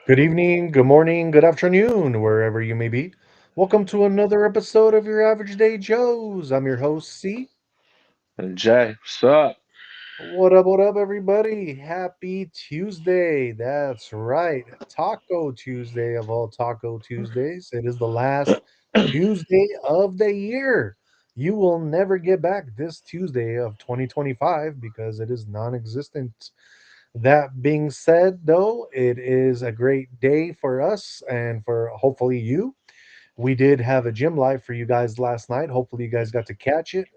Good evening, good morning, good afternoon, wherever you may be. Welcome to another episode of your Average Day Joes. I'm your host, C. And Jay, what's up? What up, everybody? Happy Tuesday. That's right. Taco Tuesday of all Taco Tuesdays. It is the last Tuesday of the year. You will never get back this Tuesday of 2025 because it is non existent. That being said, though, it is a great day for us and for hopefully you. We did have a gym live for you guys last night. Hopefully, you guys got to catch it.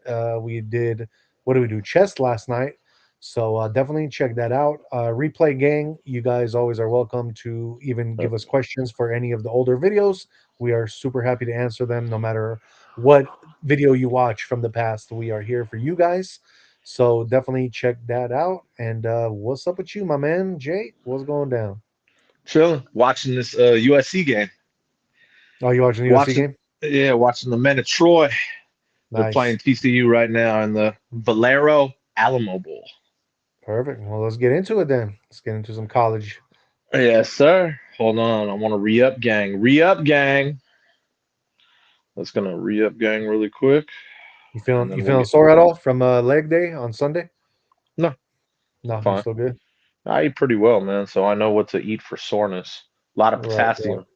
We did, what did we do? Chess last night. So definitely check that out. Replay gang, you guys always are welcome to even give us questions for any of the older videos. We are super happy to answer them no matter what video you watch from the past. We are here for you guys. So definitely check that out. And what's up with you, my man? Jay, what's going down? Chilling, watching this USC game. Oh, you watching the UFC Watching, game? yeah, watching the men of Troy. They're playing Nice. TCU right now in the Valero Alamo Bowl. Perfect. Well, let's get into it then. Let's get into some college. Yes, sir. Hold on, I want to re-up gang. Re-up gang. Let's gonna re-up gang really quick, You and feeling you then we'll feeling get. sore at all from leg day on Sunday? No, No, you're fine. still good. I eat pretty well, man, so I know what to eat for soreness. A lot of Right, right. potassium,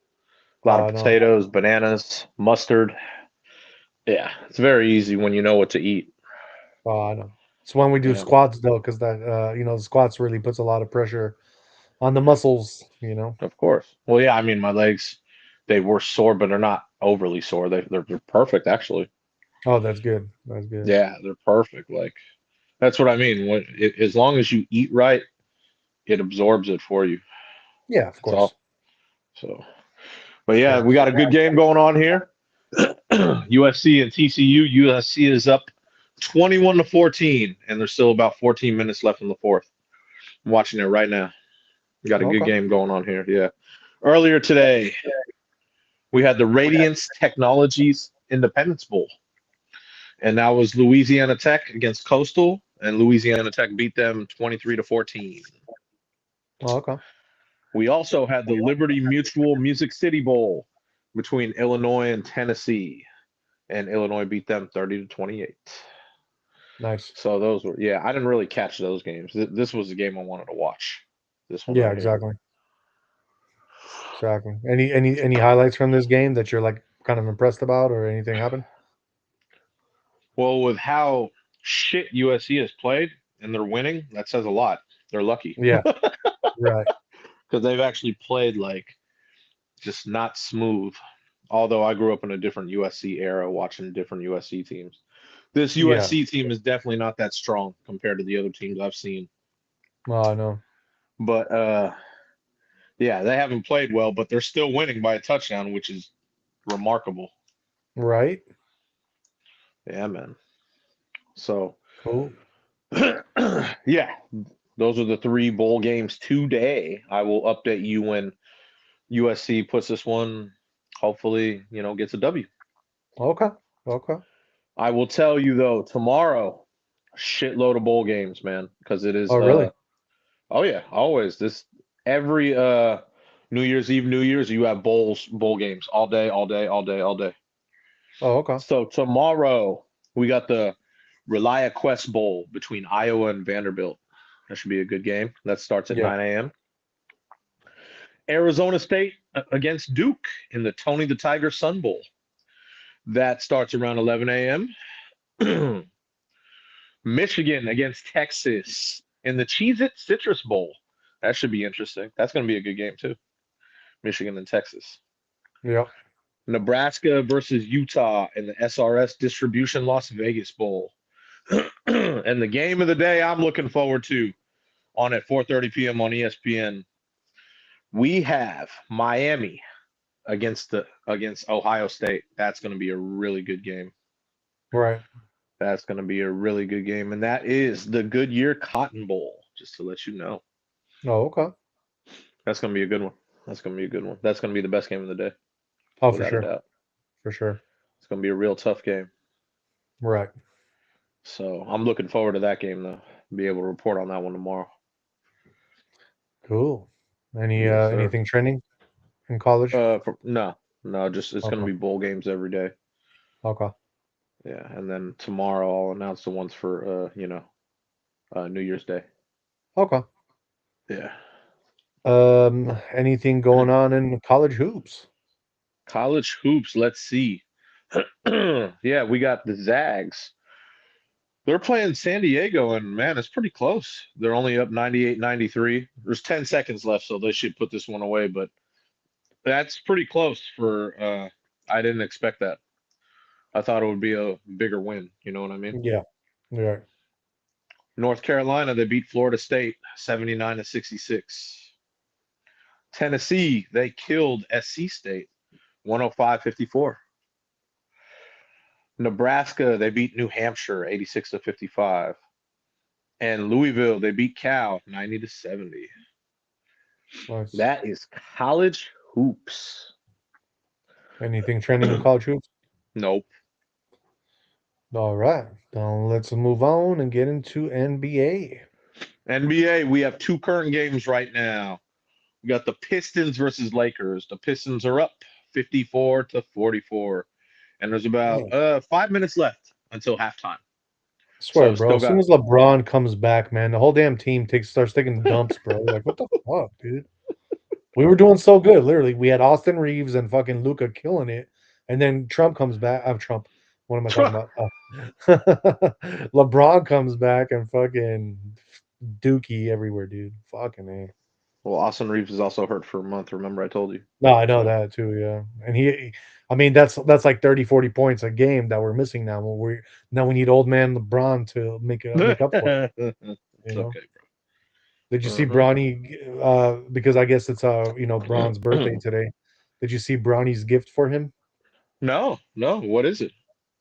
a lot of No. potatoes, bananas, mustard. Yeah, it's very easy when you know what to eat. I know. It's when we do Yeah, man. squats though, because that the squats really puts a lot of pressure on the muscles. Of course. Well, yeah, I mean, my legs, they were sore, but they're not overly sore. They're perfect, actually. Oh, that's good. That's good. Yeah, they're perfect. Like, that's what I mean. As long as you eat right, it absorbs it for you. Yeah, of That's course. all. So, but yeah, Yeah. we got a good game going on here. USC and TCU. USC is up 21 to 14, and there's still about 14 minutes left in the fourth. I'm watching it right now. We got a good Okay. game going on here. Yeah. Earlier today, we had the Radiance Technologies Independence Bowl, and that was Louisiana Tech against Coastal, and Louisiana Tech beat them 23 to 14. Okay. We also had the Liberty Mutual Music City Bowl between Illinois and Tennessee, and Illinois beat them 30 to 28. Nice. So those were, yeah, I didn't really catch those games. This was the game I wanted to watch. This one Yeah, right here. exactly. Exactly. Any highlights from this game that you're like kind of impressed about or anything happened? Well, with how shit USC has played and they're winning, that says a lot. They're lucky Yeah. Right. because they've actually played like just not smooth. Although I grew up in a different USC era watching different USC teams. This Yeah. USC team is definitely not that strong compared to the other teams I've seen. Oh, no. But yeah, they haven't played well, but they're still winning by a touchdown, which is remarkable. Right. Yeah, man. So Cool. yeah, those are the three bowl games today. I will update you when USC puts this one, hopefully, gets a W. Okay. Okay. I will tell you though, tomorrow, a shitload of bowl games, man, because it is Oh, really? oh yeah, always this every New Year's Eve, New Year's, you have bowl games all day, all day, all day, all day. Oh, okay. So tomorrow we got the Relia Quest Bowl between Iowa and Vanderbilt. That should be a good game. That starts at Yeah. 9 a.m. Arizona State against Duke in the Tony the Tiger Sun Bowl. That starts around 11 a.m. Michigan against Texas in the Cheez-It Citrus Bowl. That should be interesting. That's going to be a good game too. Michigan and Texas. Yeah. Nebraska versus Utah in the SRS Distribution Las Vegas Bowl. And the game of the day I'm looking forward to on at 4:30 p.m. on ESPN. We have Miami against Ohio State. That's going to be a really good game. Right. That's going to be a really good game, and that is the Goodyear Cotton Bowl. Just to let you know, Oh, okay. that's going to be a good one. That's going to be a good one. That's going to be the best game of the day, Oh, for without a sure. doubt. For sure. It's going to be a real tough game. Right. So I'm looking forward to that game though. Be able to report on that one tomorrow. Cool. Yes, sir. Anything trending? in college? No, just it's gonna Okay. be bowl games every day. Okay. Yeah, and then tomorrow I'll announce the ones for New Year's Day. Okay. Yeah. Anything going on in college hoops? College hoops, let's see. Yeah, we got the Zags. They're playing San Diego, and man, it's pretty close. They're only up 98-93. There's 10 seconds left, so they should put this one away, but that's pretty close for I didn't expect that. I thought it would be a bigger win, you know what I mean? Yeah. Yeah. North Carolina, they beat Florida State 79-66. Tennessee, they killed SC State 105-54. Nebraska, they beat New Hampshire 86-55. And Louisville, they beat Cal 90-70. Nice. That is college hoops. Anything trending in college hoops? Nope. All right. Now let's move on and get into NBA. NBA, we have two current games right now. We got the Pistons versus Lakers. The Pistons are up 54-44. And there's about Man, 5 minutes left until halftime. I swear, So bro. still As soon got as LeBron comes back, man, the whole damn team starts taking dumps, bro. Like, what the fuck, dude? We were doing so good. Literally, we had Austin Reeves and fucking Luca killing it, and then Trump comes back. Trump. What am I talking about? LeBron comes back and fucking Dookie everywhere, dude. Fucking a. well, Austin Reeves is also hurt for a month. Remember I told you. No, I know So that too. Yeah, and I mean, that's like 30, 40 points a game that we're missing now. Now we need old man LeBron to make up for it. it's okay, Did you bro. see Bronny? Because I guess it's Bron's birthday today. Did you see Bronny's gift for him? No, no. What is it?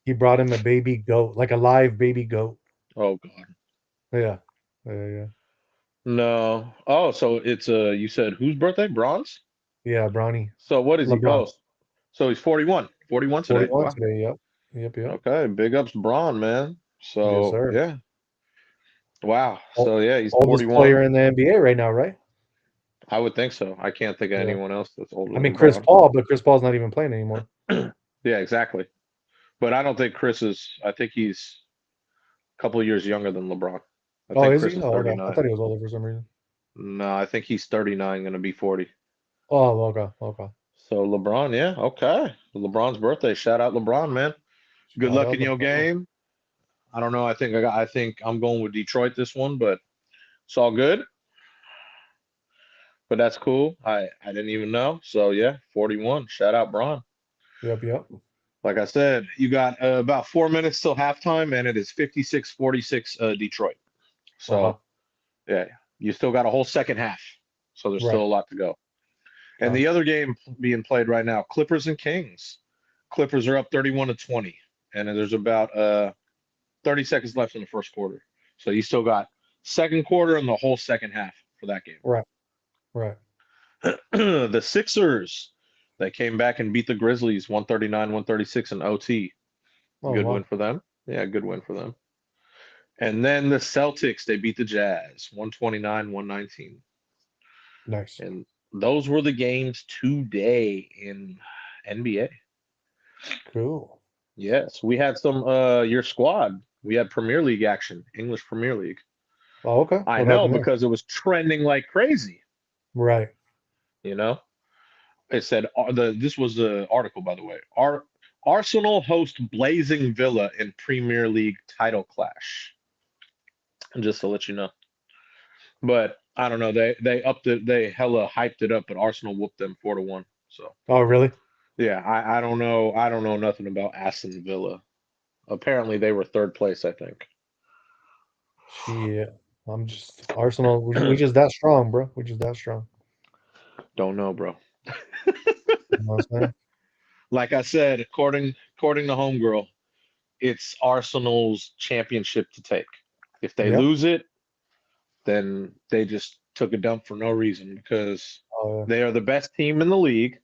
He brought him a baby goat, like a live baby goat. Oh God. Yeah, yeah. No. Oh, so it's you said whose birthday? Bronze? Yeah, Bronny. So what is he? LeBron. Oh, so he's 41. 41 today. 41 Wow. today. Yep. Okay, big ups Braun, man. Yes, So sir. yeah. Wow. Ol- So yeah, he's Oldest player 41. in the NBA right now, right? I would think so. I can't think of Yeah. anyone else that's older I than mean Chris Braun. Paul, but Chris Paul's not even playing anymore. Yeah, exactly. But I don't think Chris is I think he's a couple of years younger than LeBron. I Oh, think is he? Chris is Oh, okay. I 39. thought he was older for some reason. No, I think he's 39, gonna be 40. Oh, okay. So LeBron, yeah, okay. LeBron's birthday. Shout out LeBron, man. Good Shout luck out in your LeBron. game. I don't know. I think I'm going with Detroit this one, but it's all good. But that's cool. I didn't even know. So yeah, 41. Shout out Braun. Yep. Like I said, you got about 4 minutes till halftime, and it is 56-46 Detroit. Uh-huh. So yeah, you still got a whole second half. So there's still Right. a lot to go. And Okay. the other game being played right now, Clippers and Kings. Clippers are up 31-20, and there's about 30 seconds left in the first quarter. So you still got second quarter and the whole second half for that game. Right. Right. The Sixers, they came back and beat the Grizzlies 139-136 in OT. Oh, Good win wow. for them. Yeah, good win for them. And then the Celtics, they beat the Jazz 129-119. Nice. And those were the games today in NBA. Cool. Yes, we had some your squad. We had Premier League action, English Premier League. Oh, okay. I What know happened there? because it was trending like crazy, Right. you know. It said this was the article, by the way. Arsenal host Blazing Villa in Premier League title clash. Just to let you know. But I don't know. They upped it. They hella hyped it up, but Arsenal whooped them 4-1. So Oh, really? yeah, I don't know. I don't know nothing about Aston Villa. Apparently they were third place, I think. Shit. I'm just Arsenal. We just that strong, bro. We just that strong. Don't know, bro. You know what I'm saying? Like I said, according to Homegirl, it's Arsenal's championship to take. If they Yep. lose it, then they just took a dump for no reason because Oh, they are the best team in the league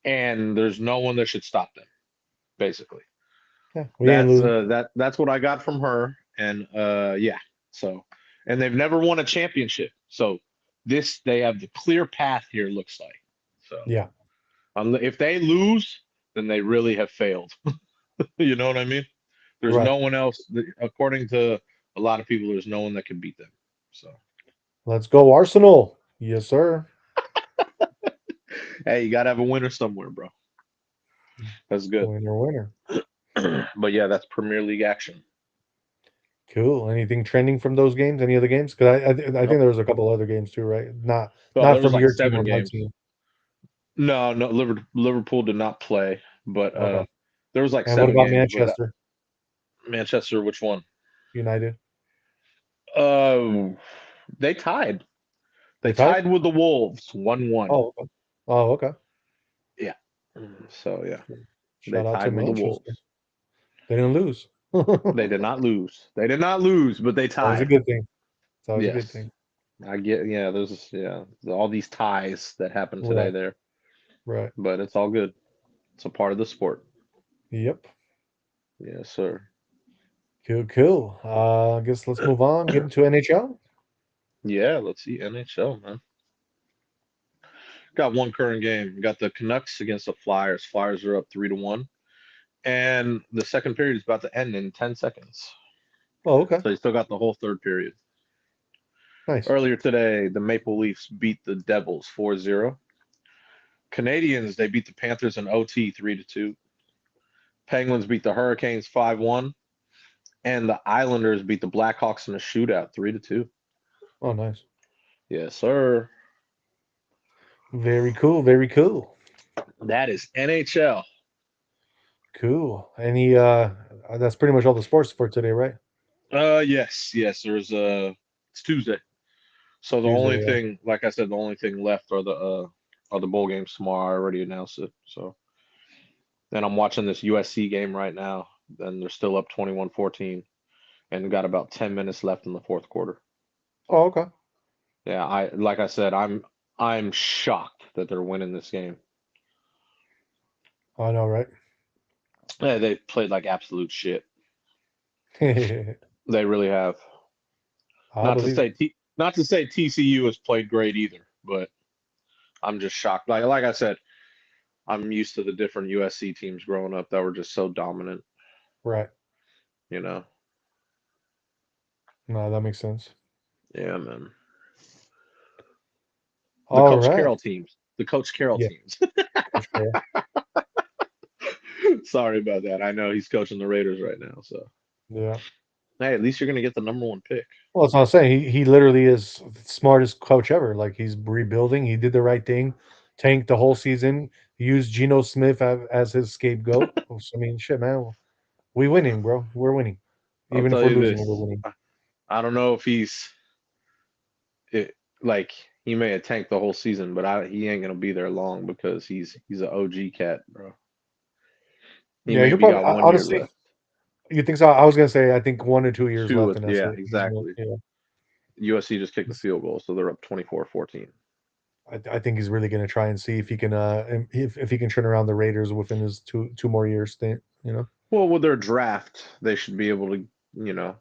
and there's no one that should stop them, basically. yeah. We ain't losing. That's what I got from her. And yeah. So and they've never won a championship. So this they have the clear path here, looks like. So Yeah. if they lose, then they really have failed. You know what I mean? There's Right. no one else, according to a lot of people, there's no one that can beat them. So, Let's go, Arsenal. Yes, sir. hey, you got to have a winner somewhere, bro. That's good. Winner, winner. But yeah, that's Premier League action. Cool. Anything trending from those games? Any other games? Because I think Nope. there was a couple other games too, right? Not Well, not there was from like your team seven or my games. team. No, no, Liverpool did not play, but Okay. there was like And what seven about games. But Manchester Manchester, which one? United? Uh, they tied. They They tied? tied with the Wolves, 1-1. Oh, okay. Oh, okay. Yeah. So yeah, they Shout out to tied with the Manchester. Wolves. They didn't lose. They did not lose. They did not lose, but they Always a tied. good thing. It's always a good Yes. thing. I get, yeah, there's, yeah, all these ties that happened today Right. there, Right. but it's all good. It's a part of the sport. Yep. Yes, sir. Cool, cool. I guess let's move on. Get into NHL. Yeah, let's see NHL, man. Got one current game. Got the Canucks against the Flyers. Flyers are up 3-1. And the second period is about to end in 10 seconds. Oh, okay. So you still got the whole third period. Nice. Earlier today, the Maple Leafs beat the Devils 4-0. Canadians, they beat the Panthers in OT 3-2. Penguins beat the Hurricanes 5-1. And the Islanders beat the Blackhawks in a shootout 3-2. Oh, nice. Yes, sir. Very cool. Very cool. That is NHL. Cool. Any that's pretty much all the sports for today, right? Yes, yes. It's Tuesday. So the only Tuesday, yeah. thing, like I said, the only thing left are the bowl games tomorrow. I already announced it. So and I'm watching this USC game right now. And they're still up 21-14 and got about 10 minutes left in the fourth quarter. Oh, okay. Yeah, I like I said, I'm shocked that they're winning this game. I know, right? Yeah, they played like absolute shit. I They really have. believe it. Not to say TCU has played great either, but I'm just shocked. Like I said, I'm used to the different USC teams growing up that were just so dominant, Right. you know. No, that makes sense. Yeah, man. The All Coach right. Carroll teams. The Coach Carroll Yeah, teams. Coach Carroll. Sorry about that. I know he's coaching the Raiders right now, so Yeah. hey, at least you're gonna get the number one pick. Well, that's what I'm saying. He literally is the smartest coach ever. Like he's rebuilding. He did the right thing, tanked the whole season, used Geno Smith as his scapegoat. I mean, shit, man. We winning, bro. We're winning. I'll Even if tell we're you losing, we're this. winning. I don't know if it, like he may have tanked the whole season, but he ain't gonna be there long because he's an OG cat, bro. He Yeah, he'll maybe probably got 1 year honestly. left. You think so? I was gonna say I think 1 or 2 years Two, left, and that's yeah, it. exactly. Yeah, USC just kicked the field goal, so they're up 24-14. I think he's really gonna try and see if he can if he can turn around the Raiders within his two more years stint. You know. Well, with their draft, they should be able to, you know,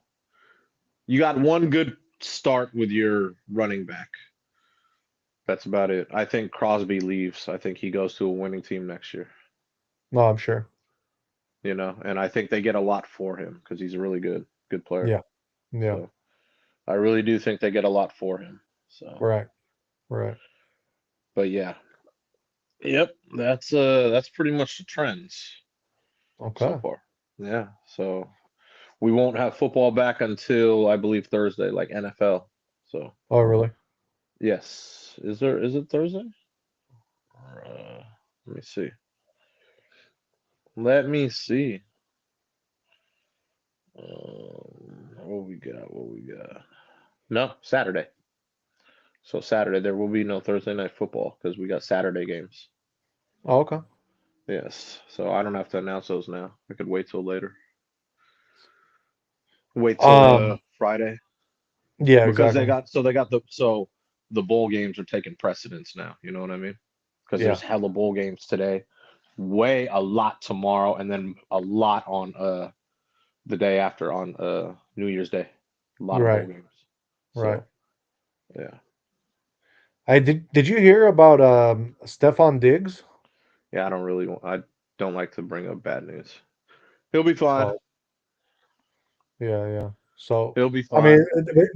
you got one good start with your running back. That's about it. I think Crosby leaves. I think he goes to a winning team next year, No, I'm sure. you know, and I think they get a lot for him because he's a really good player. Yeah. Yeah. So I really do think they get a lot for him. So, Right. Right. but yeah, yep, that's pretty much the trends so Okay. far. Yeah, so we won't have football back until I believe Thursday, like NFL. So Oh, really? yes, is it Thursday? Let me see. Let me see. What we got? What we got? No, Saturday. So Saturday there will be no Thursday night football because we got Saturday games. Oh, okay. Yes. So I don't have to announce those now. I could wait till later. Wait till Um. Friday Yeah. because Exactly. they got the bowl games are taking precedence now. You know what I mean? Because Yeah. there's hella bowl games today, way a lot tomorrow, and then a lot on the day after on New Year's Day. A lot of bowl Right. games. Right. So yeah. I did you hear about Stefan Diggs? Yeah, I don't like to bring up bad news. He'll be fine. Oh, yeah, yeah. So, He'll be I mean,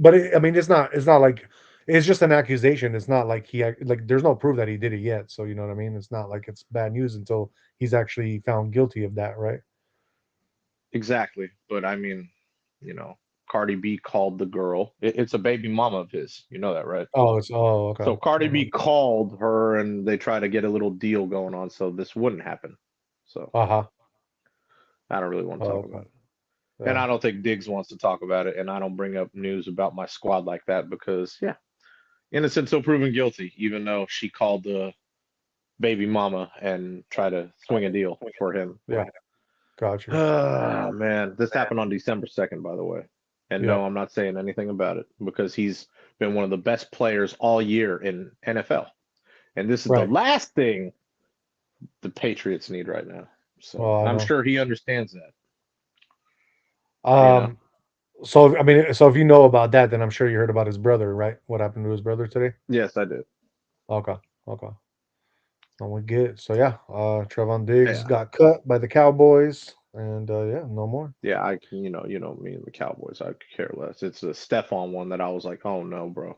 fine. I mean, it's not like it's just an accusation. It's not like like there's no proof that he did it yet. So you know what I mean. It's not like it's bad news until he's actually found guilty of that, right? Exactly. But I mean, you know, Cardi B called the girl. It's a baby mama of his. You know that, right? Oh, it's okay. So Cardi B Uh called her and they try to get a little deal going on so this wouldn't happen. So huh. I don't really want to Oh, talk okay. about it. And Yeah. I don't think Diggs wants to talk about it. And I don't bring up news about my squad like that because, yeah, innocent until proven guilty, even though she called the baby mama and tried to swing a deal for him. Yeah. Got you. Ah, man, this happened on December 2nd, by the way. And Yeah. no, I'm not saying anything about it because he's been one of the best players all year in NFL. And this is the Right. last thing the Patriots need right now. So, Well, and I I'm know. sure he understands that, you know? Um. So I mean, so if you know about that, then I'm sure you heard about his brother, right? What happened to his brother today? Yes, I did. Okay. Okay. And we get so yeah. Trevon Diggs Yeah. got cut by the Cowboys, and yeah, no more. Yeah, you know me and the Cowboys. I could care less. It's the Stephon one that I was like, oh no, bro.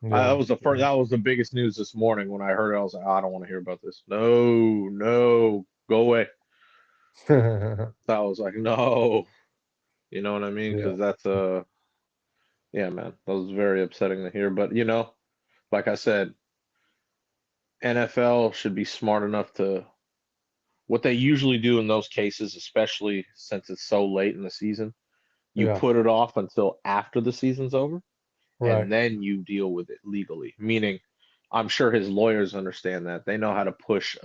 That Yeah. was the first. That was the biggest news this morning when I heard it. I was like, I don't want to hear about this. No, no, go away. Yeah. So I was like, no, you know what I mean? Yeah. Because that's yeah, man, that was very upsetting to hear. But like I said, NFL should be smart enough to what they usually do in those cases, especially since it's so late in the season. You Yeah. put it off until after the season's over, Right. and then you deal with it legally. Meaning, I'm sure his lawyers understand that. They know how to push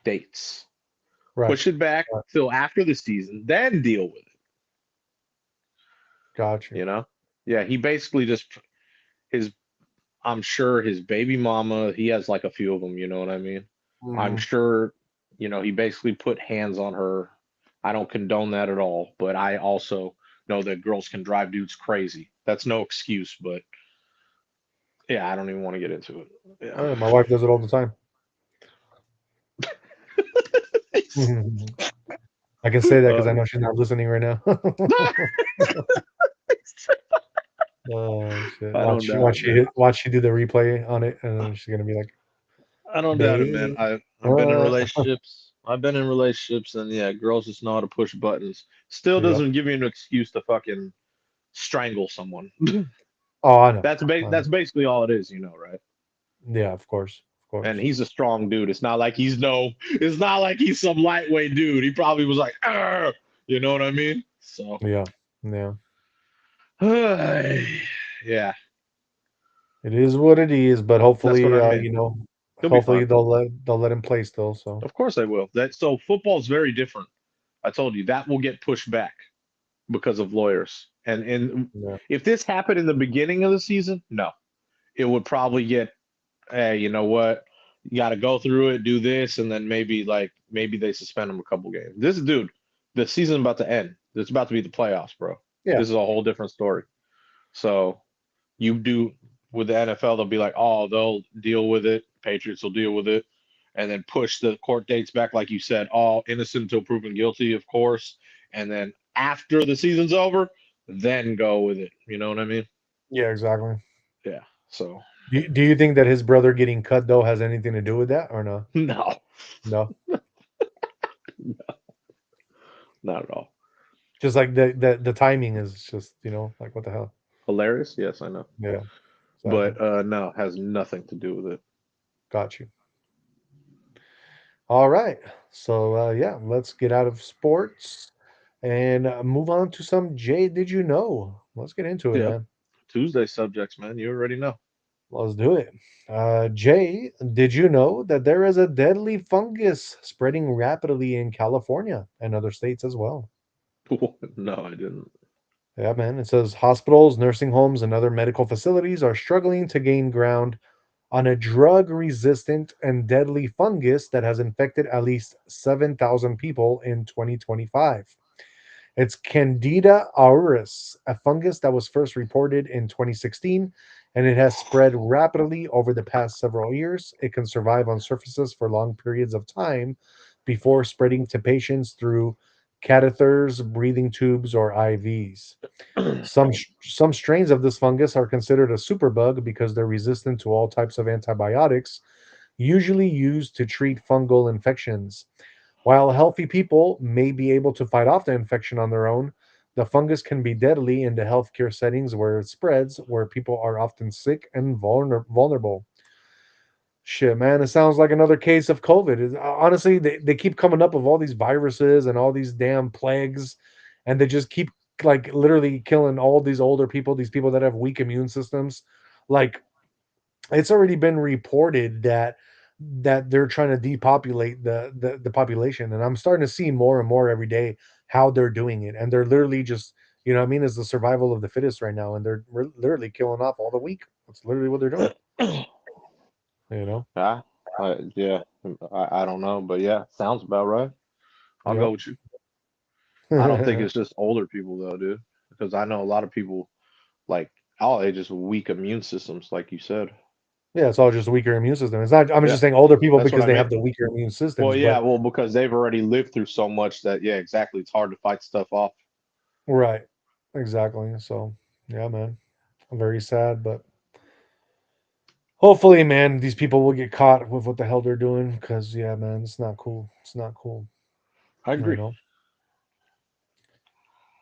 dates. Right. Push it back Right. till after the season, then deal with it, Got you. you know? Yeah, he basically just his I'm sure his baby mama, he has like a few of them, you know what I mean? I'm Hmm. sure, he basically put hands on her. I don't condone that at all, but I also know that girls can drive dudes crazy. That's no excuse, but yeah, I don't even want to get into it. Yeah. My wife does it all the time. Mhm. I can say that because I Uh, know she's not listening right now. Oh shit! I don't doubt it, man. Watch she do the replay on it, and then she's gonna be like, I don't doubt it, man. "Babe, I've been in relationships. I've been in relationships, and yeah, girls just know how to push buttons. Still yeah." doesn't give you an excuse to fucking strangle someone. Oh, I know. I know. That's basically all it is, right? Yeah, of And course. he's a strong dude. It's not like he's some lightweight dude. He probably was like, "Arr!" You know what I mean? So, Yeah, yeah. yeah, It is what it is, but that's what hopefully, I mean. He'll be hopefully fine. they'll let him play still. So Of course they will. That so football's very different. I told you that will get pushed back because of lawyers. And yeah, if this happened in the beginning of the season, no, it would probably get, hey, you know what? You got to go through it, do this, and then maybe they suspend him a couple games. This dude, the season's about to end. It's about to be the playoffs, bro. yeah, This is a whole different story. So you do with the NFL, they'll be like, oh, they'll deal with it. Patriots will deal with it, and then push the court dates back, like you said, all innocent until proven guilty, of course. And then after the season's over, then go with it. You know what I mean? yeah, exactly. Yeah. So Do you think that his brother getting cut though has anything to do with that or no? no, No, not at all. just like the timing is just like what the hell? Hilarious? Yes, I know. Yeah, exactly. But no, has nothing to do with it. Got you. All right. So yeah, let's get out of sports and move on to some Jay. Did you know? Let's get into it, Yep. man. Tuesday subjects, man. You already know. Let's do it. Jay, did you know that there is a deadly fungus spreading rapidly in California and other states as well? No, I didn't. Yeah, man. It says hospitals, nursing homes, and other medical facilities are struggling to gain ground on a drug resistant and deadly fungus that has infected at least 7,000 people in 2025. It's Candida auris, a fungus that was first reported in 2016 and it has spread rapidly over the past several years. It can survive on surfaces for long periods of time before spreading to patients through catheters, breathing tubes, or IVs. Some strains of this fungus are considered a superbug because they're resistant to all types of antibiotics, usually used to treat fungal infections. While healthy people may be able to fight off the infection on their own, the fungus can be deadly in the healthcare settings where it spreads, where people are often sick and vulnerable. Shit, man, it sounds like another case of COVID. Honestly, they keep coming up with all these viruses and all these damn plagues, and they just keep like literally killing all these older people, these people that have weak immune systems. Like it's already been reported that they're trying to depopulate the population, and I'm starting to see more and more every day how they're doing it, and they're literally just what I mean is the survival of the fittest right now, and they're literally killing off all the weak. That's literally what they're doing. You know. Yeah, yeah. I don't know, but yeah, sounds about right. I'll go Yep. with you. I don't think it's just older people though, dude, because I know a lot of people like all ages with weak immune systems, like you said. Yeah, it's all just a weaker immune system. It's not. I'm Yeah, just saying older people that's what because I they meant. have the weaker immune Well, systems. yeah, But well, because they've already lived through so much that, yeah, exactly. It's hard to fight stuff off. right, exactly. So yeah, man, I'm very sad, but hopefully, man, these people will get caught with what the hell they're doing. Because yeah, man, it's not cool. It's not cool. I You agree. know.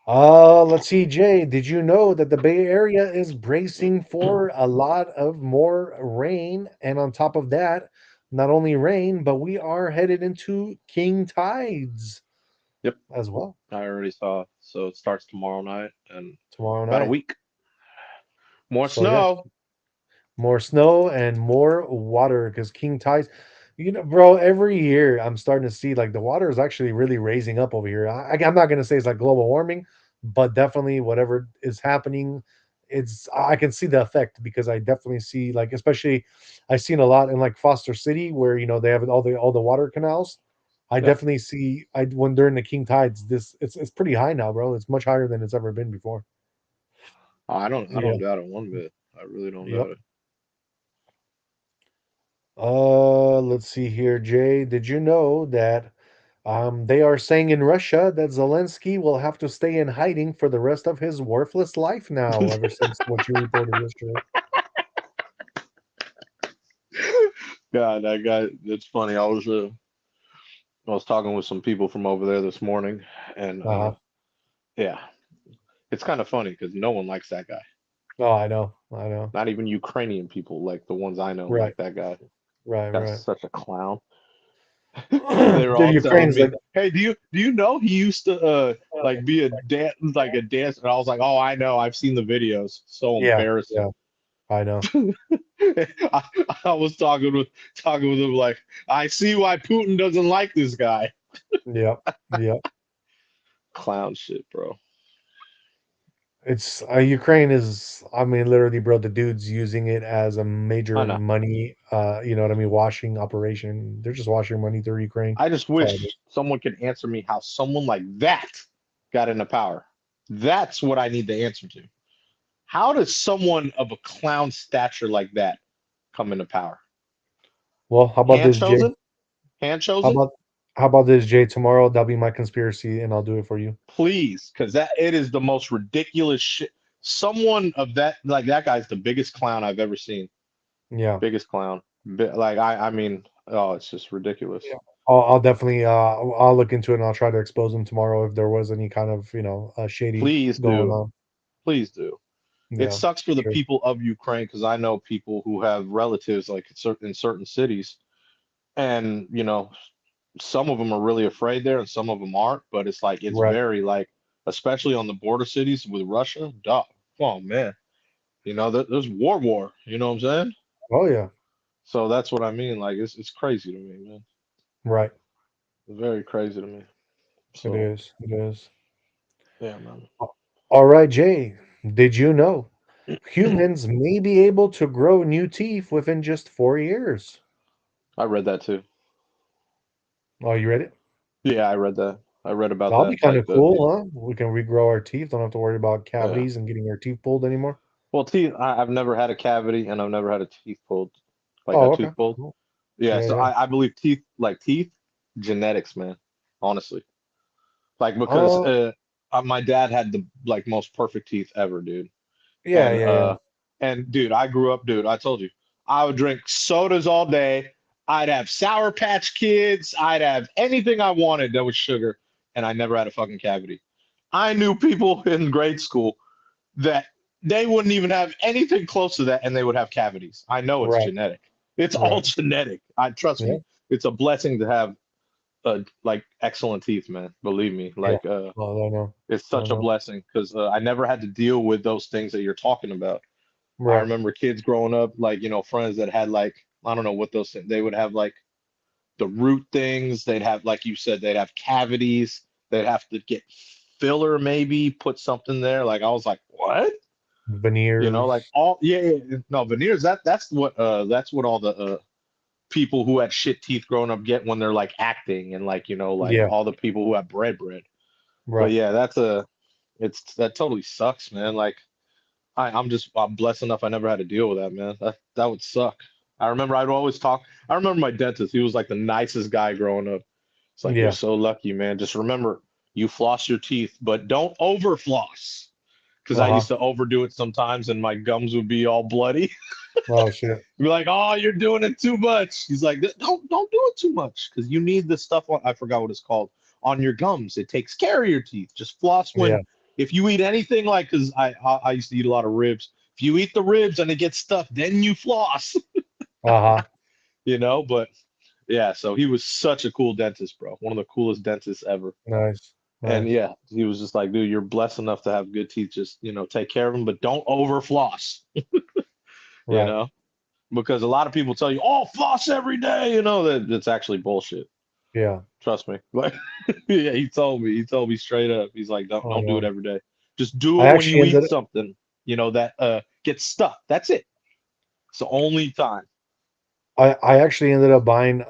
Let's see, Jay. Did you know that the Bay Area is bracing for a lot of more rain? And on top of that, not only rain, but we are headed into king tides Yep, as well I already saw. So it starts tomorrow night and tomorrow about a night. week. More So yeah, snow. more snow and more water because king tides. Bro, every year I'm starting to see like the water is actually really raising up over here. I'm not gonna say it's like global warming, but definitely whatever is happening, I can see the effect because I definitely see like especially I've seen a lot in like Foster City where they have all the water canals. I Yeah, definitely see I when during the king tides this it's pretty high now, bro. It's much higher than it's ever been before. I don't Yeah. doubt it one bit. I really don't Yep. doubt it. Let's see here, Jay. Did you know that they are saying in Russia that Zelensky will have to stay in hiding for the rest of his worthless life now, ever since what you reported yesterday? God, that guy. It's funny. I was talking with some people from over there this morning, and Uh-huh. yeah, it's kind of funny because no one likes that guy. Oh, I know. I know. Not even Ukrainian people, like the ones I know, Right. like that guy. Right. Guy's Right. such a clown. They were Dude, all telling Ukraine's me, like, "Hey, do you know he used to like be a dancer?" And I was like, "Oh, I know. I've seen the videos. So yeah, embarrassing." yeah, I know. I, I was talking with him like, "I see why Putin doesn't like this guy." Yep. Yep. Clown shit, bro. It's Ukraine is, I mean, literally, bro, the dude's using it as a I major know. money, you know what I mean, washing operation. They're just washing money through Ukraine. I just That's all it is. wish someone could answer me how someone like that got into power. That's what I need the answer to. How does someone of a clown stature like that come into power? Well, how about Hand this, Jay? chosen? Hand How chosen? about how about this, Jay? Tomorrow that'll be my conspiracy, and I'll do it for you. Please, because that it is the most ridiculous shit. Someone of that like that guy's the biggest clown I've ever seen. Yeah, Biggest clown. Like I mean, oh, it's just ridiculous. yeah. I'll definitely I'll look into it and I'll try to expose him tomorrow if there was any kind of shady Please going do. on. Please do. It Yeah, sucks for the sure. people of Ukraine because I know people who have relatives like in certain cities, and some of them are really afraid there, and some of them aren't. But it's like it's Right. very like, especially on the border cities with Russia. Dog, oh man, there's war. You know what I'm saying? Oh yeah. So that's what I mean. Like it's crazy to me, man. Right. Very crazy to me. It So is. It is. yeah, man. All right, Jay. Did you know humans may be able to grow new teeth within just 4 years? I read that too. Oh, you read it? Yeah, I read that. I read about That'll be that. kind Like of cool, huh? We can regrow our teeth. Don't have to worry about yeah. cavities and getting our teeth pulled anymore. Well, teeth. I've never had a cavity, and I've never had a teeth pulled, like a Oh, okay. tooth pulled. Cool. Yeah, Yeah, so yeah. I believe teeth, like teeth, genetics, man. Honestly, like because Oh, my dad had the like most perfect teeth ever, dude. yeah, And yeah, yeah. dude, I grew up, dude. I told you, I would drink sodas all day. I'd have Sour Patch Kids. I'd have anything I wanted that was sugar, and I never had a fucking cavity. I knew people in grade school that they wouldn't even have anything close to that, and they would have cavities. I know it's Right, genetic. It's all right. genetic. I trust Yeah, me. It's a blessing to have like excellent teeth, man. Believe me. yeah. Like Oh, I know. it's I such a know. blessing because I never had to deal with those things that you're talking about. I Right. remember kids growing up, like, friends that had like, I don't know what those things, they would have like the root things. They'd have, like you said, they'd have cavities. They'd have to get filler, maybe put something there. Like, I was like, what? Like Veneers. all, yeah, no, veneers, that's what all the people who had shit teeth growing up get when they're like acting and like, like Yeah, all the people who have bread. But right. yeah, that totally sucks, man. Like, I'm blessed enough I never had to deal with that, man. That would suck. I remember I'd always talk. I remember my dentist. He was like the nicest guy growing up. It's like you're Yeah. so lucky, man. Just remember, you floss your teeth, but don't over floss. Because I Uh-huh. used to overdo it sometimes, and my gums would be all bloody. Oh, shit. Be like, "Oh, you're doing it too much." He's like, "Don't do it too much, because you need the stuff on. I forgot what it's called on your gums. It takes care of your teeth. Just floss Yeah. when if you eat anything like because I used to eat a lot of ribs. If you eat the ribs and it gets stuffed, then you floss. Uh-huh. But yeah. So he was such a cool dentist, bro. One of the coolest dentists ever. Nice. And Nice. yeah, he was just like, dude, you're blessed enough to have good teeth. Just take care of them, but don't over floss. You Right. know. Because a lot of people tell you, "Oh, floss every day," that's actually bullshit. Yeah. Trust me. Like, yeah, he told me straight up. He's like, "Don't Oh, do it no. every day. Just do I it when actually you eat ended something, that gets stuck. That's it. It's the only time." I actually ended up buying,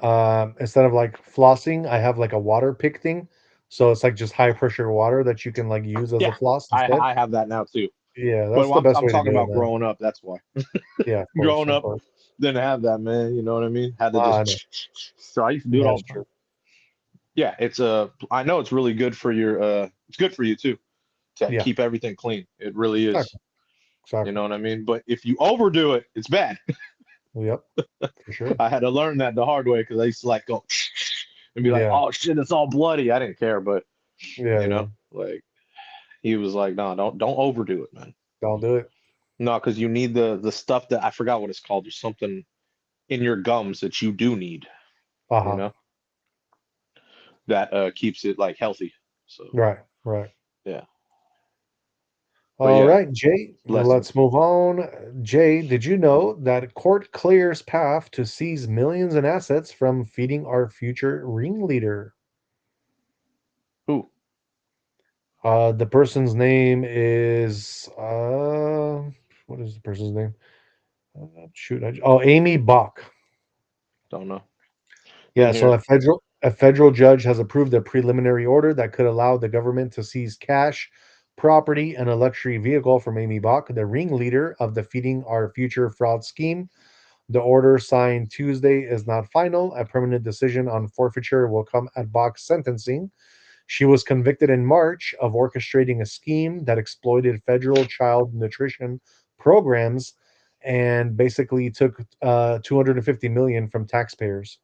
instead of, like, flossing, I have, like, a water pick thing. So it's, like, just high pressure water that you can, like, use as a Yeah, floss I instead. I have that now too. Yeah, But that's the best I'm way to talking do it, about man. growing up. That's why. Yeah, of course, Growing of up, course. didn't have that, man. You know what I mean? Had to I know. just. So I used to do it all That's the time. true. Yeah, I know it's really good for your. It's good for you too to Yeah, keep everything clean. It really is. exactly, You know exactly. what I mean? But if you overdo it, it's bad. Yep, for sure. I had to learn that the hard way because I used to like go and be like, Yeah, "Oh shit, it's all bloody." I didn't care, but yeah, yeah. like he was like, "No, don't overdo it, man. Don't do it. No, because you need the stuff that I forgot what it's called. There's something in your gums that you do need, you Uh-huh. know, that keeps it like healthy. So Right, right. yeah, but All yeah, right, Jay, let's blessings. move on. Jay, did you know that court clears path to seize millions in assets from feeding our future ringleader? Ooh, The person's name is what is the person's name? Shoot, Amy Bach. don't know. Yeah, Didn't so hear. a federal judge has approved a preliminary order that could allow the government to seize cash, property, and a luxury vehicle from Amy Bach, the ringleader of the Feeding Our Future fraud scheme. The order signed Tuesday is not final. A permanent decision on forfeiture will come at Bach's sentencing. She was convicted in March of orchestrating a scheme that exploited federal child nutrition programs and basically took 250 million from taxpayers.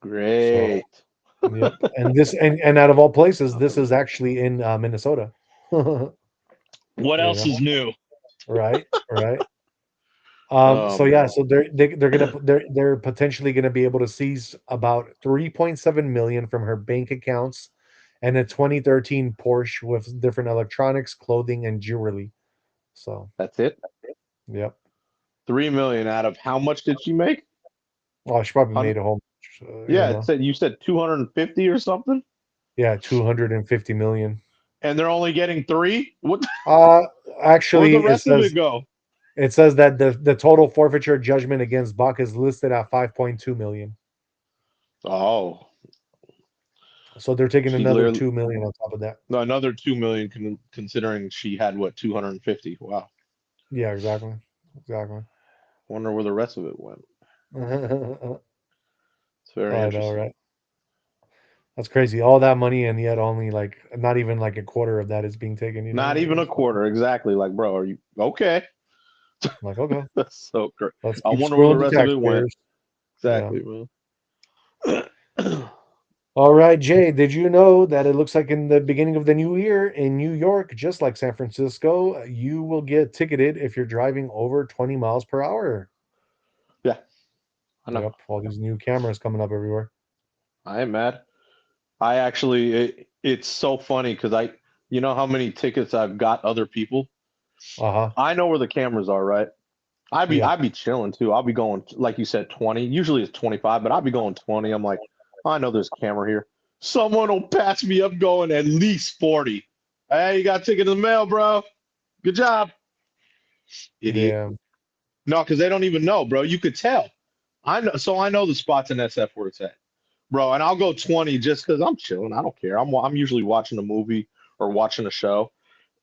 So, Great. yep. And out of all places, this is actually in Minnesota. you What else know, is new? right, right. Oh So yeah, man, so they're potentially gonna be able to seize about 3.7 million from her bank accounts and a 2013 Porsche with different electronics, clothing, and jewelry. So, that's it. yep. 3 million out of how much did she make? Well, she probably made a whole bunch, Yeah, it said you said 250 or something, yeah, 250 million. and they're only getting three. What? Uh, Where'd the actually, rest of it go? it says that the total forfeiture judgment against Buck is listed at 5.2 million. Oh, So they're taking she another literally 2 million on top of that. no, another 2 million considering she had what 250. Wow. Yeah, exactly. Exactly. Wonder where the rest of it went. I It's very know, interesting. right? That's crazy. All that money, and yet only like not even like a quarter of that is being taken. Not Like even a it's fucking quarter, exactly. Like, bro, are you okay? like okay, That's so great. let's I keep wonder where the screwing the rest of it went. taxpayers. Yeah. Exactly, man. All right, Jay, did you know that it looks like in the beginning of the new year in New York, just like San Francisco, you will get ticketed if you're driving over 20 miles per hour? Yeah, I know. Yep, all these new cameras coming up everywhere. I ain't mad. I actually, it's so funny because you know how many tickets I've got other people. Uh-huh. I know where the cameras are, right? Yeah. I'd be chilling too. I'll be going like you said, 20. Usually it's 25, but I'll be going 20. I'm like, I know there's a camera here. Someone will pass me up going at least 40. Hey, you got a ticket in the mail, bro. Good job, idiot. Yeah. No, because they don't even know, bro. You could tell. I know, so I know the spots in SF where it's at, bro. And I'll go 20 just because I'm chilling. I don't care. I'm usually watching a movie or watching a show,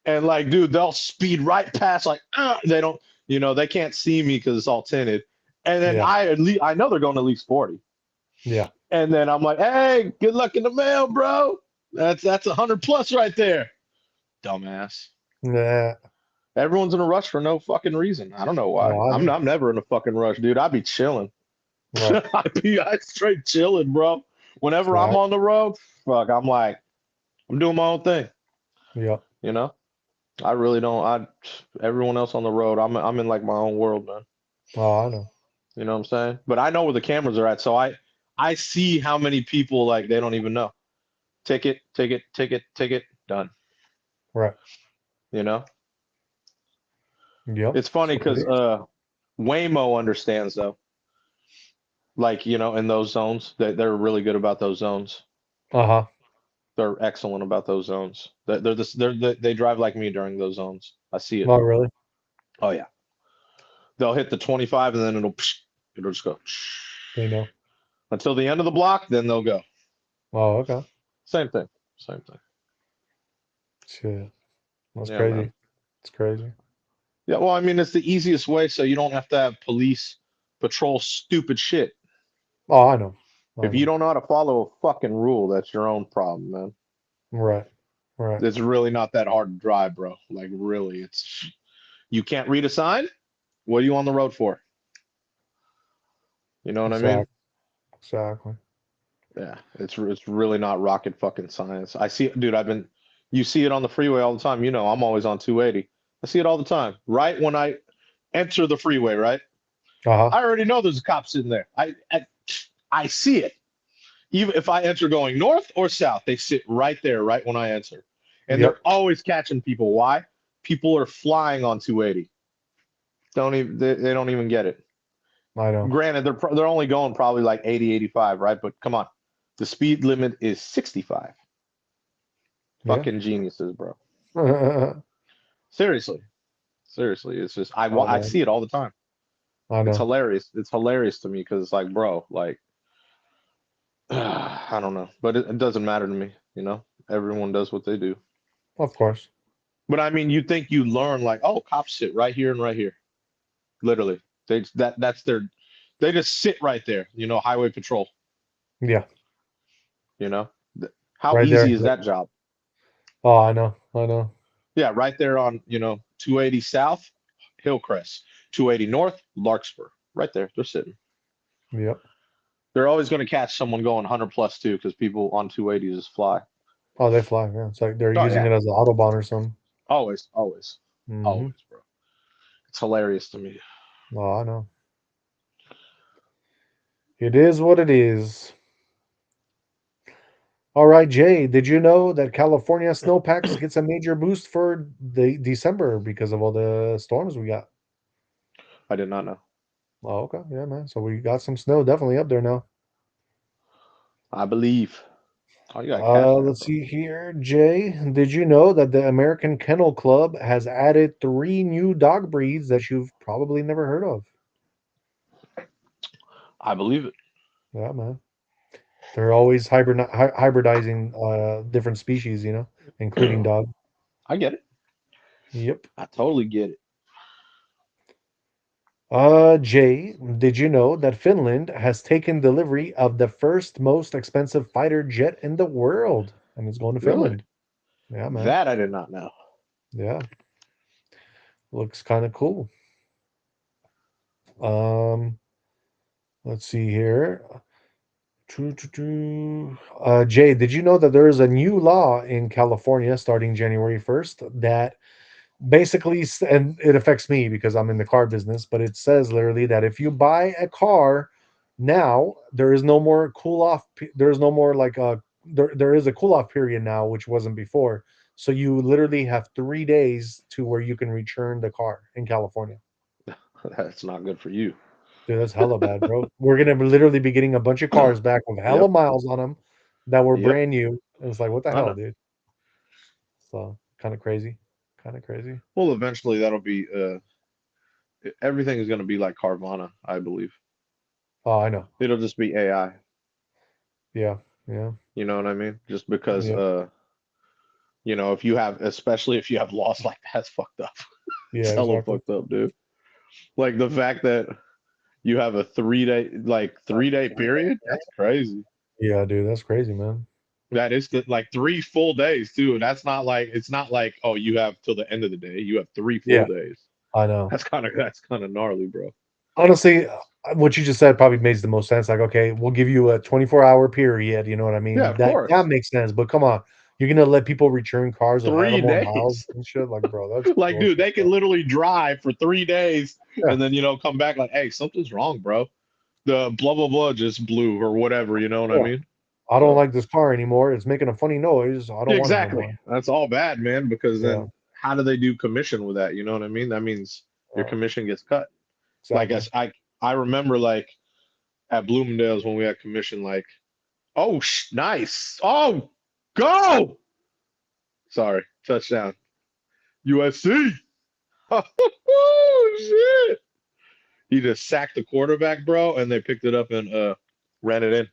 and like, dude, they'll speed right past. Like, they don't, they can't see me because it's all tinted. And then Yeah. I know they're going at least 40. Yeah. And then I'm like, hey, good luck in the mail, bro. That's 100 plus right there. Dumbass. Yeah. Everyone's in a rush for no fucking reason. I don't know why. Oh, I know. I'm never in a fucking rush, dude. I'd be chilling. Right. I straight chilling, bro. Whenever I'm Fact. on the road, fuck, I'm like, I'm doing my own thing. Yep. You know, I really don't. Everyone else on the road, I'm in like my own world, man. Oh, I know. You know what I'm saying? But I know where the cameras are at, so I see how many people like they don't even know. Ticket, ticket, ticket, ticket, done. Right. You know, Yep. it's That's funny what it because is. Waymo understands though. Like in those zones, they're really good about those zones. Uh-huh. They're excellent about those zones. They drive like me during those zones. I see it. Not really. Oh yeah, they'll hit the 25 and then it'll just go They know. until the end of the block. Then they'll go. Oh, okay. Same thing. Same thing. Shit. That's Yeah, man. crazy. It's crazy. Yeah. Well, I mean, it's the easiest way, so you don't have to have police patrol stupid shit. Oh, I know. I If you know. don't know how to follow a fucking rule, that's your own problem, man. Right. Right. It's really not that hard to drive, bro. Like really, it's you can't read a sign. What are you on the road for? You know what I mean? Exactly. Exactly. Yeah, it's really not rocket fucking science. I see it, dude. You see it on the freeway all the time. I'm always on 280. I see it all the time. Right when I enter the freeway, right? Uh-huh. I already know there's a cop sitting there. I see it. Even if I enter going north or south, they sit right there, right when I enter, and they're Yep. always catching people. Why? People are flying on 280. They don't even get it. I know. Granted, they're only going probably like 80, 85, right? But come on, the speed limit is 65. Yeah. Fucking geniuses, bro. I Seriously, seriously, it's just I know. see it all the time. I It's know. hilarious. It's hilarious to me because it's like, bro, like I don't know, but it doesn't matter to me. Everyone does what they do. Of course. But I mean, you think you learn like, oh, cops sit right here and right here. Literally, that's their. They just sit right there. Highway patrol. Yeah. You know, how Right there. easy is that job? Oh, I know. I know. Yeah, right there on 280 South, Hillcrest, 280 North, Larkspur. Right there, they're sitting. Yep. They're always going to catch someone going 100 plus too, because people on 280 just fly. Oh, they fly. Yeah. It's like they're Oh using yeah, it as an autobahn or something. always, always, Mm-hmm. always, bro. It's hilarious to me. Oh, I know. It is what it is. All right, Jay, did you know that California snowpacks gets a major boost for the December because of all the storms we got? I did not know. Oh, okay. Yeah, man. So we got some snow definitely up there now. I believe. Oh, you got cat in there, Let's bro. see here. Jay, did you know that the American Kennel Club has added three new dog breeds that you've probably never heard of? I believe it. Yeah, man. They're always hybridizing different species, including dog. I get it. Yep. I totally get it. Jay, did you know that Finland has taken delivery of the first most expensive fighter jet in the world? And it's going to Really? Finland. Yeah, man. That I did not know. Yeah, looks kind of cool. Um, let's see here. True, true, true. Jay, did you know that there is a new law in California starting January 1st that basically, and it affects me because I'm in the car business, but it says literally that if you buy a car now, there is no more cool off. There is no more like there is a cool off period now, which wasn't before. So you literally have 3 days to where you can return the car in California. That's not good for you. Dude, that's hella bad, bro. We're gonna literally be getting a bunch of cars back with hella Yep. miles on them that were Yep. brand new. And it's like, what the I hell, know. dude? So kind of crazy, kind of crazy. Well, eventually that'll be everything is going to be like Carvana, I believe. Oh, I know. It'll just be AI. Yeah, yeah, You know what I mean? Just because yeah, if you have, especially if you have loss like that's fucked up. yeah, It's hella exactly. fucked up, dude. Like the fact that you have a 3 day, like 3 day period, that's crazy. Yeah, dude, that's crazy, man. That is like 3 full days too. That's not like it's not like, oh, you have till the end of the day. You have three Yeah, full days. I know. That's kind of gnarly, bro. Honestly, what you just said probably makes the most sense. Like, okay, we'll give you a 24-hour period. You know what I Yeah, mean? of That course. makes sense. But come on, you're gonna let people return cars with hella three more miles days. and shit? Like, bro, that's Like, dude, bullshit, they can bro. literally drive for 3 days Yeah, and then come back like, hey, something's wrong, bro. The blah blah blah just blew or whatever. You know what I yeah. mean? I don't So like this car anymore. It's making a funny noise. I don't yeah, want it no exactly. more. That's all bad, man. Because Yeah, then how do they do commission with that? You know what I mean? That means your uh, commission gets cut. Like exactly. I remember like at Bloomingdale's when we had commission, like, oh nice, oh go, sorry, touchdown, USC. Oh shit! He just sacked the quarterback, bro, and they picked it up and ran it in.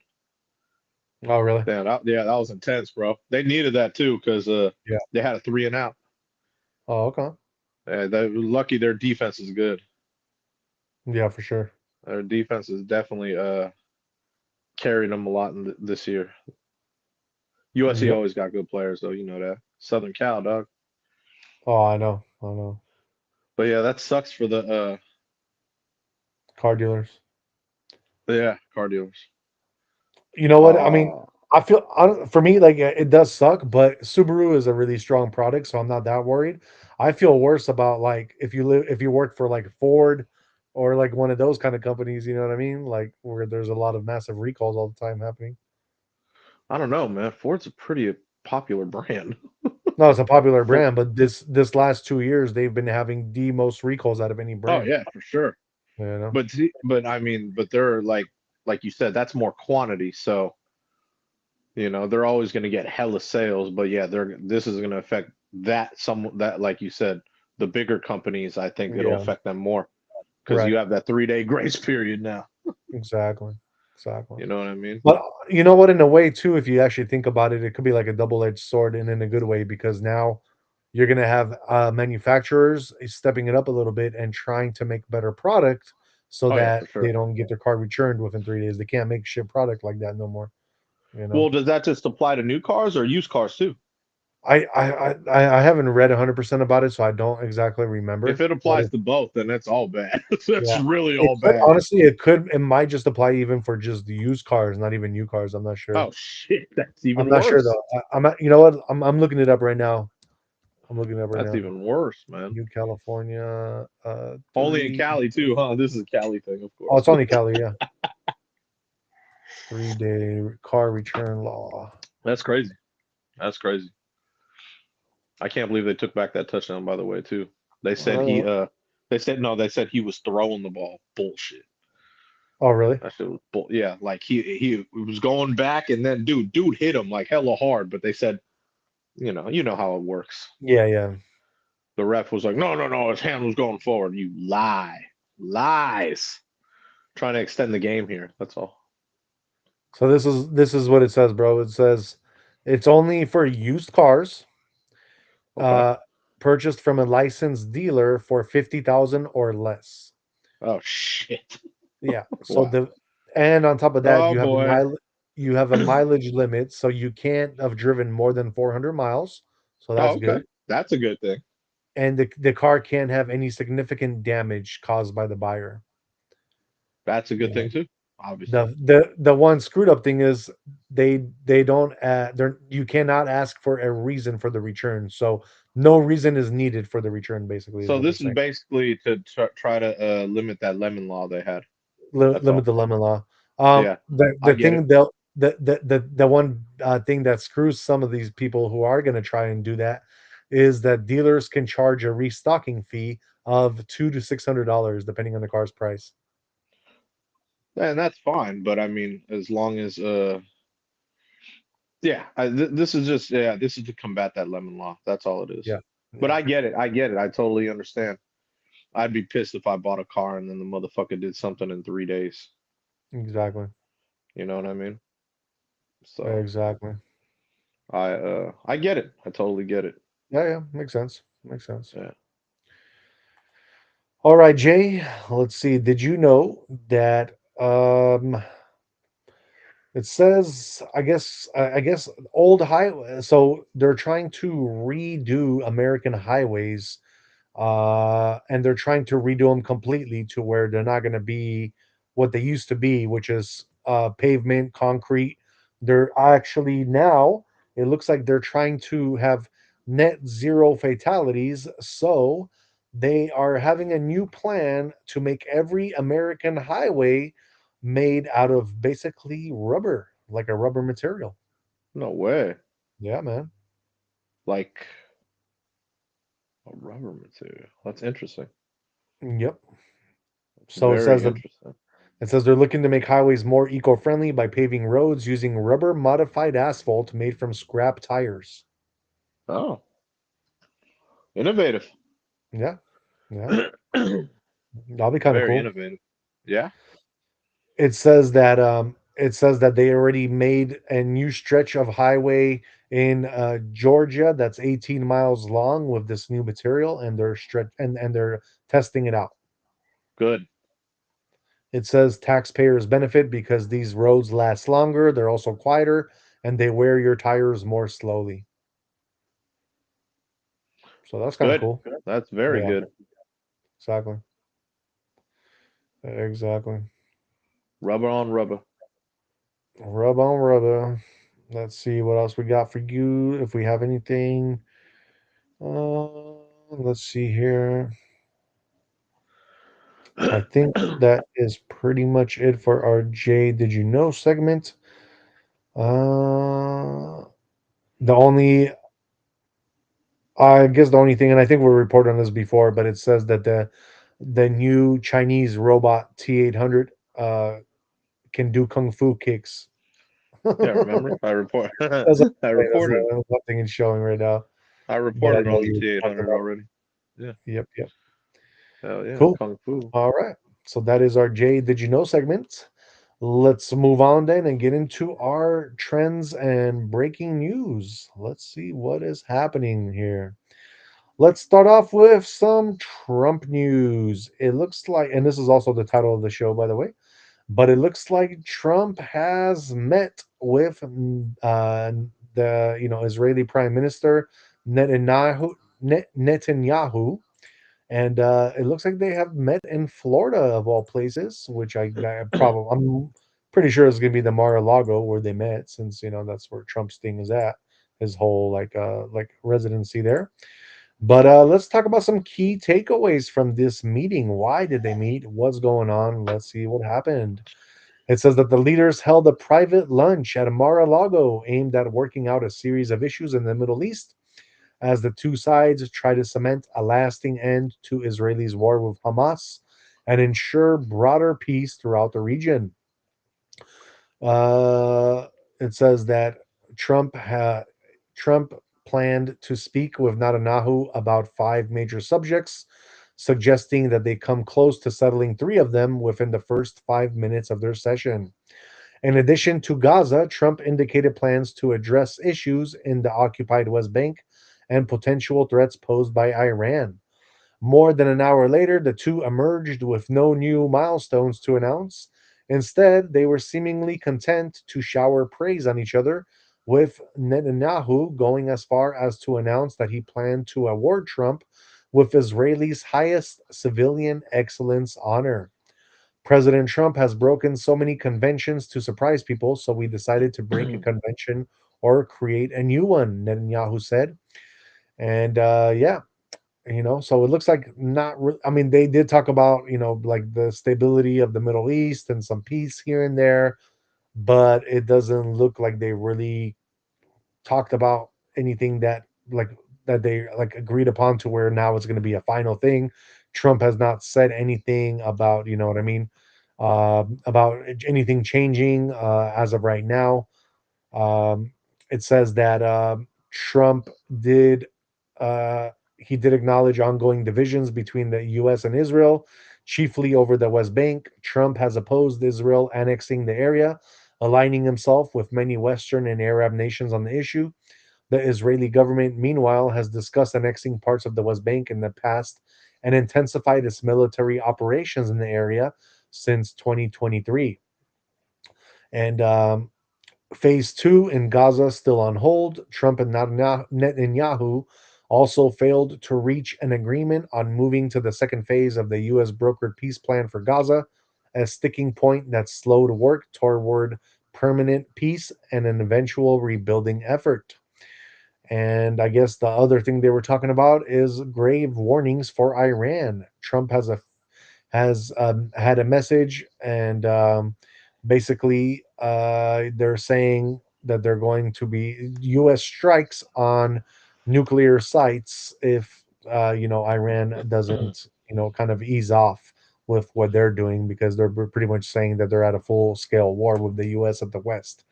Oh, really? Yeah, that was intense, bro. They needed that too because Yeah. they had a three and out. Oh, okay. They were lucky their defense is good. Yeah, for sure. Their defense is definitely carried them a lot in this year. USC Yep. always got good players, though. You know that. Southern Cal, dog. Oh, I know. I know. But yeah, that sucks for the Car dealers. yeah, car dealers. You know what? I mean, Oh, I feel for me, like it does suck, but Subaru is a really strong product, so I'm not that worried. I feel worse about like if you work for like Ford or like one of those kind of companies, you know what I mean? Like where there's a lot of massive recalls all the time happening. I don't know, man. Ford's a pretty popular brand. No, it's a popular For, brand, but this last 2 years they've been having the most recalls out of any oh brand. yeah, for sure. You know? But I mean, but they're like you said, that's more quantity. So they're always going to get hella sales. But yeah, this is going to affect that like you said, the bigger companies. I think it'll Yeah, affect them more because right. you have that 3 day grace period now. Exactly. Exactly. You know what I mean? But you know what? In a way, too, if you actually think about it, it could be like a double-edged sword, and in a good way, because now you're going to have manufacturers stepping it up a little bit and trying to make better product so Oh yeah, that for they sure. don't get their car returned within 3 days. They can't make shit product like that no more. You know, Well, does that just apply to new cars or used cars too? I haven't read 100% about it, so I don't exactly If remember. it But applies to both, then that's all bad. That's yeah, really it all could bad. honestly, it might just apply even for just the used cars, not even new cars. I'm not sure. Oh shit, that's I'm even not sure worse. though. I'm not, you know what? I'm looking it up right now. I'm looking it up right That's now. even worse, man. New California, Only in 3 Cali too, huh? This is a Cali thing, of oh, course. it's only Cali, yeah. 3-day car return law. That's crazy. That's crazy. I can't believe they took back that touchdown, by the way, too. They said Uh, they said no, they said he was throwing the ball. Bullshit. oh, really? That shit was yeah, like he was going back and then dude hit him like hella hard, but they said, you know how it works. Yeah, yeah. The ref was like, no, no, no, his hand was going forward. You lie. Lies. Trying to extend the game here. That's all. So this is what it says, bro. It says it's only for used cars, Okay. uh, purchased from a licensed dealer for 50,000 or less. Oh shit. Yeah. So Wow. the and on top of that, Oh boy. you have a mileage limit, so you can't have driven more than 400 miles. So Oh, that's okay. good. That's a good thing. And the car can't have any significant damage caused by the buyer. That's a You good know, thing too. Obviously. the one screwed up thing is they don't they're you cannot ask for a reason for the return. So no reason is needed for the return. Basically, is So what they're this is saying. basically to try to limit that lemon law they had. That's Limit all. the lemon law. Yeah, The I get it. thing they'll the one thing that screws some of these people who are going to try and do that is that dealers can charge a restocking fee of $200 to $600 depending on the car's price. And that's fine, but I mean, as long as yeah, this is just this is to combat that lemon law. That's all it is. Yeah, But yeah, I get it. I get it. I totally understand. I'd be pissed if I bought a car and then the motherfucker did something in 3 days. exactly, You know what I mean? So exactly. I get it. I totally get it. Yeah, yeah, makes sense. Makes sense. Yeah. All right, Jay. Let's see. Did you know that it says, I guess old highway. So they're trying to redo American highways, and they're trying to redo them completely to where they're not going to be what they used to be, which is pavement, concrete. They're actually now. It looks like they're trying to have net zero fatalities. So they are having a new plan to make every American highway made out of basically rubber, like a rubber material. No way. Yeah, man. Like a rubber material. That's interesting. Yep. That's So very interesting. it says they're looking to make highways more eco-friendly by paving roads using rubber modified asphalt made from scrap tires. Oh, innovative. Yeah, yeah. That'll be kind of Very cool. innovative. Yeah. It says that they already made a new stretch of highway in Georgia that's 18 miles long with this new material, and they're testing it out. Good. It says taxpayers benefit because these roads last longer, they're also quieter, and they wear your tires more slowly. So that's kind of Good. cool. That's very Yeah, good. exactly. Exactly. Rubber on rubber. Rub on rubber. Let's see what else we got for you. If we have anything, let's see here. I think that is pretty much it for our Jay Did You Know segment. Uh, the only I guess the only thing, and I think we reported on this before, but it says that the new Chinese robot T-800 can do kung fu kicks. Yeah, remember? I report That's a, I that's reported the one thing it's showing right now. I But I reported know on the you talked T800 about. already. Yeah. Yep, yep. Hell yeah. Cool. Kung Fu. All right. So that is our Jay Did You Know segment. Let's move on then and get into our trends and breaking news. Let's see what is happening here. Let's start off with some Trump news. It looks like, and this is also the title of the show, by the way, but it looks like Trump has met with the Israeli Prime Minister Netanyahu, and it looks like they have met in Florida of all places, which I'm pretty sure is going to be the Mar-a-Lago where they met, since that's where Trump's thing is at, his whole like residency there. But let's talk about some key takeaways from this meeting. Why did they meet? What's going on? Let's see what happened. It says that the leaders held a private lunch at Mar-a-Lago aimed at working out a series of issues in the Middle East as the two sides try to cement a lasting end to Israel's war with Hamas and ensure broader peace throughout the region. Uh, it says that Trump ha- Trump planned to speak with Netanyahu about five major subjects, suggesting that they come close to settling three of them within the first 5 minutes of their session. In addition to Gaza, Trump indicated plans to address issues in the occupied West Bank and potential threats posed by Iran. More than an hour later, the two emerged with no new milestones to announce. Instead, they were seemingly content to shower praise on each other, with Netanyahu going as far as to announce that he planned to award Trump with Israeli's highest civilian excellence honor. President Trump has broken so many conventions to surprise people, so we decided to break a convention or create a new one, Netanyahu said. And yeah, so it looks like not. I mean, they did talk about like the stability of the Middle East and some peace here and there, but it doesn't look like they really talked about anything like that they like agreed upon to where now it's going to be a final thing. Trump has not said anything about what I mean about anything changing as of right now. Um, it says that Trump did he did acknowledge ongoing divisions between the U.S. and Israel, chiefly over the West Bank. Trump has opposed Israel annexing the area, aligning himself with many Western and Arab nations on the issue. The Israeli government, meanwhile, has discussed annexing parts of the West Bank in the past and intensified its military operations in the area since 2023. And Phase two in Gaza still on hold. Trump and Netanyahu also failed to reach an agreement on moving to the second phase of the U.S. brokered peace plan for Gaza, a sticking point that slowed work toward permanent peace and an eventual rebuilding effort. And I guess the other thing they were talking about is grave warnings for Iran. Trump has had a message, and basically they're saying that they're going to be U.S. strikes on nuclear sites if Iran doesn't kind of ease off with what they're doing because they're pretty much saying that they're at a full scale war with the U.S. at the West.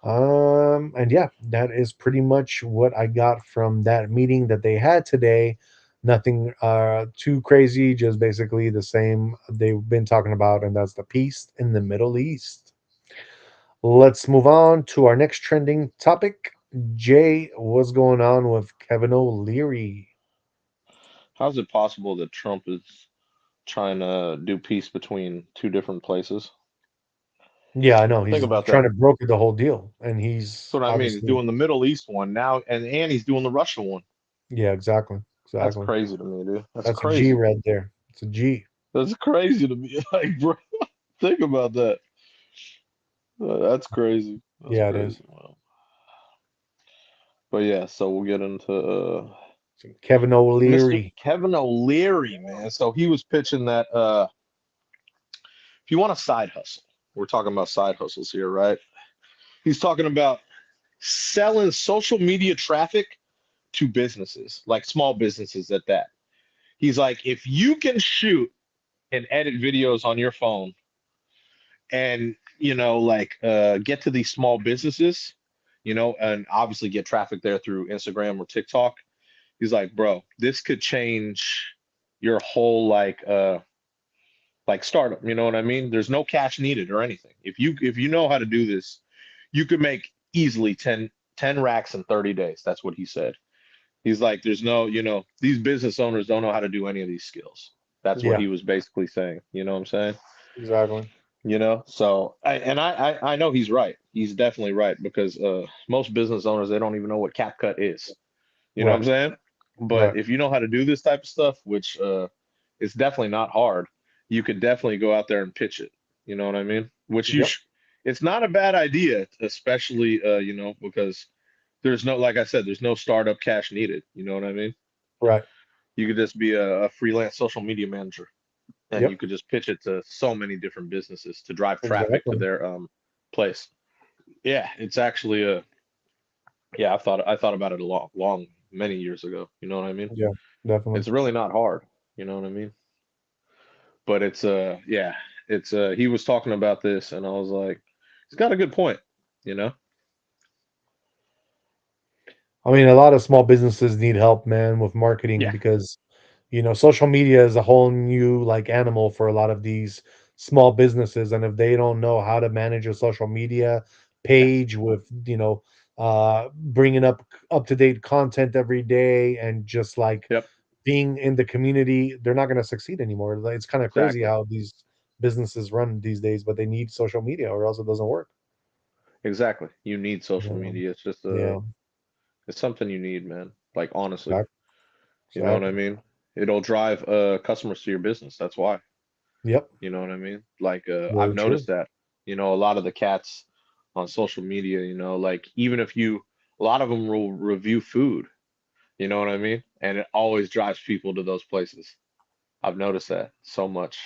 And yeah, that is pretty much what I got from that meeting that they had today. Nothing too crazy, just basically the same they've been talking about, and that's the peace in the Middle East. Let's move on to our next trending topic. Jay, what's going on with Kevin O'Leary? How's it possible that Trump is trying to do peace between two different places? Yeah, I know. Think He's about trying that. to broker the whole deal, and That's he's what I mean. He's obviously, doing the Middle East one now, and he's doing the Russia one. yeah, exactly. That's Exactly. crazy to me, dude. That's That's a G crazy. right there. It's a G. That's crazy to me. Like, bro, think about that. That's crazy. That's Yeah, it is. crazy. Well, but yeah, so we'll get into Kevin Mr. O'Leary. Kevin O'Leary, man. So he was pitching that if you want a side hustle, we're talking about side hustles here, right? He's talking about selling social media traffic to businesses, like small businesses at that. He's like, if you can shoot and edit videos on your phone and, like get to these small businesses, and obviously get traffic there through Instagram or TikTok. He's like, bro, this could change your whole like startup, you know what I mean? There's no cash needed or anything. If you know how to do this, you could make easily 10 racks in 30 days. That's what he said. He's like, there's no, these business owners don't know how to do any of these skills. That's what Yeah, he was basically saying. You know what I'm saying? exactly. So I know he's right. He's definitely right because most business owners they don't even know what CapCut is. You know what I'm Right, saying? But right. if you know how to do this type of stuff, which it's definitely not hard, you could definitely go out there and pitch it. You know what I mean? Which Yep. it's not a bad idea, especially because there's no, like I said, there's no startup cash needed. You know what I mean? Right. You could just be a freelance social media manager, and you Yep. could just pitch it to so many different businesses to drive traffic to Exactly. their place. Yeah, it's actually a yeah. I thought about it a long many years ago. You know what I mean? Yeah, definitely. It's really not hard. You know what I mean? But it's yeah, it's he was talking about this, and I was like, he's got a good point. You know? I mean, a lot of small businesses need help, man, with marketing Yeah. because, social media is a whole new like animal for a lot of these small businesses. And if they don't know how to manage a social media Yeah. page with, bringing up to date content every day and just like Yep. being in the community, they're not going to succeed anymore. Like, it's kind of crazy Exactly. how these businesses run these days, but they need social media or else it doesn't work. Exactly. You need social Yeah, media. It's just yeah, it's something you need, man. Like honestly, exactly, you know what I exactly. mean? It'll drive customers to your business. That's why. Yep, You know what I mean? Like I've very true. noticed that. A lot of the cats on social media, like even if a lot of them will review food. You know what I mean? And it always drives people to those places. I've noticed that so much.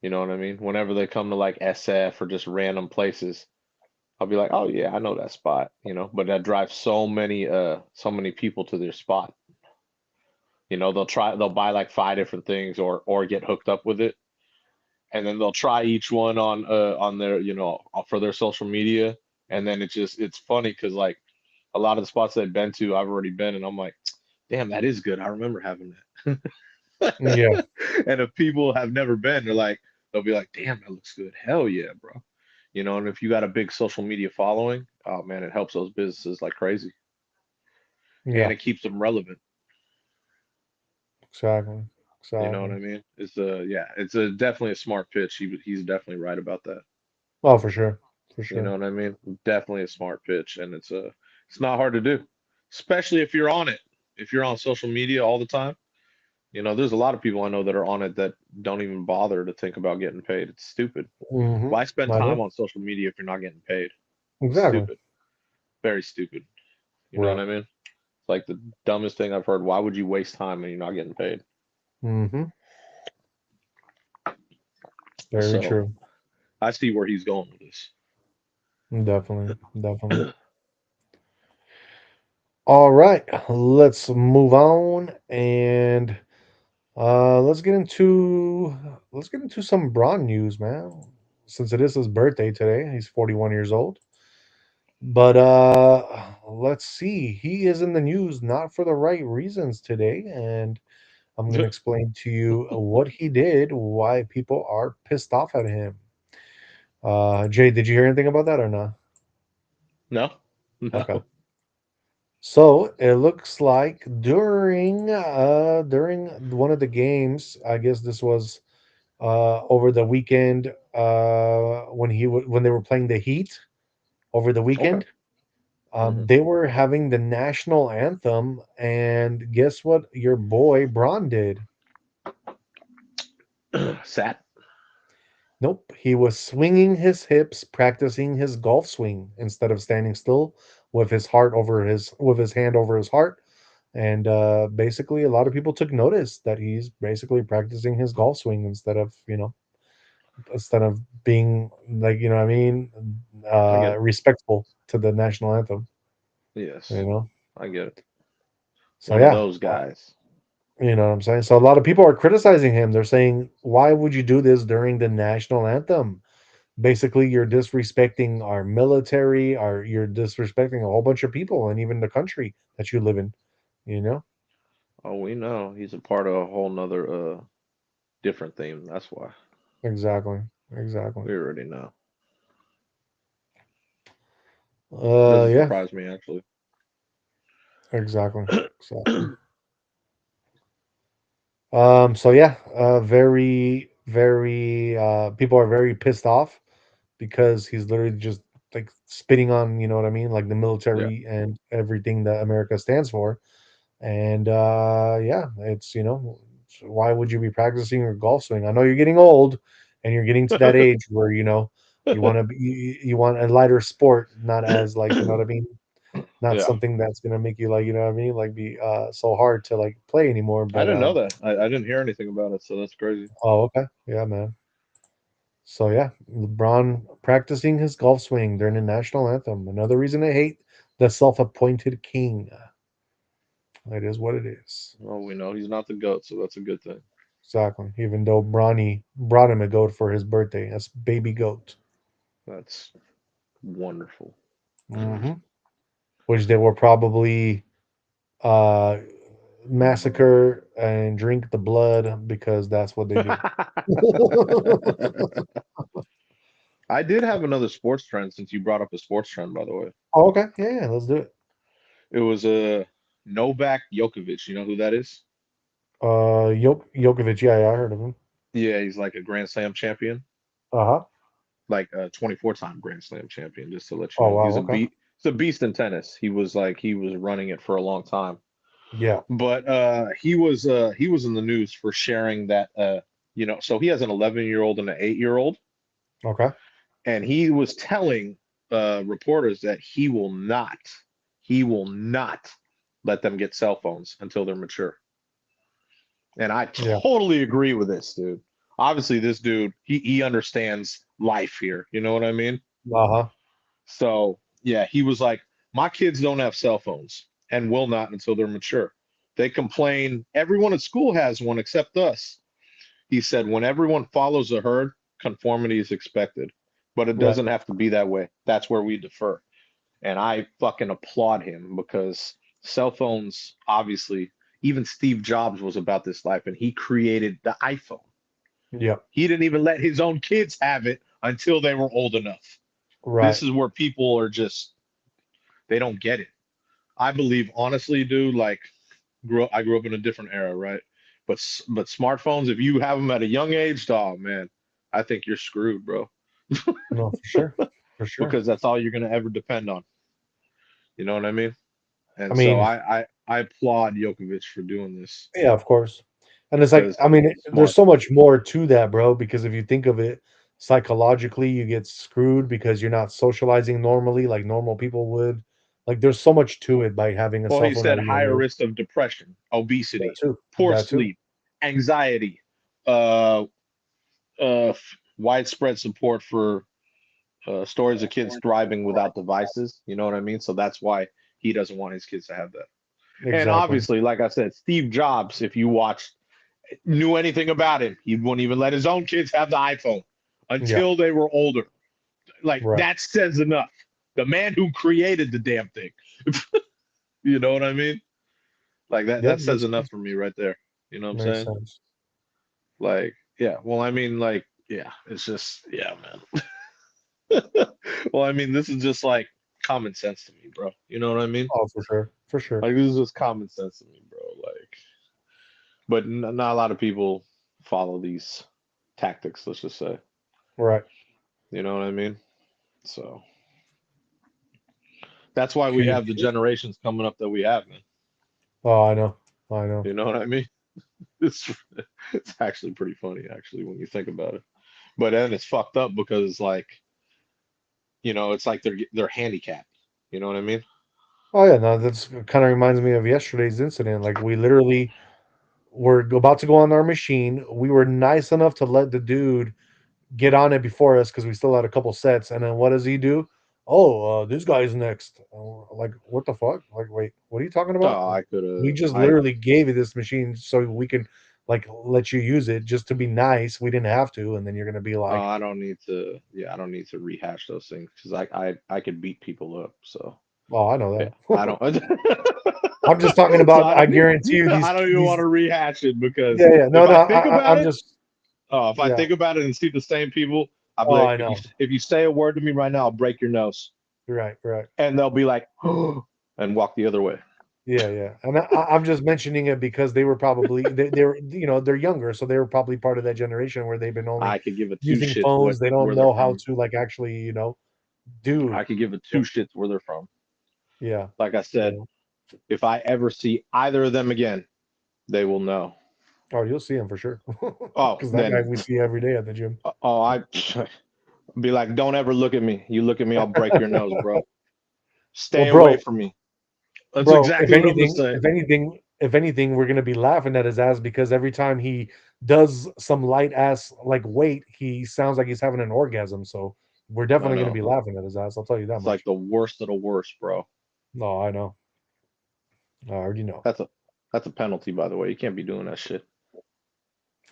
You know what I mean? Whenever they come to like SF or just random places, I'll be like, "Oh yeah, I know that spot," but that drives so many people to their spot. They'll buy like five different things or get hooked up with it, and then they'll try each one on their, for their social media, and then it's funny because like a lot of the spots they've been to, I've already been, and I'm like, "Damn, that is good. I remember having that." Yeah, And if people have never been, they'll be like, "Damn, that looks good. Hell yeah, bro." And if you got a big social media following, oh man, it helps those businesses like crazy, and yeah, it keeps them relevant. exactly, You know what exactly. I mean? Yeah, it's a definitely a smart pitch. He's definitely right about that. Oh, for sure, for You know sure. what I mean? Definitely a smart pitch, and it's not hard to do, especially if you're on it. If you're on social media all the time, there's a lot of people I know that are on it that don't even bother to think about getting paid. It's stupid. Hmm. Why spend I time know on social media if you're not getting paid? exactly. Stupid. Very stupid. You know what Right. I mean? It's like the dumbest thing I've heard. Why would you waste time when you're not getting paid? Hmm. Very So true. I see where he's going with this. Definitely, definitely. All right, let's move on and let's get into some Braun news, man. Since it is his birthday today, he's 41 years old. But let's see. He is in the news not for the right reasons today, and I'm going to explain to you what he did, why people are pissed off at him. Jay, did you hear anything about that or not? No, Okay. no. So it looks like during one of the games, I guess this was over the weekend when they were playing the Heat over the Okay. weekend. Hmm. They were having the national anthem, and guess what? Your boy Braun did. Sat. Nope, he was swinging his hips, practicing his golf swing instead of standing still with his hand over his heart. And basically, a lot of people took notice that he's basically practicing his golf swing instead of being like what I mean, I get it. respectful to the national anthem. You Yes, know, I get it. so One of yeah, those guys. you know what I'm saying. So a lot of people are criticizing him. They're saying, "Why would you do this during the national anthem? Basically, you're disrespecting our military, you're disrespecting a whole bunch of people, and even the country that you live in." You know, Oh, we know he's a part of a whole nother different theme. That's why exactly, exactly. we already know. Doesn't Yeah, surprise me actually. exactly, exactly. So yeah, very, very, people are very pissed off because he's literally just like spitting on, you know what I mean, like the Yeah. military and everything that America stands for. And yeah, it's why would you be practicing your golf swing? I know you're getting old, and you're getting to that age where you want a lighter sport, not as like what I mean, not Yeah. something that's gonna make you like what I mean, like be so hard to like play anymore. I But didn't know that. I didn't hear anything about it, so that's crazy. oh, okay, yeah, man. So yeah, LeBron practicing his golf swing during the national anthem. Another reason I hate the self-appointed king. It is what it is. Well, we know he's not the GOAT, so that's a good thing. Exactly. Even though Bronny brought him a goat for his birthday, as baby goat, That's wonderful. hmm which they will probably uh, massacre and drink the blood because that's what they do. I did have another sports trend since you brought up a sports trend, by the way. Oh, okay, yeah, yeah, let's do it. It was Novak Djokovic. You know who that is? Jokovic. Yeah, I heard of him. Yeah, he's like a Grand Slam champion, Uh-huh. like a 24-time Grand Slam champion. Just to let you Oh, know, wow. Okay. he's a beast in tennis. He was running it for a long time. Yeah. But he was in the news for sharing that so he has an 11-year-old and an 8-year-old, Okay. and he was telling reporters that he will not let them get cell phones until they're mature. And I Yeah. totally agree with this dude. Obviously, this dude he understands life here. You know what I mean? Uh-huh. So yeah, he was like, my kids don't have cell phones and will not until they're mature. They complain. Everyone at school has one except us. He said, when everyone follows a herd, conformity is expected, but it Right. doesn't have to be that way. That's where we defer. And I fucking applaud him because cell phones, obviously, even Steve Jobs was about this life and he created the iPhone. Yeah. He didn't even let his own kids have it until they were old enough. This Right. is where people are just, they don't get it. I believe, honestly, dude, like, I grew up in a different era, right? But smartphones, if you have them at a young age, oh man, I think you're screwed, bro, No, for sure. For sure. because that's all you're gonna ever depend on. You know what I mean? I And so mean, I applaud Djokovic for doing this yeah, of course. And it's like, because I mean, it's there's smart. so much more to that, bro, because if you think of it psychologically, you get screwed because you're not socializing normally like normal people would. Like, there's so much to it by having a Well, cell he phone at said a young higher age. risk of depression, That obesity, too. poor That too. sleep, anxiety, uh, widespread support for stories of kids thriving without devices. You know what I mean? So that's why he doesn't want his kids to have that. And Exactly. obviously, like I said, Steve Jobs, if you watched, knew anything about him, he wouldn't even let his own kids have the iPhone Yeah. until they were older. Like Right. that says enough. The man who created the damn thing. You know what I mean? Like Yeah. that says Makes enough sense. for me right there. You know what I'm Makes saying? sense. Like, yeah. Well, I mean, like, yeah, it's just, yeah, man. Well, I mean, this is just like common sense to me, bro. You know what I mean? Oh, for sure. For sure. Like, this is just common sense to me, bro. Like, but not a lot of people follow these tactics, let's just say. Right. You know what I mean? So that's why we have the Communicate. generations coming up that we have, man. Oh, I know. I know. You know what I mean? It's it's actually pretty funny, actually, when you think about it. But then it's fucked up because, like, it's like they're handicapped. You know what I mean? Oh yeah, no, that's kind of reminds me of yesterday's incident. Like we literally were about to go on our machine. We were nice enough to let the dude get on it before us because we still had a couple sets. And then what does he do? Oh, this guy's next. Like, what the fuck? Like, wait, what are you talking about? Oh, Like, I could we have. just literally gave you this machine so we can like let you use it just to be nice. We didn't have to, and then you're gonna be like, I don't need to. Yeah, I don't need to rehash those things because I could beat people up. So "Oh, I know yeah, I that." don't. I'm just talking So about. I guarantee you, I don't even want to rehash it because yeah, yeah, no, if no, I think about I'm it, just, if I yeah. think about it and see the same people, I'll be Oh, like, I know. if you say a word to me right now, I'll break your nose, You're right, right. and they'll be like, and walk the other way. Yeah, yeah, and I'm just mentioning it because they were probably they were they're younger, so they were probably part of that generation where they've been only I could give a two using shits phones. They don't where they're know how from. to like actually do. I could give a two What, shits where they're from. yeah. Like I said, So, if I ever see either of them again, they will know. oh, you'll see him for sure, Oh, because that guy then, we see every day at the gym. I be like, don't ever look at me. You look at me, I'll break your nose, bro. Well, Stay away bro, from me. That's bro, if exactly what I'm gonna anything, say. if anything, if anything, we're gonna be laughing at his ass because every time he does some light ass like weight, he sounds like he's having an orgasm. So we're I definitely gonna know. be laughing at his ass. I'll tell you that It's like much. the worst of the worst, bro. No, I know. I already know. That's a that's a penalty, by the way. You can't be doing that shit.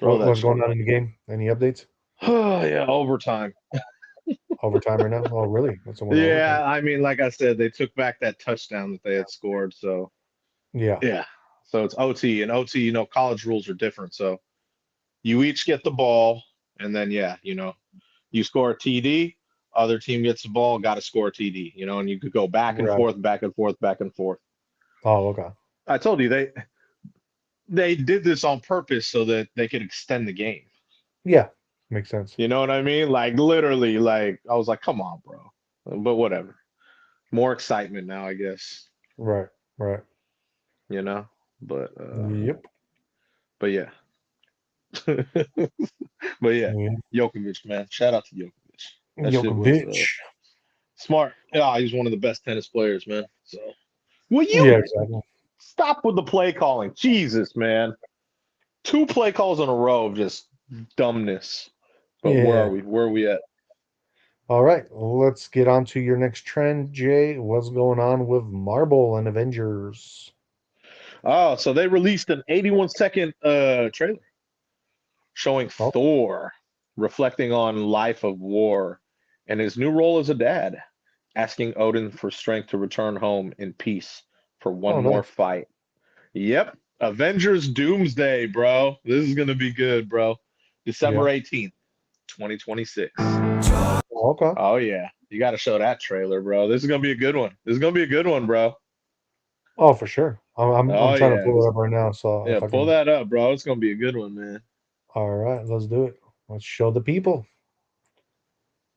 Throw that What's shit going on away. in the game? Any updates? Oh yeah, overtime. Overtime right now? Oh, really? What's going on overtime? Yeah, I mean, like I said, they took back that touchdown that they had scored. So Yeah. yeah. So it's OT, and OT, college rules are different. So you each get the ball, and then yeah, you score a TD, other team gets the ball, got to score a TD, and you could go back and Right. forth, back and forth, back and forth. Oh, okay. I told you they did this on purpose so that they could extend the game. Yeah, makes sense. You know what I mean? Like literally, like I was like, come on, bro. But whatever. More excitement now, I guess. Right, right. You know? But Yep. but yeah. But yeah, Yeah. Djokovic, man. Shout out to Djokovic. That shit was Djokovic. smart. Yeah, he's one of the best tennis players, man. So will Yeah, you exactly. stop with the play calling? Jesus, man. Two play calls in a row of just dumbness. But where are Yeah. we? Where are we at? All right, let's get on to your next trend, Jay. What's going on with Marvel and Avengers? Oh, so they released an 81-second trailer showing Oh, Thor reflecting on life of war and his new role as a dad, asking Odin for strength to return home in peace for one oh, more nice. fight. Yep. Avengers Doomsday, bro. This is gonna be good, bro. Yeah. December 18th, 2026. Oh, okay. Oh yeah. You gotta show that trailer, bro. This is gonna be a good one. This is gonna be a good one, bro. Oh, for sure. I'm Oh trying to yeah. pull it up right now. So Yeah, if I pull can. that up, bro. It's gonna be a good one, man. All right, let's do it. Let's show the people.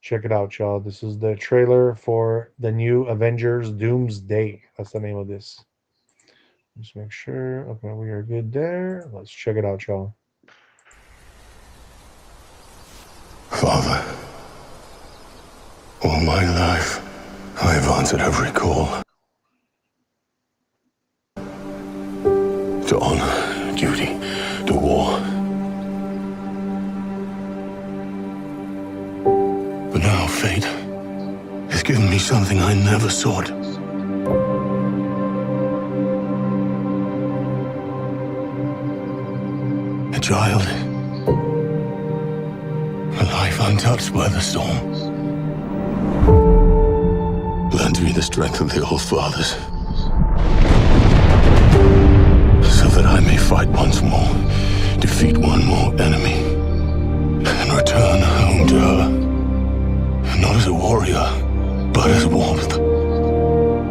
Check it out, y'all. This is the trailer for the new Avengers Doomsday. That's the name of this. Just make sure. Okay, we are good there. Let's check it out, y'all. Father, all my life, I have answered every call. To honor, duty, to war. But now fate has given me something I never sought. A child. A life untouched by the storm. Lend me the strength of the old fathers, so that I may fight once more, defeat one more enemy, and return home to her. Not as a warrior, but as warmth.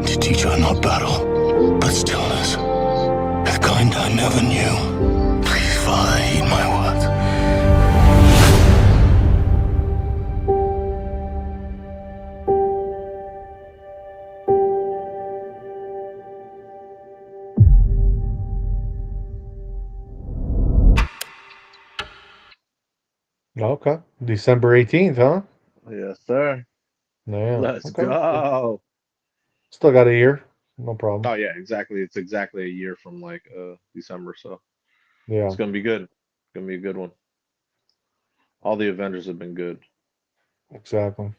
To teach her not battle, but stillness. The kind I never knew. Please, Father, heed my words. Okay, December 18th, huh? Yes, sir. Yeah. Let's Okay. go. Still got a year. No problem. Oh yeah, exactly. It's exactly a year from like December, so it's Yeah. gonna be good. It's gonna be a good one. All the Avengers have been good. Exactly.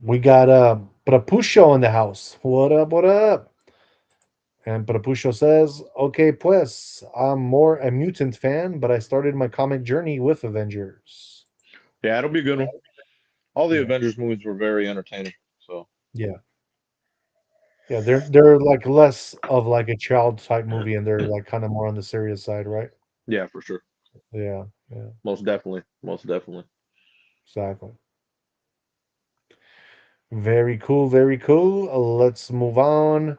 We got Prapusho in the house. What up? What up? And Prapusho says, "Okay, pues, I'm more a mutant fan, but I started my comic journey with Avengers." Yeah, it'll be a good one. All the Yeah. Avengers movies were very entertaining. So Yeah. Yeah, they're like less of like a child type movie, and they're like kind of more on the serious side, right? yeah, for sure. Yeah, yeah, Most definitely. Most definitely. exactly. Very cool, very cool. Let's move on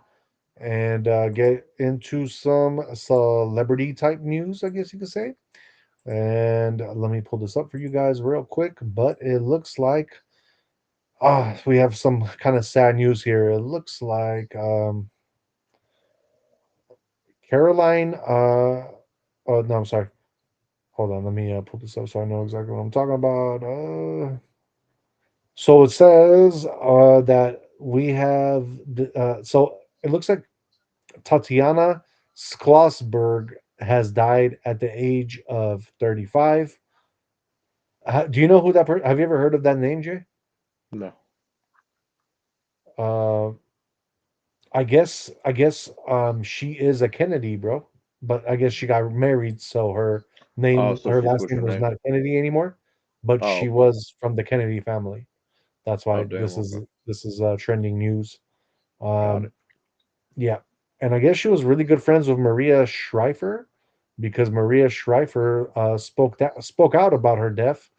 and get into some celebrity type news, I guess you could say. And let me pull this up for you guys real quick. But it looks like we have some kind of sad news here. It looks like Caroline. Oh no, I'm sorry. Hold on, let me pull this up so I know exactly what I'm talking about. So it says that we have. So it looks like Tatiana Sklossberg has died at the age of 35. Do you know who that person? Have you ever heard of that name, Jay? No. Uh, I guess she is a Kennedy, bro. But I guess she got married, so Oh, so her she last switched name her was name. not Kennedy anymore. But Oh, she okay. was from the Kennedy family. That's Oh, why damn. Okay. this is trending news. Got it. Um, yeah, and I guess she was really good friends with Maria Shriver because Maria Shriver spoke out about her death.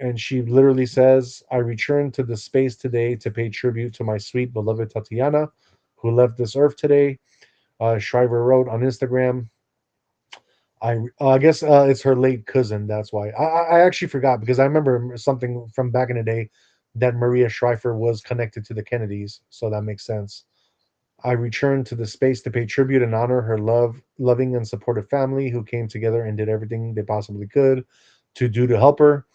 And she literally says, "I returned to the space today to pay tribute to my sweet beloved Tatiana, who left this earth today. Shriver wrote on Instagram, I guess it's her late cousin. That's why I actually forgot because I remember something from back in the day that Maria Shriver was connected to the Kennedys, so that makes sense. I returned to the space to pay tribute and honor her loving and supportive family who came together and did everything they possibly could to do to help her.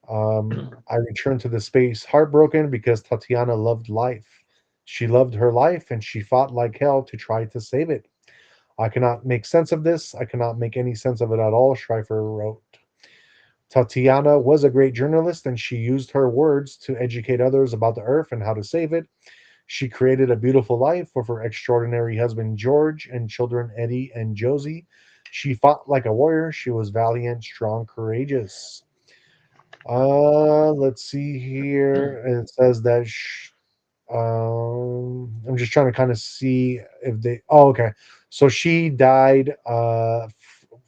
I returned to the space heartbroken because Tatiana loved life. She loved her life and she fought like hell to try to save it. I cannot make sense of this. I cannot make any sense of it at all, Schreifer wrote. Tatiana was a great journalist and she used her words to educate others about the earth and how to save it. She created a beautiful life for her extraordinary husband George and children Eddie and Josie. She fought like a warrior. She was valiant, strong, courageous. Let's see here. It says that I'm just trying to kind of see if they. Oh, okay. So she died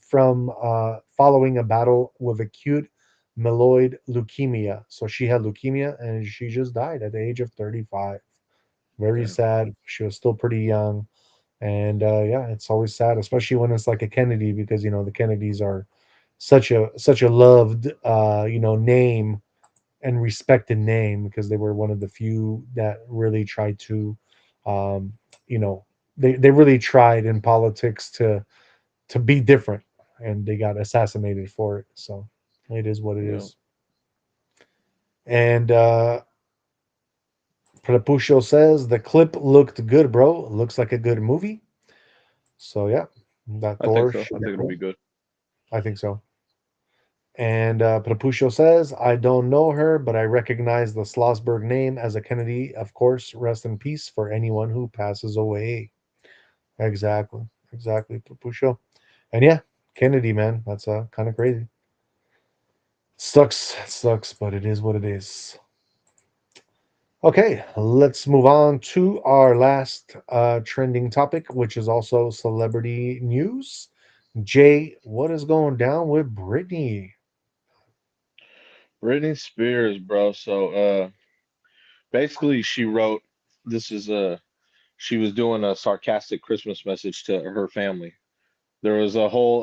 from following a battle with acute myeloid leukemia. So she had leukemia and she just died at the age of 35. Very Damn. sad. She was still pretty young, and yeah, it's always sad, especially when it's like a Kennedy, because the Kennedys are such a loved name and respected name because they were one of the few that really tried to, um, you know, they really tried in politics to be different, and they got assassinated for it. So it is what it Yeah. is. And Prapusho says the clip looked good, bro. Looks like a good movie. So yeah, that I think Thor so. I should be think it'll be cool. good. I think so. And Prapusho says, I don't know her, but I recognize the Schlossberg name as a Kennedy. Of course, rest in peace for anyone who passes away. Exactly. Exactly, Prapusho. And yeah, Kennedy, man, that's kind of crazy. Sucks, but it is what it is. Okay, let's move on to our last trending topic, which is also celebrity news. Jay, what is going down with Britney? Britney Spears, bro. So basically she wrote this is a she was doing a sarcastic Christmas message to her family. There was a whole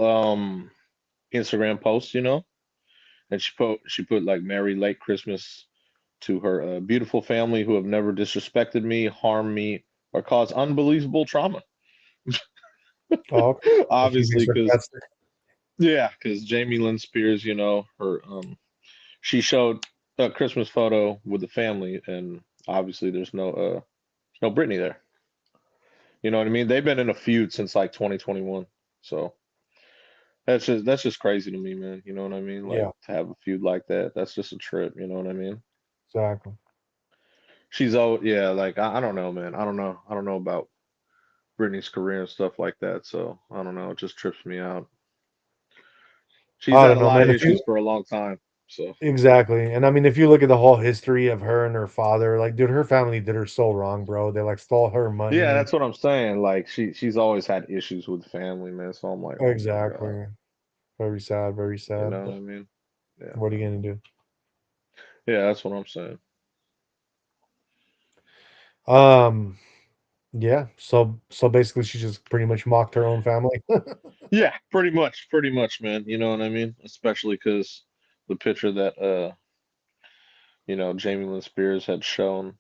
Instagram post, and she put like Merry late Christmas to her beautiful family who have never disrespected me, harmed me, or caused unbelievable trauma. Oh, okay. So she's being Obviously, because sarcastic. yeah, because Jamie Lynn Spears, her she showed a Christmas photo with the family, and obviously there's no Britney there. You know what I mean? They've been in a feud since like 2021, so that's just crazy to me, man. You know what I mean? Like Yeah, to have a feud like that, that's just a trip. You know what I mean? exactly. She's oh yeah, like I don't know, man. I don't know about Britney's career and stuff like that. So I don't know. It just trips me out. She's I had don't a know, lot of man. If you issues for a long time. So exactly, and I mean, if you look at the whole history of her and her father, like, dude, her family did her so wrong, bro. They like stole her yeah, money. that's what I'm saying. Like she's always had issues with family, man. So I'm like, oh my God. Exactly. Very You sad. know what But I mean? Yeah, what are man. you gonna do? Yeah, that's what I'm saying. Um, yeah. So basically, she just pretty much mocked her own family. Yeah, pretty much, man. You know what I mean? Especially because the picture that Jamie Lynn Spears had shown,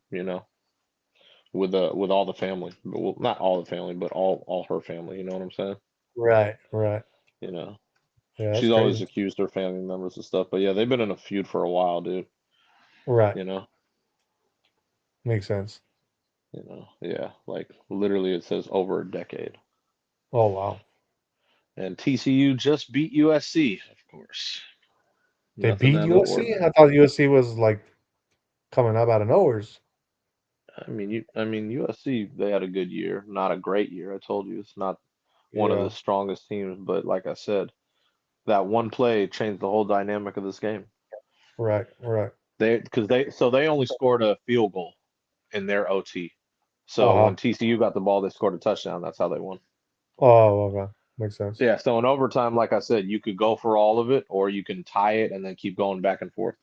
with all the family. Well, not all the family, but all her family. You know what I'm saying? Right. Right. You know, Yeah, that's she's always crazy. accused her family members and stuff. But yeah, they've been in a feud for a while, dude. Right. You know, Makes sense. yeah, like literally, it says over a decade. Oh wow. And TCU just beat USC, of course. They Nothing beat out of the USC. ordinary. I thought USC was like coming up out of nowheres. I mean, USC, they had a good year, not a great year. I told you it's not one of Yeah. the strongest teams, but like I said, that one play changed the whole dynamic of this game. Right. Right. They only scored a field goal in their OT. Uh So huh. when TCU got the ball, they scored a touchdown. That's how they won. Oh, okay. Makes sense. Yeah, so in overtime, like I said, you could go for all of it, or you can tie it and then keep going back and forth.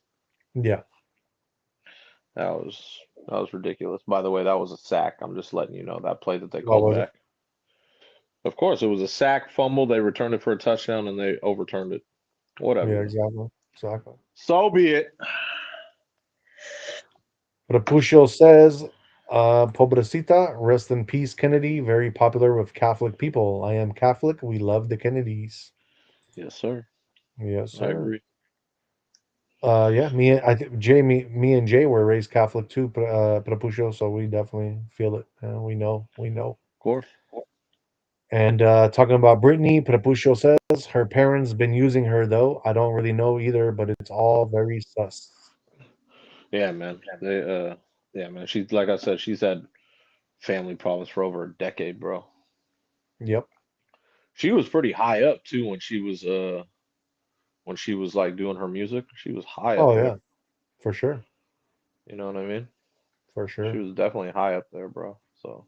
Yeah. That was ridiculous. By the way, that was a sack. I'm just letting you know that play that they What called was it? back. Of course, it was a sack fumble. They returned it for a touchdown, and they overturned it. Yeah, Whatever. exactly. Exactly. So be it. Rapuccio says, Pobrecita, rest in peace, Kennedy. Very popular with Catholic people. I am Catholic. We love the Kennedys. Yes, sir. Yes, I sir. agree. Yeah, me and Jay were raised Catholic too, Prapuccio, so we definitely feel it. We know. Of course. And talking about Brittany, Prapuccio says her parents been using her though. I don't really know either, but it's all very sus. Yeah, man. Yeah, man. She's like I said, she's had family problems for over a decade, bro. Yep. She was pretty high up too when she was like doing her music. She was high up Oh yeah, there. for sure, You know what I mean? for She sure. was definitely high up there, bro. So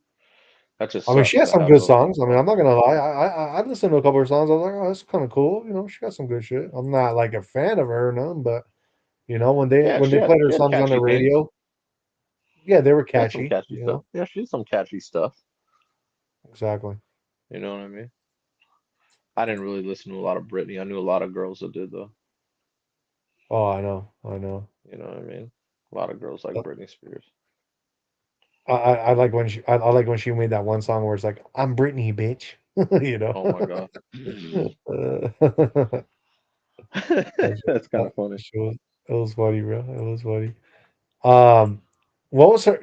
that just I mean, she sucks has to some have good those songs. things I mean, go. I'm not gonna lie. I listened to a couple of songs. I was like, oh, that's kind of cool. You know, she got some good shit. I'm not like a fan of her or none, but you know, Yeah, when they played her she had songs on the catchy things. radio, yeah, they were She had some catchy. catchy You stuff. know, Yeah, she had some catchy stuff. exactly. You know what I mean? I didn't really listen to a lot of Britney. I knew a lot of girls that did though. Oh, I know, I know. You know what I mean? A lot of girls like Britney Spears. I like when I like when she made that one song where it's like, "I'm Britney, bitch," you know. Oh my God. That's That's kind that of funny. shit was it was funny, bro. It was funny. Um, what was her?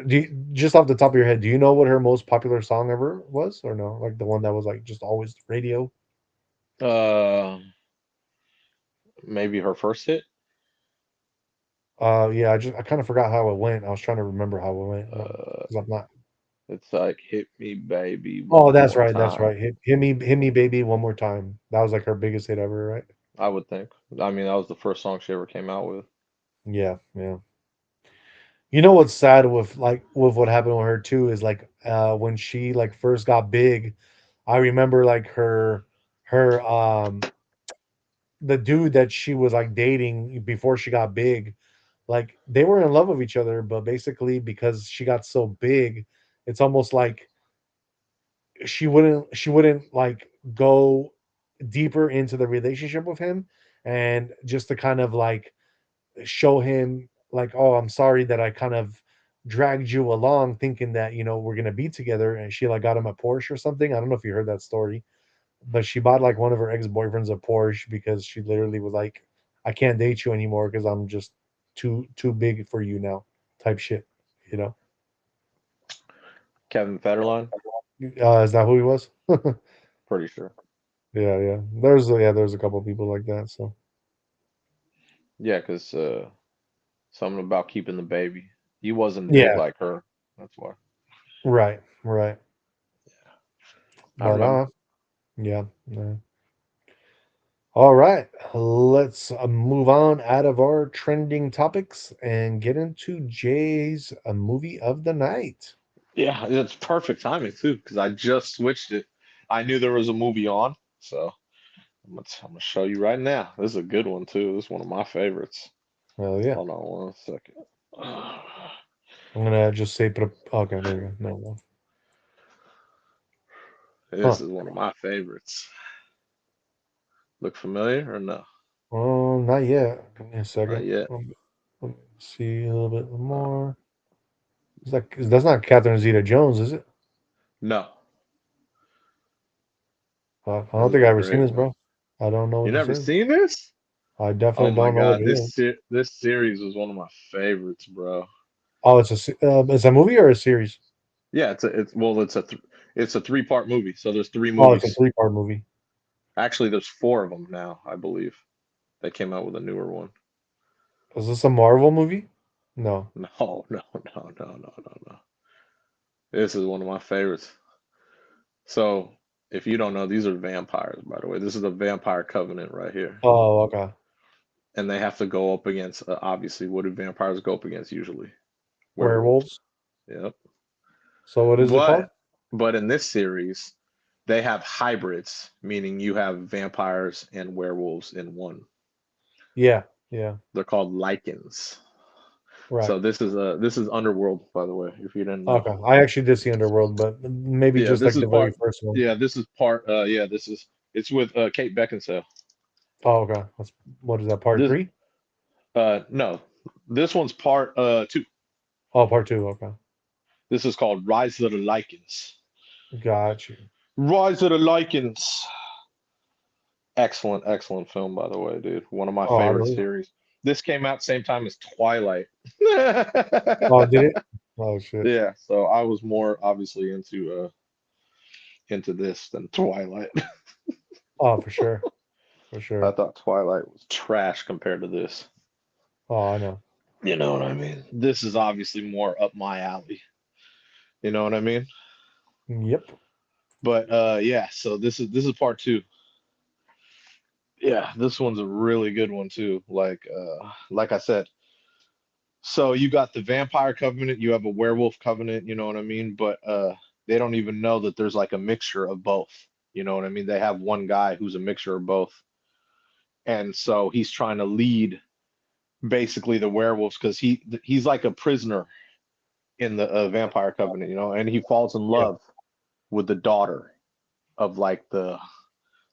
Just off the top of your head, do you know what her most popular song ever was, or no? Like the one that was like just always radio. Uh, Maybe her first hit. Yeah, I kind of forgot how it went. I was trying to remember how it went Uh, because I'm not. it's like "Hit Me, Baby, Oh, One that's More right. That's Time." right. Hit me, baby, one more time. That was like her biggest hit ever, right? I would think. I mean, that was the first song she ever came out with. Yeah, yeah. You know what's sad with with what happened with her too is like when she like first got big, I remember like her the dude that she was like dating before she got big, like they were in love with each other, but basically because she got so big, it's almost like she wouldn't like go deeper into the relationship with him, and just to kind of like show him like, oh, I'm sorry that I kind of dragged you along thinking that we're gonna be together, and she like got him a Porsche or something. I don't know if you heard that story, but she bought like one of her ex-boyfriends a Porsche because she literally was like, I can't date you anymore because I'm just too big for you now, type shit, you know. Kevin Federline, Is that who he was? pretty sure. Yeah. There's a couple people like that. So Yeah, 'cause something about keeping the baby. He wasn't big yeah, like her. That's why. right. I But remember. yeah. Yeah. All right, let's move on out of our trending topics and get into Jay's movie of the night. Yeah, it's perfect timing too, because I just switched it. I knew there was a movie on, so I'm gonna show you right now. This is a good one too. This is one of my favorites. Oh yeah, Hold on one second. I'm gonna just say, okay, there you go. No, no. This Huh? is one of my favorites. Look familiar or no? Oh, not yet. Give me a Not second. yet. Let me see a little bit Uh, more. That's not Catherine Zeta-Jones, is it? no, I this don't is think a I've ever seen great this, one. bro. I don't know You what this never is. seen this? I Oh definitely my don't know what God, it is. this series was one of my favorites, bro. Oh, it's a movie or a series? Yeah, it's a three-part movie. So there's three Oh, it's a movies. three-part movie. Actually, there's four of them now, I believe. They came out with a newer one. Is this a Marvel movie? No. No. This is one of my favorites. So, if you don't know, these are vampires, by the way. This is the vampire covenant right here. Oh, okay. And they have to go up against, obviously, what do vampires go up against usually? Werewolves. Werewolves. Yep. So what is it called? But but in this series, they have hybrids, meaning you have vampires and werewolves in one. Yeah, yeah. They're called lichens. Right. So this is Underworld, by the way, if you didn't know. Okay. I actually did see Underworld, but maybe Yeah, just this like is the very part. first one. Yeah, this is part. Yeah, it's with Kate Beckinsale. Oh, okay. What is that? Part This 3? no, this one's part 2. Oh, part 2. Okay. This is called Rise of the Lycans. Got you. Rise of the Lycans. Excellent, excellent film, by the way, dude. One of my Oh, I favorite believe it. series. This came out same time as Twilight. Oh, did it? Oh shit. Yeah, so I was more obviously into this than Twilight. Oh, for sure. For I sure. thought Twilight was trash compared to this. Oh, I know. You know what I mean? This is obviously more up my alley. You know what I mean? Yep. But yeah, so this is part 2. Yeah, this one's a really good one too. Like I said, so you got the vampire covenant, you have a werewolf covenant, you know what I mean? But they don't even know that there's like a mixture of both. You know what I mean? They have one guy who's a mixture of both. And so he's trying to lead basically the werewolves because he's like a prisoner in the vampire covenant, you know, and he falls in Yeah. love with the daughter of like the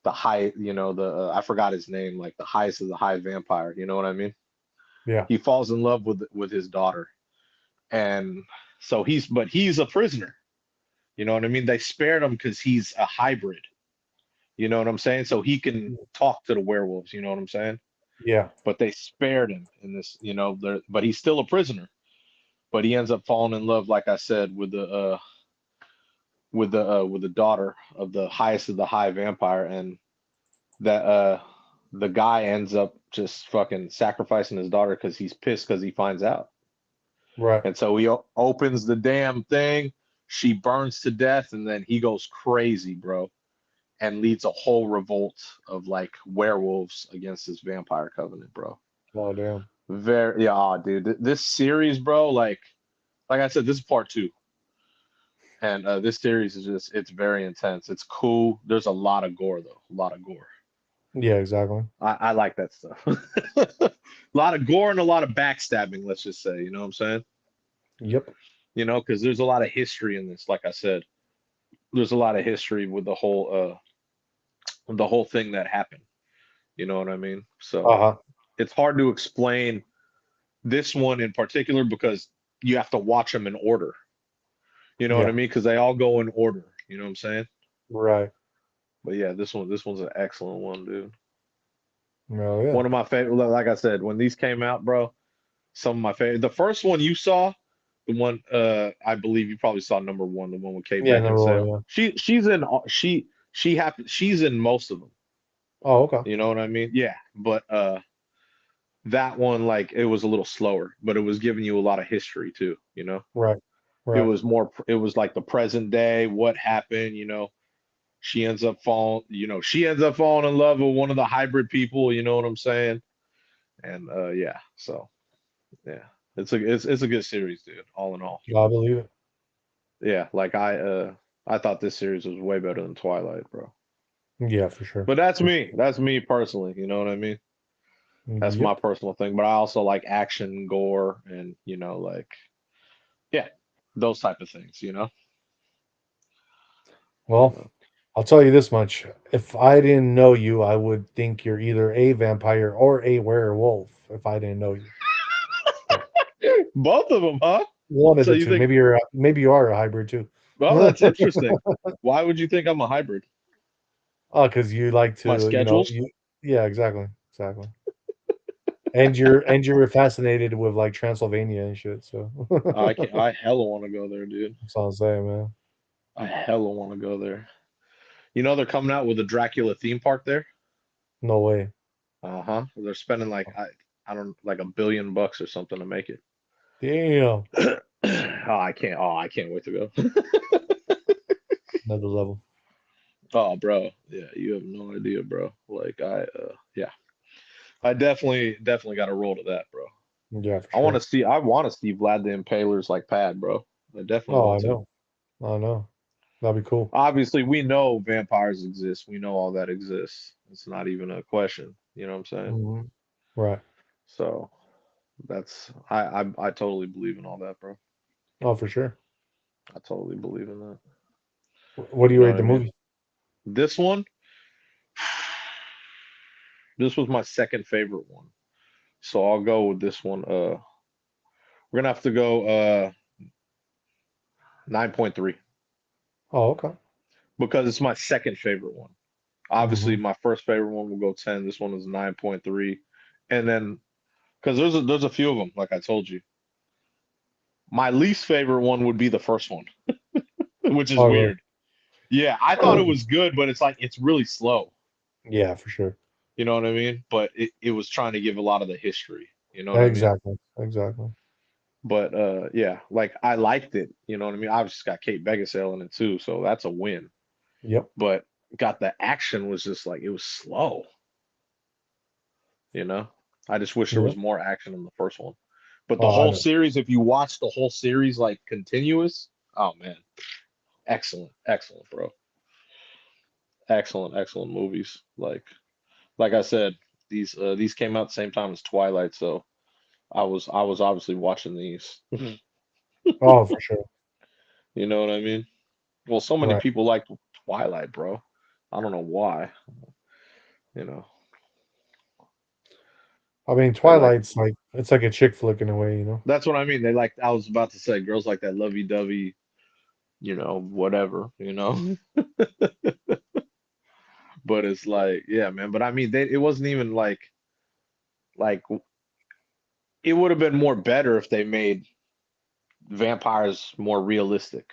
high, you know, the I forgot his name, like the highest of the high vampire, you know what I mean? Yeah. He falls in love with his daughter. And so he's a prisoner. You know what I mean? They spared him because he's a hybrid. You know what I'm saying? So he can talk to the werewolves, you know what I'm saying? Yeah. But they spared him in this, but he's still a prisoner. But he ends up falling in love, like I said, with the daughter of the highest of the high vampire, and that the guy ends up just fucking sacrificing his daughter because he's pissed because he finds out. Right. And so he opens the damn thing. She burns to death, and then he goes crazy, bro, and leads a whole revolt of like werewolves against this vampire covenant, bro. Oh, damn. Very, yeah, dude. This series, bro, like I said, this is part 2, and this series is it's very intense. It's cool. There's a lot of gore though, a lot of gore. Yeah, exactly. I like that stuff. A lot of gore and a lot of backstabbing. Let's just say, you know what I'm saying? Yep. Because there's a lot of history in this. Like I said, there's a lot of history with the whole thing that happened. You know what I mean? So Uh-huh. it's hard to explain this one in particular because you have to watch them in order. You know what I Yeah. mean? Because they all go in order. You know what I'm saying? Right. But yeah, this one's an excellent one, dude. Oh, yeah. One of my favorite. Like I said, when these came out, bro, some of my favorite. The first one you saw, the one I believe you probably saw number 1, the one with Kate Yeah, number one, Beckinsale. yeah. She's in most of them. Oh, okay. You know what I mean? Yeah, but that one like it was a little slower, but it was giving you a lot of history too. Right. It Right. was more. It was like the present day, what happened. She ends up falling in love with one of the hybrid people. You know what I'm saying? And yeah, so yeah, it's a good series, dude. All in all, I believe it. yeah. Like I thought this series was way better than Twilight, bro. Yeah, for sure. But that's For me. That's me personally. You know what I mean? sure. That's my Yep. personal thing. But I also like action, gore, and like yeah, those type of things. Well, So. I'll tell you this much. If I didn't know you, I would think you're either a vampire or a werewolf if I didn't know you. So, Both of them, huh? one of So the you two. think? Maybe you are a hybrid too. Well, that's interesting. Why would you think I'm a hybrid? Oh, because you like My to, schedules? yeah, exactly. Exactly. And you're fascinated with like Transylvania and shit, so I can I hella want to go there, dude. that's all I'm saying, man. I hella want to go there. They're coming out with a Dracula theme park there. No way. Uh-huh. They're spending like I don't like $1 billion or something to make it. Damn. I can't wait to go. Another level. Oh, bro. Yeah, you have no idea, bro. Like yeah. I definitely got to roll to that, bro. Yeah, for I sure. want to see Vlad the Impaler's like pad, bro. I definitely Oh, I want to. know. I know. That'd be cool. Obviously, we know vampires exist. We know all that exists. It's not even a question. You know what I'm saying? Mhm. Right. So, I totally believe in all that, bro. Oh, for sure. I totally believe in that. What do You you know rate what I the mean? movie? This one, this was my second favorite one. So I'll go with this one. We're gonna have to go 9.3 Oh, okay. because it's my second favorite one. Obviously, Hmm. my first favorite one will go 10. This one is 9.3. And then because there's a few of them, like I told you. My least favorite one would be the first one, which is Oh, really? weird. Yeah, I thought it was good, but it's like it's really slow. Yeah, for sure. You know what I mean? But it was trying to give a lot of the history. You know what I mean? Exactly. Exactly. But yeah, like I liked it. You know what I mean? Obviously, it's got Kate Beckinsale in it too, so that's a win. Yep. But got the action was just like it was slow. You know, I just wish there Yeah. was more action in the first one. But the Oh, I whole know. series, if you watch the whole series like continuous, oh man, excellent, excellent, bro, excellent, excellent movies. Like I said, these came out the same time as Twilight, so I was obviously watching these. Oh, for sure. You know what I mean? Well, so many Right. people like Twilight, bro. I don't know why. You know, I mean, they like. Twilight's like it's like a chick flick in a way, you know. That's what I mean. They like. I was about to say, girls like that lovey-dovey. Whatever. But it's like, yeah, man. But I mean, it wasn't even like it would have been more better if they made vampires more realistic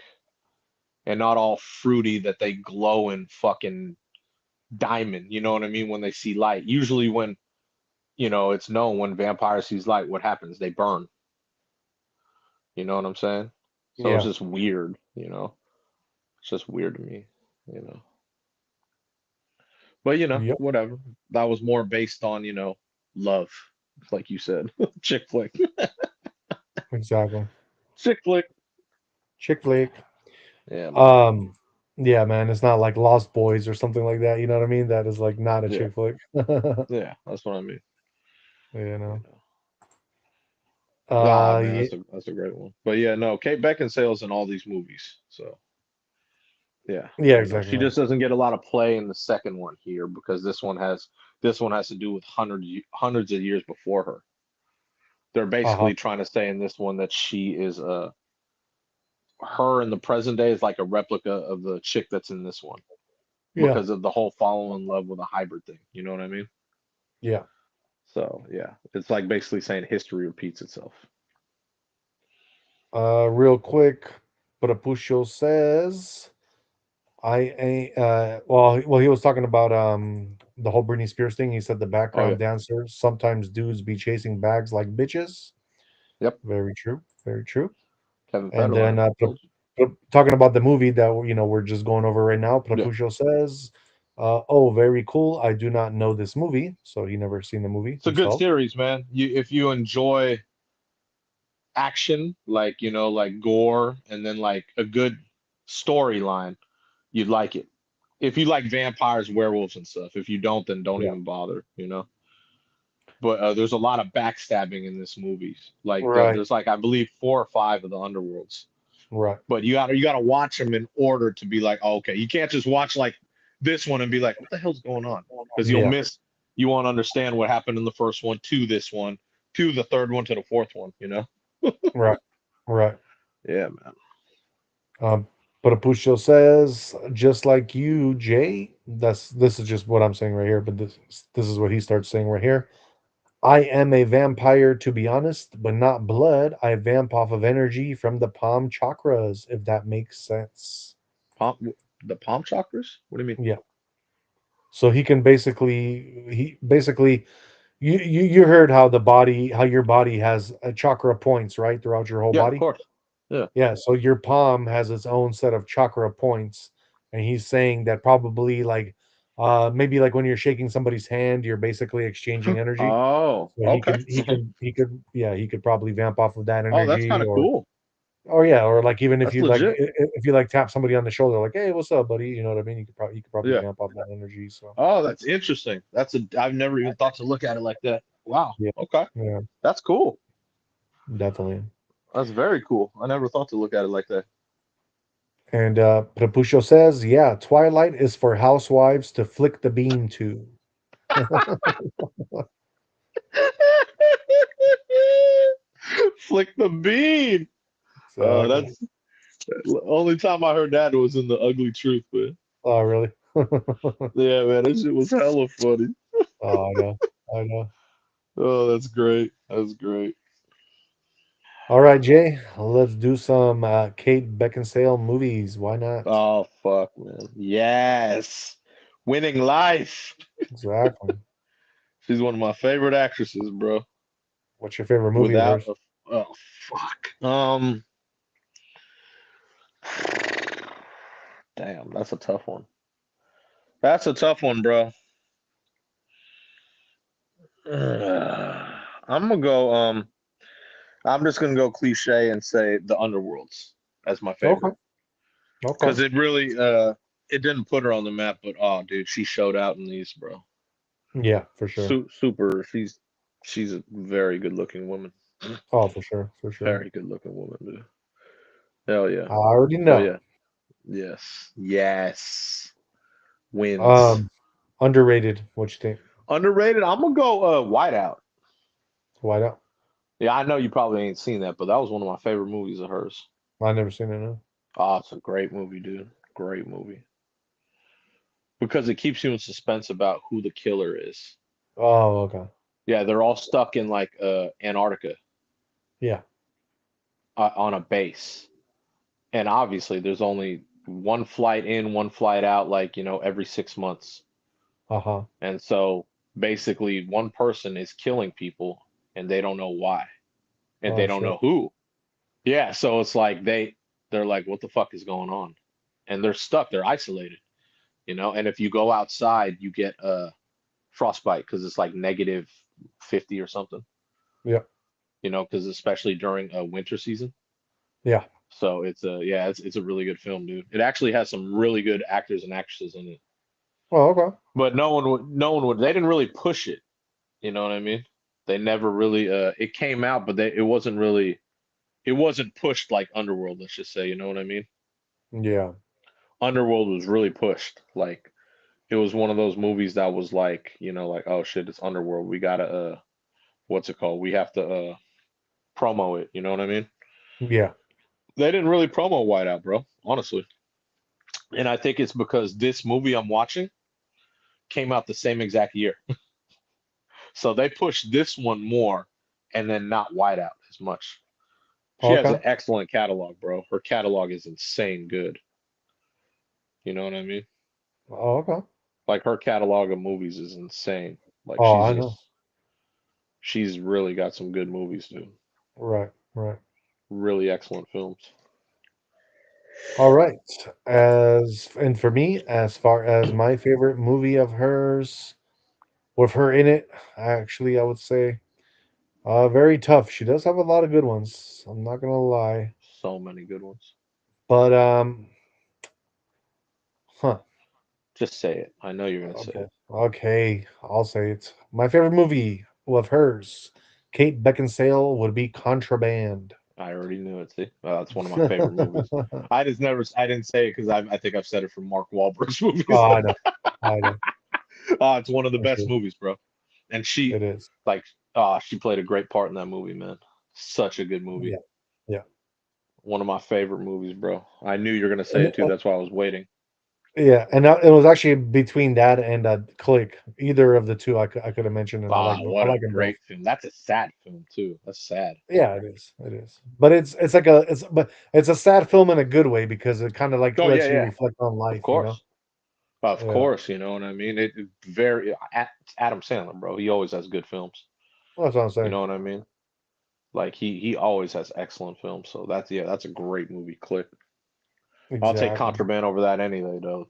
and not all fruity that they glow in fucking diamond. You know what I mean? When they see light. Usually when, it's known when vampires sees light, what happens? They burn. You know what I'm saying? So it's Yeah. just weird, It's just weird to me, you know. But Yep. whatever. That was more based on, love, like you said. Chick flick. Exactly. Chick flick. Chick flick. Yeah, man. Um. Yeah, man. It's not like Lost Boys or something like that. You know what I mean? That is like not a Yeah. chick flick. Yeah. That's what I mean. You You know. know. Ah, man, Yeah. that's a great one. But yeah, no, Kate Beckinsale's in all these movies. So yeah, Yeah. she Exactly. just doesn't get a lot of play in the second one here because this one has to do with hundreds of years before her. They're Uh huh. basically trying to say in this one that she is her in the present day is like a replica of the chick that's in this one Yeah. because of the whole fall in love with a hybrid thing. You know what I mean? Yeah. So yeah, it's like basically saying history repeats itself. Real quick, Prapusho says I ain't. Well, he was talking about the whole Britney Spears thing. He said the Oh yeah. background dancers sometimes dudes be chasing bags like bitches. Yep. Very true. Very true. Kevin And then Federline told you. talking about the movie that we're just going over right now. Yeah. Prapusho says, "Oh, very cool. I do not know this movie, so he never seen the movie It's a good himself." series, man. If you enjoy action, like like gore, and then like a good storyline, you'd like it. If you like vampires, werewolves, and stuff. If you don't, then don't Yeah. even bother. But there's a lot of backstabbing in this movie. Like Right. there's like I believe 4 or 5 of the underworlds. Right. But you gotta watch them in order to be like, oh, okay, you can't just watch like this one and be like, what the hell's going on? Because you'll Yeah. miss. You won't understand what happened in the first one to this one to the third one to the fourth one. Right. Right. Yeah, man. Um, but Apucho says, just like you, Jay. This is just what I'm saying right here, but this is what he starts saying right here. I am a vampire, to be honest, but not blood. I vamp off of energy from the palm chakras, if that makes sense. Palm, the palm chakras? What do you mean? Yeah. So he basically you heard how your body has a chakra points, right, throughout your whole Yeah, of body. course. Yeah. Yeah, so your palm has its own set of chakra points, and he's saying that probably like maybe like when you're shaking somebody's hand, you're basically exchanging energy. Oh, So he okay. could he could he could yeah, he could probably vamp off of that Oh, that's energy kind of cool. or yeah, or like even if That's you like legit. if you like tap somebody on the shoulder like, "Hey, what's up, buddy?" You know what I mean? You could probably Yeah. vamp off that energy, so Oh, that's interesting. I've never even thought to look at it like that. Wow. yeah. Okay. Yeah. That's cool. definitely. That's very cool. I never thought to look at it like that. And Prapusho says, yeah, Twilight is for housewives to flick the bean to. Flick the bean. Exactly. That's the only time I heard that was in the Ugly Truth, man. Oh, really? Yeah, man, that shit was hella funny. Oh, I know. I know. Oh, that's great. That's great. All right, Jay, let's do some Kate Beckinsale movies. Why not? Oh, fuck, man. Yes. Winning Life. Exactly. She's one of my favorite actresses, bro. What's your favorite movie of Without hers? a oh fuck. Damn, that's a tough one. That's a tough one, bro. I'm gonna go. I'm just gonna go cliche and say the Underworlds as my Okay. favorite Okay. because it really it didn't put her on the map, but oh, dude, she showed out in these, bro. Yeah, for sure. Super. She's a very good looking woman. Oh, for sure. For sure. Very good looking woman, dude. Hell yeah. I already So know. yeah. Yes. Yes. Wins. Um, Underrated. What you think? Underrated. I'm gonna go Whiteout. Why not? Yeah, I know you probably ain't seen that, but that was one of my favorite movies of hers. I never seen it. No. Oh, it's a great movie, dude. Great movie. Because it keeps you in suspense about who the killer is. Oh, okay. Yeah, they're all stuck in like Antarctica Yeah. on a base. And obviously there's only one flight in, one flight out, like, every 6 months. Uh huh. And so basically one person is killing people and they don't know why. And they Oh don't shit. know who. Yeah, so it's like they're like, what the fuck is going on? And they're stuck, they're isolated. And if you go outside, you get frostbite because it's like negative 50 or something, Yeah. because especially during a winter season. Yeah. So it's a really good film, dude. It actually has some really good actors and actresses in it. Oh, okay. But no one would they didn't really push it, you know what I mean? They never really it came out, but it wasn't pushed like Underworld, let's just say, you know what I mean? Yeah. Underworld was really pushed. Like it was one of those movies that was like, like, oh shit, it's Underworld. We gotta what's it called? We have to promo it, you know what I mean? Yeah. They didn't really promo Whiteout, bro, honestly. And I think it's because this movie I'm watching came out the same exact year. So they pushed this one more and then not Whiteout as much. She has Okay. an excellent catalog, bro. Her catalog is insane good. You know what I mean? Oh, okay. Like her catalog of movies is insane. Like Oh, I know. she's really got some good movies, dude. Right. Right. Really excellent films. All right. For me, as far as my favorite movie of hers, with her in it, actually, I would say, very tough. She does have a lot of good ones. I'm not gonna lie, So many good ones. but huh. Just say it. I know you're gonna say Okay. it. Okay. I'll say it. My favorite movie of hers, Kate Beckinsale, would be Contraband. I already knew it. See, that's one of my favorite movies. I didn't say it because I think I've said it from Mark Wahlberg's movies. Oh, I know. I know. It's one of the For best sure. movies, bro. And she, It is. like, she played a great part in that movie, man. Such a good movie. Yeah. Yeah. One of my favorite movies, bro. I knew you were gonna say And, it too. That's why I was waiting. yeah, and it was actually between that and Click. Either of the two, I could have mentioned, and I What a like them both. great film. That's a sad film too. That's sad. Yeah, it is. It is. But it's a sad film in a good way because it kind of like Oh yeah, lets you yeah. reflect on Of life. You know. course. Of Yeah. course, you know what I mean? It very it's Adam Sandler, bro. He always has good films. Well, that's what I'm You saying. know what I mean? Like he always has excellent films. So that's a great movie. Click. I'll take Exactly. Contraband over that any day, though.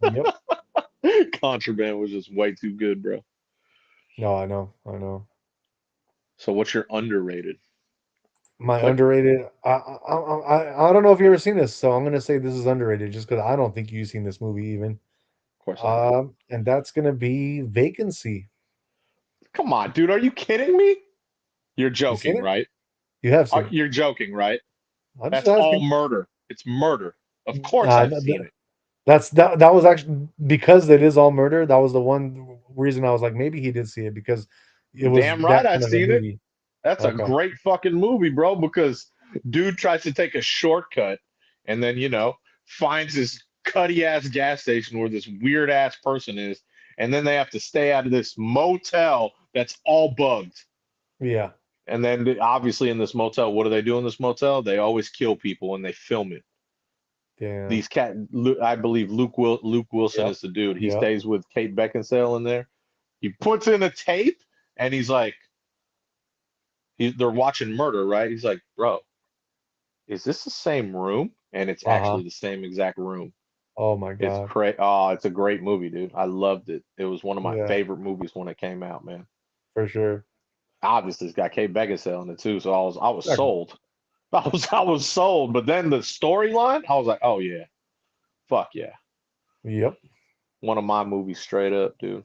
Yep. Contraband was just way too good, bro. No, I know. I know. So what's your underrated? My Click. underrated. I don't know if you ever seen this, so I'm gonna say this is underrated just because I don't think you've seen this movie even. Of course I have. And that's gonna be Vacancy. Come on, dude. Are you kidding me? You're You seen joking, it? right? You have seen it. You're joking, right? I'm just That's all asking. murder. It's murder. Of course I've No, seen it. that was actually because it is all murder. That was the one reason I was like, maybe he did see it because it was Damn right that I've kind of a seen it. movie. That's a Okay. great fucking movie, bro, because dude tries to take a shortcut and then, finds this cutty ass gas station where this weird ass person is. And then they have to stay out of this motel that's all bugged. Yeah. And then obviously in this motel, what do they do in this motel? They always kill people and they film it. Damn. I believe Luke Wilson Yep. is the dude. He Yep. stays with Kate Beckinsale in there. He puts in a tape and he's like, they're watching murder, right? He's like, bro, is this the same room? And it's Uh-huh. actually the same exact room. Oh my God. It's a great movie, dude. I loved it. It was one of my Yeah, favorite movies when it came out, man. for sure. Obviously, it's got Kate Beckinsale in it too, so I was Exactly. sold. I was sold. But then the storyline, I was like, oh yeah, fuck yeah, Yep. one of my movies straight up, dude.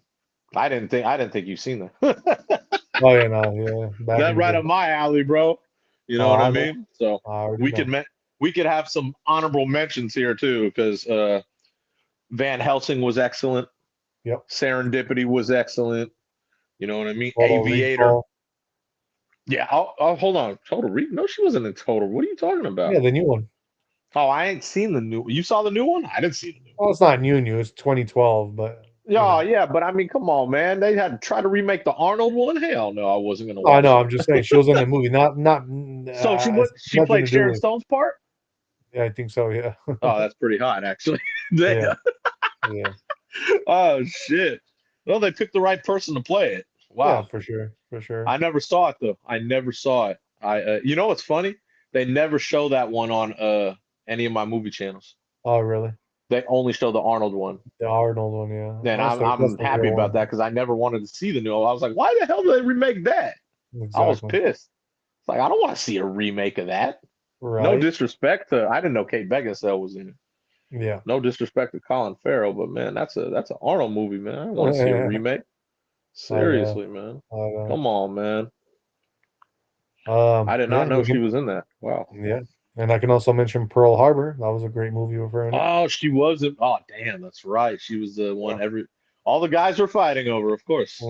I didn't think you've seen that. Oh yeah, no, yeah. Back That in the right day. up my alley, bro. You know Oh, what I I know. mean? So I already we could know. we could have some honorable mentions here too, because Van Helsing was excellent. Yep. Serendipity was excellent. You know what I mean? Total Aviator. Recall. Yeah. I'll hold on. Total Re. No, she wasn't in Total. What are you talking about? Yeah, the new one. Oh, I ain't seen the new. You saw the new one? I didn't see the new Well, it's not new. It's 2012, but one. you Yeah, know. yeah, but I mean, come on, man. They had to try to remake the Arnold one. Hell no, I wasn't gonna I watch know. that. I'm just saying she was in the movie. Not. So It's she nothing played to do Sharon with. Stone's part. Yeah, I think so. Yeah. Oh, that's pretty hot, actually. Yeah. Damn. Yeah. Oh shit. Well, they picked the right person to play it. Yeah, Wow. for sure. For sure. I never saw it though. I never saw it. You know what's funny? They never show that one on any of my movie channels. Oh, really? They only show the Arnold one. The Arnold one. Yeah. And That's I'm the happy real about that one. because I never wanted to see the new one. I was like, why the hell did they remake that? I was Exactly. pissed. It's like I don't want to see a remake of that. No Right. disrespect to I didn't know Kate Beckinsale was in it. Yeah. No disrespect to Colin Farrell, but man, that's an Arnold movie, man. I don't want to see a remake. I know. Seriously, man. I know. Come on, man. I did Yeah, not know she was in that. Wow. yeah. And I can also mention Pearl Harbor. That was a great movie with her in it. Oh, she wasn't. Oh, damn, that's right. She was the one Yeah. all the guys were fighting over, of course.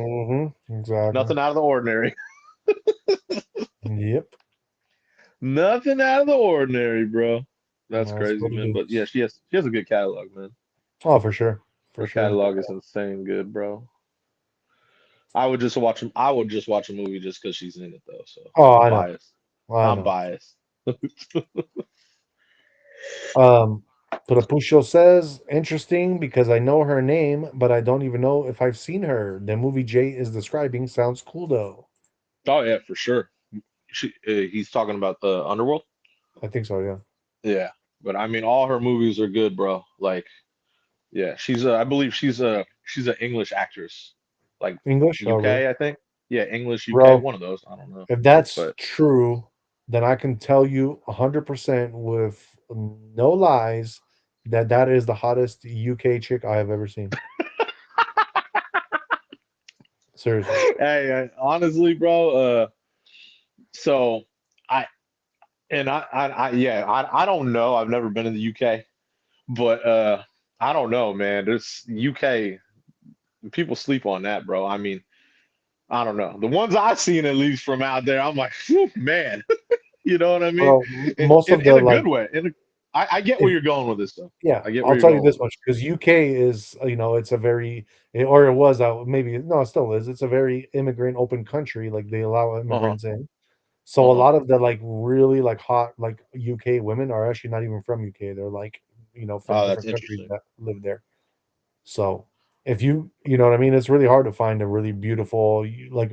Exactly. Nothing out of the ordinary. Yep. Nothing out of the ordinary, bro. That's That's crazy, what it man. But yeah, is. she has a good catalog, man. Oh, for sure. For Her sure. catalog is insane good, bro. I would just watch a movie just because she's in it though. So Oh, I'm I know. biased. I I'm know. biased. Um, Pusho says, interesting because I know her name, but I don't even know if I've seen her. The movie Jay is describing sounds cool though. Oh yeah, for sure. He's talking about the Underworld. I think so, yeah. Yeah, but I mean, all her movies are good, bro. Like, yeah, I believe she's an English actress, like English? Oh, really? UK, I think. Yeah, English UK, Bro, one of those. I don't know, if that's but true, then I can tell you 100% with no lies that that is the hottest UK chick I have ever seen. Seriously. hey, honestly, bro. So I I don't know. I've never been in the UK, but I don't know, man. There's UK people sleep on that, bro. I mean, I don't know. The ones I've seen, at least from out there, I'm like, "Phew, man." You know what I mean? Bro, most of In the a like good way. I get where if you're going with this, though. yeah, I get where I'll you're tell you going this with it. much because UK is, it's a very, or it was, maybe, no, it still is. It's a very immigrant open country. Like they allow Uh-huh. immigrants in. So a Uh-huh. lot of the like really like hot like UK women are actually not even from UK. They're like, from Oh, that's different countries interesting. that live there. So if you know what I mean, it's really hard to find a really beautiful, like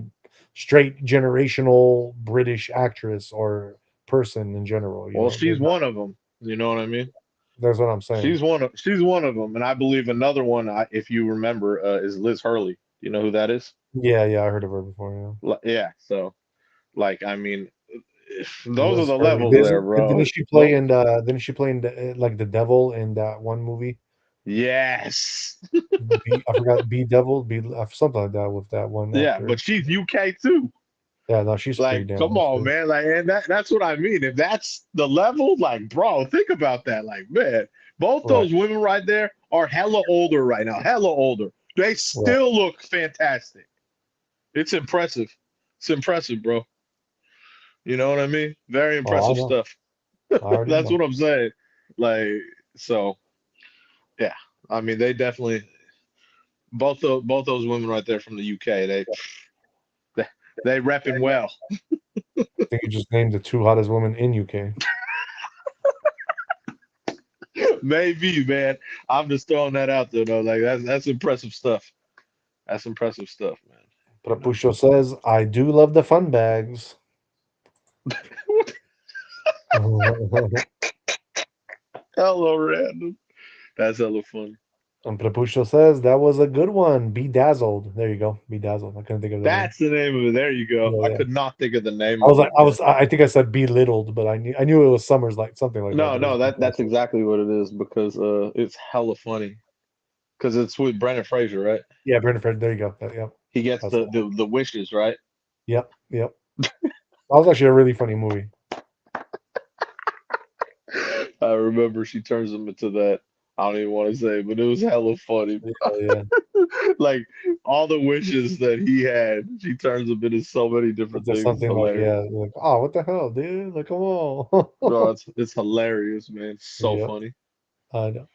straight generational British actress or person in general. Well, There's she's not. one of them. You know what I mean? That's what I'm saying. She's one of them, and I believe another one, if you remember, is Liz Hurley. Do you know who that is? Yeah, yeah, I heard of her before. Yeah. So, like, I mean, Yeah, those are Liz the Hurley. levels there, Didn't bro. she play No. in didn't she play in like the devil in that one movie? Yes. I forgot, Be Devil, Be something like that with that one Yeah, actor. but she's UK too. Yeah, no, she's pretty Like, damn come nice on, too. man. Like, and that's what I mean. If that's the level, like, bro, think about that. Like, man, both Right, those women right there are hella older right now. Hella older. They right. still look fantastic. It's impressive. It's impressive, bro. You know what I mean? Very Oh, I impressive know. stuff. I already That's know. what I'm saying. Like, so yeah. I mean, they definitely both those women right there from the UK. They they repping well. I think you just named the two hottest women in UK. Maybe, man. I'm just throwing that out there though. Like that's impressive stuff. That's impressive stuff, man. You know. Prapusho says, I do love the fun bags. And Hella random. That's hella funny. Prapusho says, that was a good one. Bedazzled. There you go. Bedazzled. I couldn't think of the name. That's the name of it. There you go. Yeah, I yeah. could not think of the name I was of like, it, man. I think I said belittled, but I knew it was Summers, like something like that, No, but it was no, that's Bedazzled. exactly what it is because it's hella funny. Because it's with Brendan Fraser, right? Yeah, Brentford. There you go. Yep. He gets That's the one. the wishes, right? Yep. Yep. That was actually a really funny movie. I remember she turns him into that. I don't even want to say, but it was hella funny. Yeah, yeah. Like all the wishes that he had, she turns him into so many It's different just things. It's something like, hilarious. yeah, like, oh, what the hell, dude? Like, come on. Bro, it's hilarious, man. It's so Yep. funny. I know.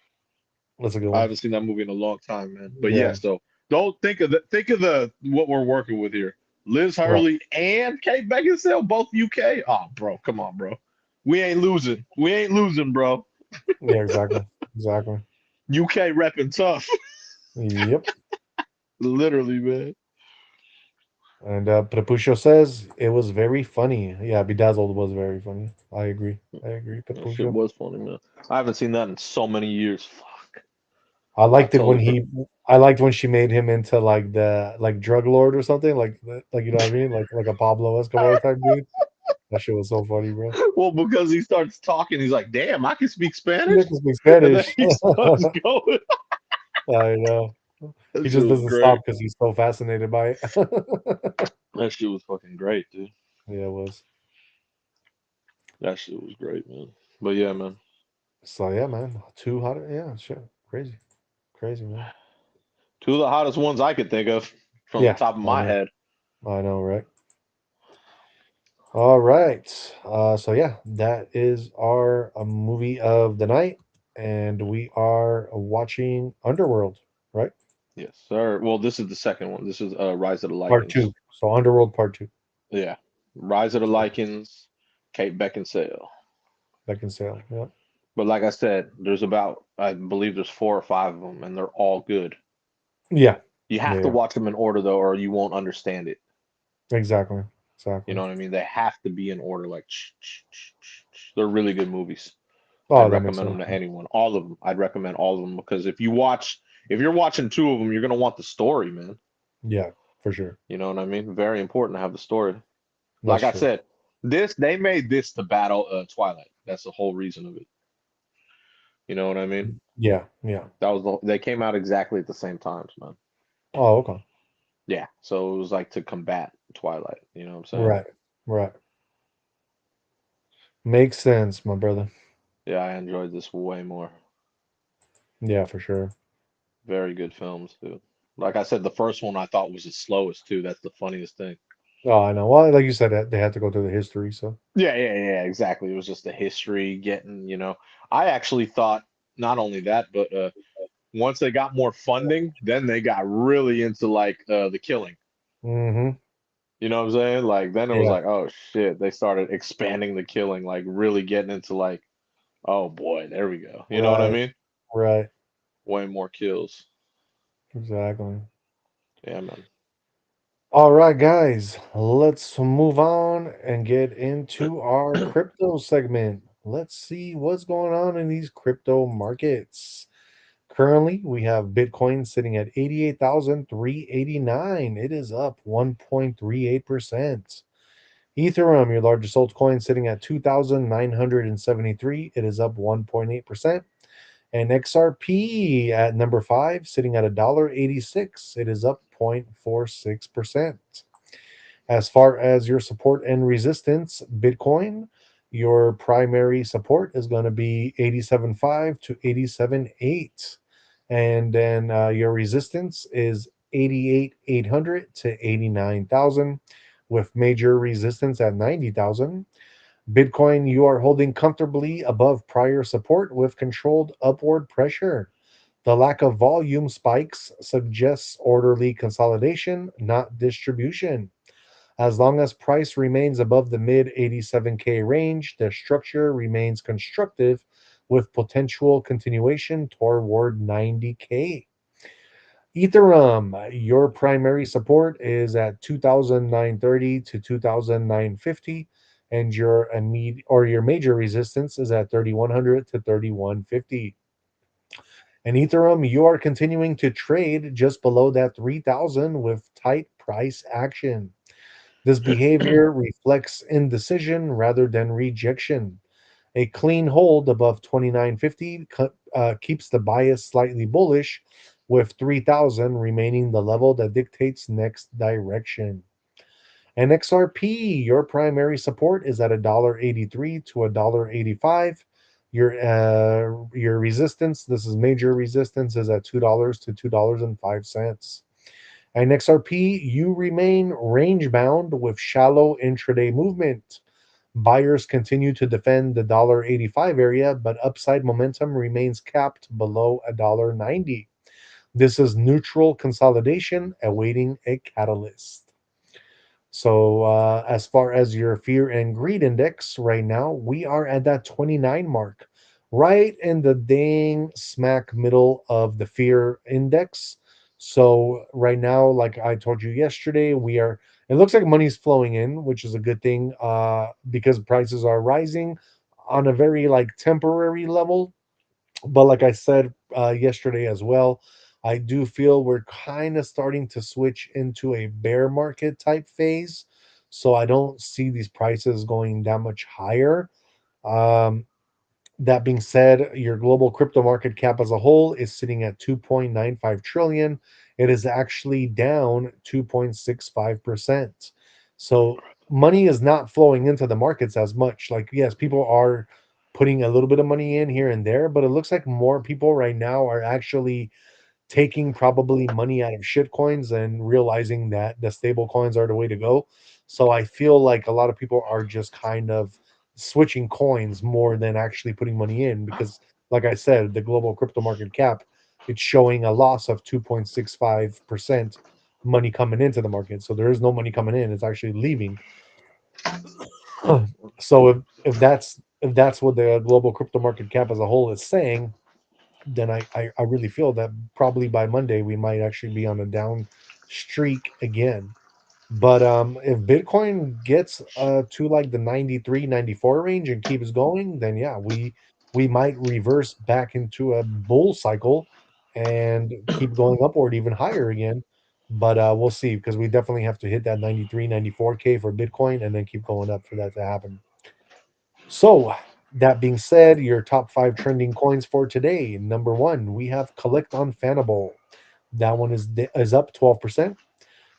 That's a good I one. haven't seen that movie in a long time, man. But yeah, Yeah. so don't think of the what we're working with here. Liz Right. Hurley and Kate Beckinsale, both UK. Oh, bro, come on, bro. We ain't losing. We ain't losing, bro. Yeah, exactly. Exactly. UK repping tough. Yep. Literally, man. And Prapusho says it was very funny. Yeah, Bedazzled was very funny. I agree. I agree, That shit Prapusho. was funny, man. I haven't seen that in so many years. Fuck. I I liked it when totally he. I liked when she made him into like the like drug lord or something like you know what I mean like a Pablo Escobar type dude. That shit was so funny, bro. well, because he starts talking, he's like, damn, I can speak He Spanish. can speak And then Spanish. he starts going. I know. That He shit just was doesn't stop great. because he's so fascinated by it. That shit was fucking great, dude. Yeah, it was. That shit was great, man. But yeah, man. So yeah, man. Too hot. Yeah, sure. Crazy. Crazy, man. Two of the hottest ones I could think of from the Yeah, top of I my know. head. I know, right? All right. So yeah, that is our movie of the night, and we are watching Underworld, right? Yes, sir. Well, this is the second one. This is Rise of the Part Lycans. two. So Underworld Part Two. Yeah. Rise of the Lycans, Kate Beckinsale. That can sail. Yeah. But like I said, there's about I believe there's four or five of them, and they're all good. Yeah. You Yeah. have to Yeah. watch them in order though, or you won't understand it. Exactly. You Exactly. know what I mean? They have to be in order. Like they're really good movies. Oh, I'd that makes recommend sense. them to anyone. All of them. I'd recommend all of them because if you're watching two of them, you're gonna want the story, man. Yeah, for sure. You know what I mean? Very important to have the story. That's Like I true. said, this they made this to battle Twilight. That's the whole reason of it. You know what I mean? Yeah. Yeah. They came out exactly at the same times, man. Oh, okay. Yeah, so it was like to combat Twilight. You know what I'm saying? Right. Right. Makes sense, my brother. Yeah, I enjoyed this way more. Yeah, for sure. Very good films, dude. Like I said, the first one I thought was the slowest too. That's the funniest thing. Oh, I know. Well, like you said, they had to go through the history. So Yeah, exactly. It was just the history getting. I actually thought not only that, but once they got more funding, then they got really into like the killing. hmm. You know what I'm saying? Like then it was Yeah. like, oh shit, they started expanding the killing, like really getting into like, oh boy, there we go. You know what I Right. mean? Right. Way more kills. Exactly. Yeah, man. All right, guys, let's move on and get into our crypto segment. Let's see what's going on in these crypto markets. Currently, we have Bitcoin sitting at 88,389. It is up 1.38%. Ethereum, your largest altcoin, sitting at 2,973. It is up 1.8%. And XRP at number 5, sitting at $1.86. It is up 0.46%. As far as your support and resistance, Bitcoin, your primary support is going to be 87.5 to 87.8. And then your resistance is 88,800 to 89,000, with major resistance at 90,000. Bitcoin, you are holding comfortably above prior support with controlled upward pressure. The lack of volume spikes suggests orderly consolidation, not distribution. As long as price remains above the mid 87K range, the structure remains constructive with potential continuation toward 90K. Ethereum, your primary support is at 2,930 to 2,950, and your immediate or your major resistance is at 3,100 to 3,150. And Ethereum, you are continuing to trade just below that 3,000 with tight price action. This behavior reflects indecision rather than rejection. A clean hold above 2950 keeps the bias slightly bullish, with 3000 remaining the level that dictates next direction. And XRP, your primary support is at $1.83 to $1.85. Your resistance, this is major resistance, is at $2 to $2.05. And XRP, you remain range bound with shallow intraday movement. Buyers continue to defend the $1.85 area, but upside momentum remains capped below $1.90. This is neutral consolidation awaiting a catalyst. So, as far as your fear and greed index, right now, we are at that 29 mark, right in the dang smack middle of the fear index. So, right now, like I told you yesterday, it looks like money's flowing in, which is a good thing because prices are rising on a very like temporary level. But like I said yesterday as well, I do feel we're kind of starting to switch into a bear market type phase. So I don't see these prices going that much higher. Um, that being said, your global crypto market cap as a whole is sitting at 2.95 trillion. It is actually down 2.65%. So money is not flowing into the markets as much. Like, yes, people are putting a little bit of money in here and there, but it looks like more people right now are actually taking probably money out of shit coins and realizing that the stable coins are the way to go. So I feel like a lot of people are just kind of switching coins more than actually putting money in because, like I said, the global crypto market cap, it's showing a loss of 2.65% money coming into the market. So there is no money coming in, it's actually leaving. So if that's what the global crypto market cap as a whole is saying, then I really feel that probably by Monday we might actually be on a down streak again. But if Bitcoin gets to like the 93, 94 range and keeps going, then yeah, we might reverse back into a bull cycle and keep going upward even higher again. But we'll see because we definitely have to hit that 93, 94K for Bitcoin and then keep going up for that to happen. So, that being said, your top five trending coins for today. Number one, we have Collect on Fanable. That one is up 12%.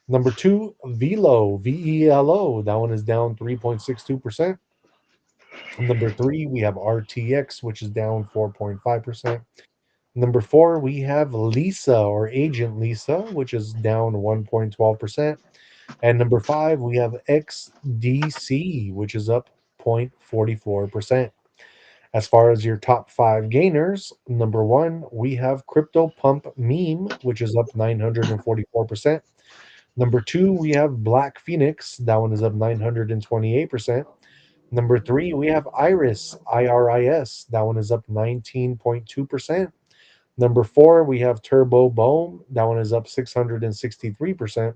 Number two, Velo, VELO. That one is down 3.62%. Number three, we have RTX, which is down 4.5%. Number four, we have Lisa or Agent Lisa, which is down 1.12%. And number five, we have XDC, which is up 0.44%. As far as your top five gainers, number one, we have Crypto Pump Meme, which is up 944%. Number two, we have Black Phoenix. That one is up 928%. Number three, we have Iris, IRIS. That one is up 19.2%. Number four, we have Turbo Boom. That one is up 663%.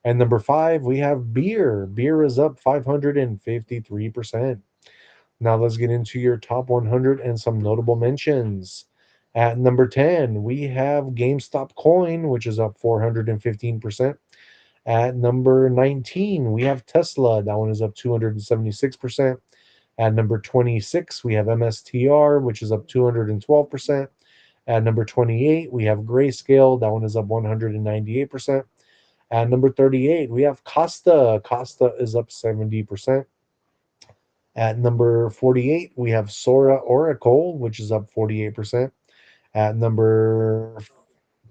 And number five, we have Beer. Beer is up 553%. Now let's get into your top 100 and some notable mentions. At number 10, we have GameStop Coin, which is up 415%. At number 19, we have Tesla. That one is up 276%. At number 26, we have MSTR, which is up 212%. At number 28, we have Grayscale. That one is up 198%. At number 38, we have Costa. Costa is up 70%. At number 48, we have Sora Oracle, which is up 48%. At number,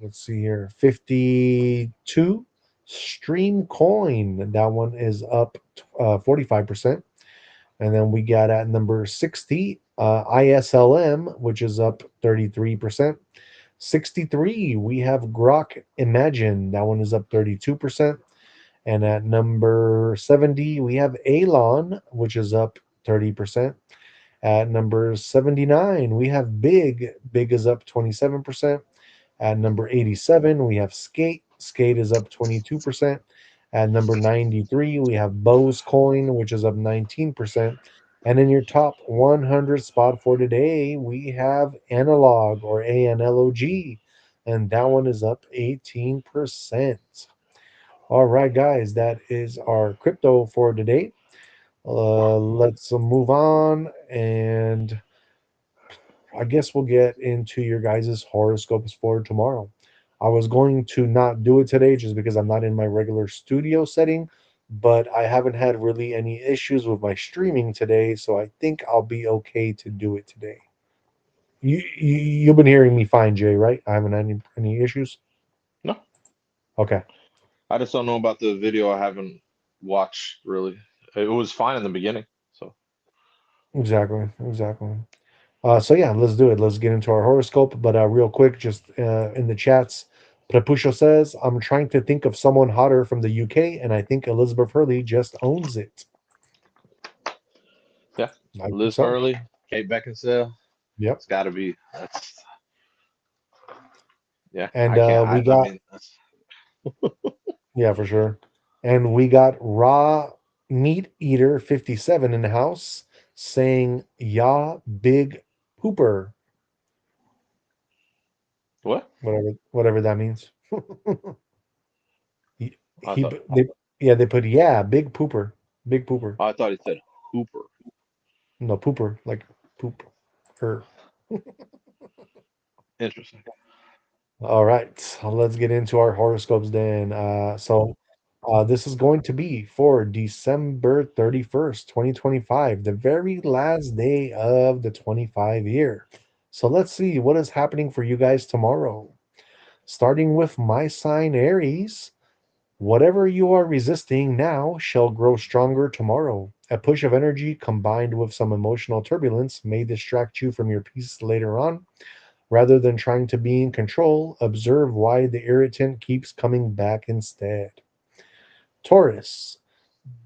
let's see here, 52, Stream Coin. That one is up 45%. And then we got at number 60, ISLM, which is up 33%. 63, we have Grok Imagine. That one is up 32%. And at number 70, we have Alon, which is up 30%. At number 79, we have Big. Big is up 27%. At number 87, we have Skate. Skate is up 22%. At number 93, we have Bose Coin, which is up 19%. And in your top 100 spot for today, we have Analog or ANLOG, and that one is up 18%. All right, guys, that is our crypto for today. Let's move on, and I guess we'll get into your guys' horoscopes for tomorrow. I was going to not do it today just because I'm not in my regular studio setting, but I haven't had really any issues with my streaming today, so I think I'll be okay to do it today. You've been hearing me fine, Jay, right? I haven't had any issues. No, Okay, I just don't know about the video. I haven't watched really. It was fine in the beginning. So exactly. So yeah, let's do it. Let's get into our horoscope. But real quick, just in the chats, Prepusho says, "I'm trying to think of someone hotter from the UK, and I think Elizabeth Hurley just owns it." yeah, I think Liz so. Hurley, Kate Beckinsale. Yep. It's got to be. That's yeah. And I can't. we I got mean, that's yeah for sure. And we got Raw Meat Eater 57 in the house saying, "Ya big pooper," what whatever that means. he, I he thought. they yeah they put yeah big pooper, big pooper. I thought he said Hooper. No, pooper, like poop. Her. Interesting. All right, let's get into our horoscopes then. This is going to be for December 31st, 2025, the very last day of the 25 year. So let's see what is happening for you guys tomorrow. Starting with my sign, Aries. Whatever you are resisting now shall grow stronger tomorrow. A push of energy combined with some emotional turbulence may distract you from your peace later on. Rather than trying to be in control, observe why the irritant keeps coming back instead. Taurus,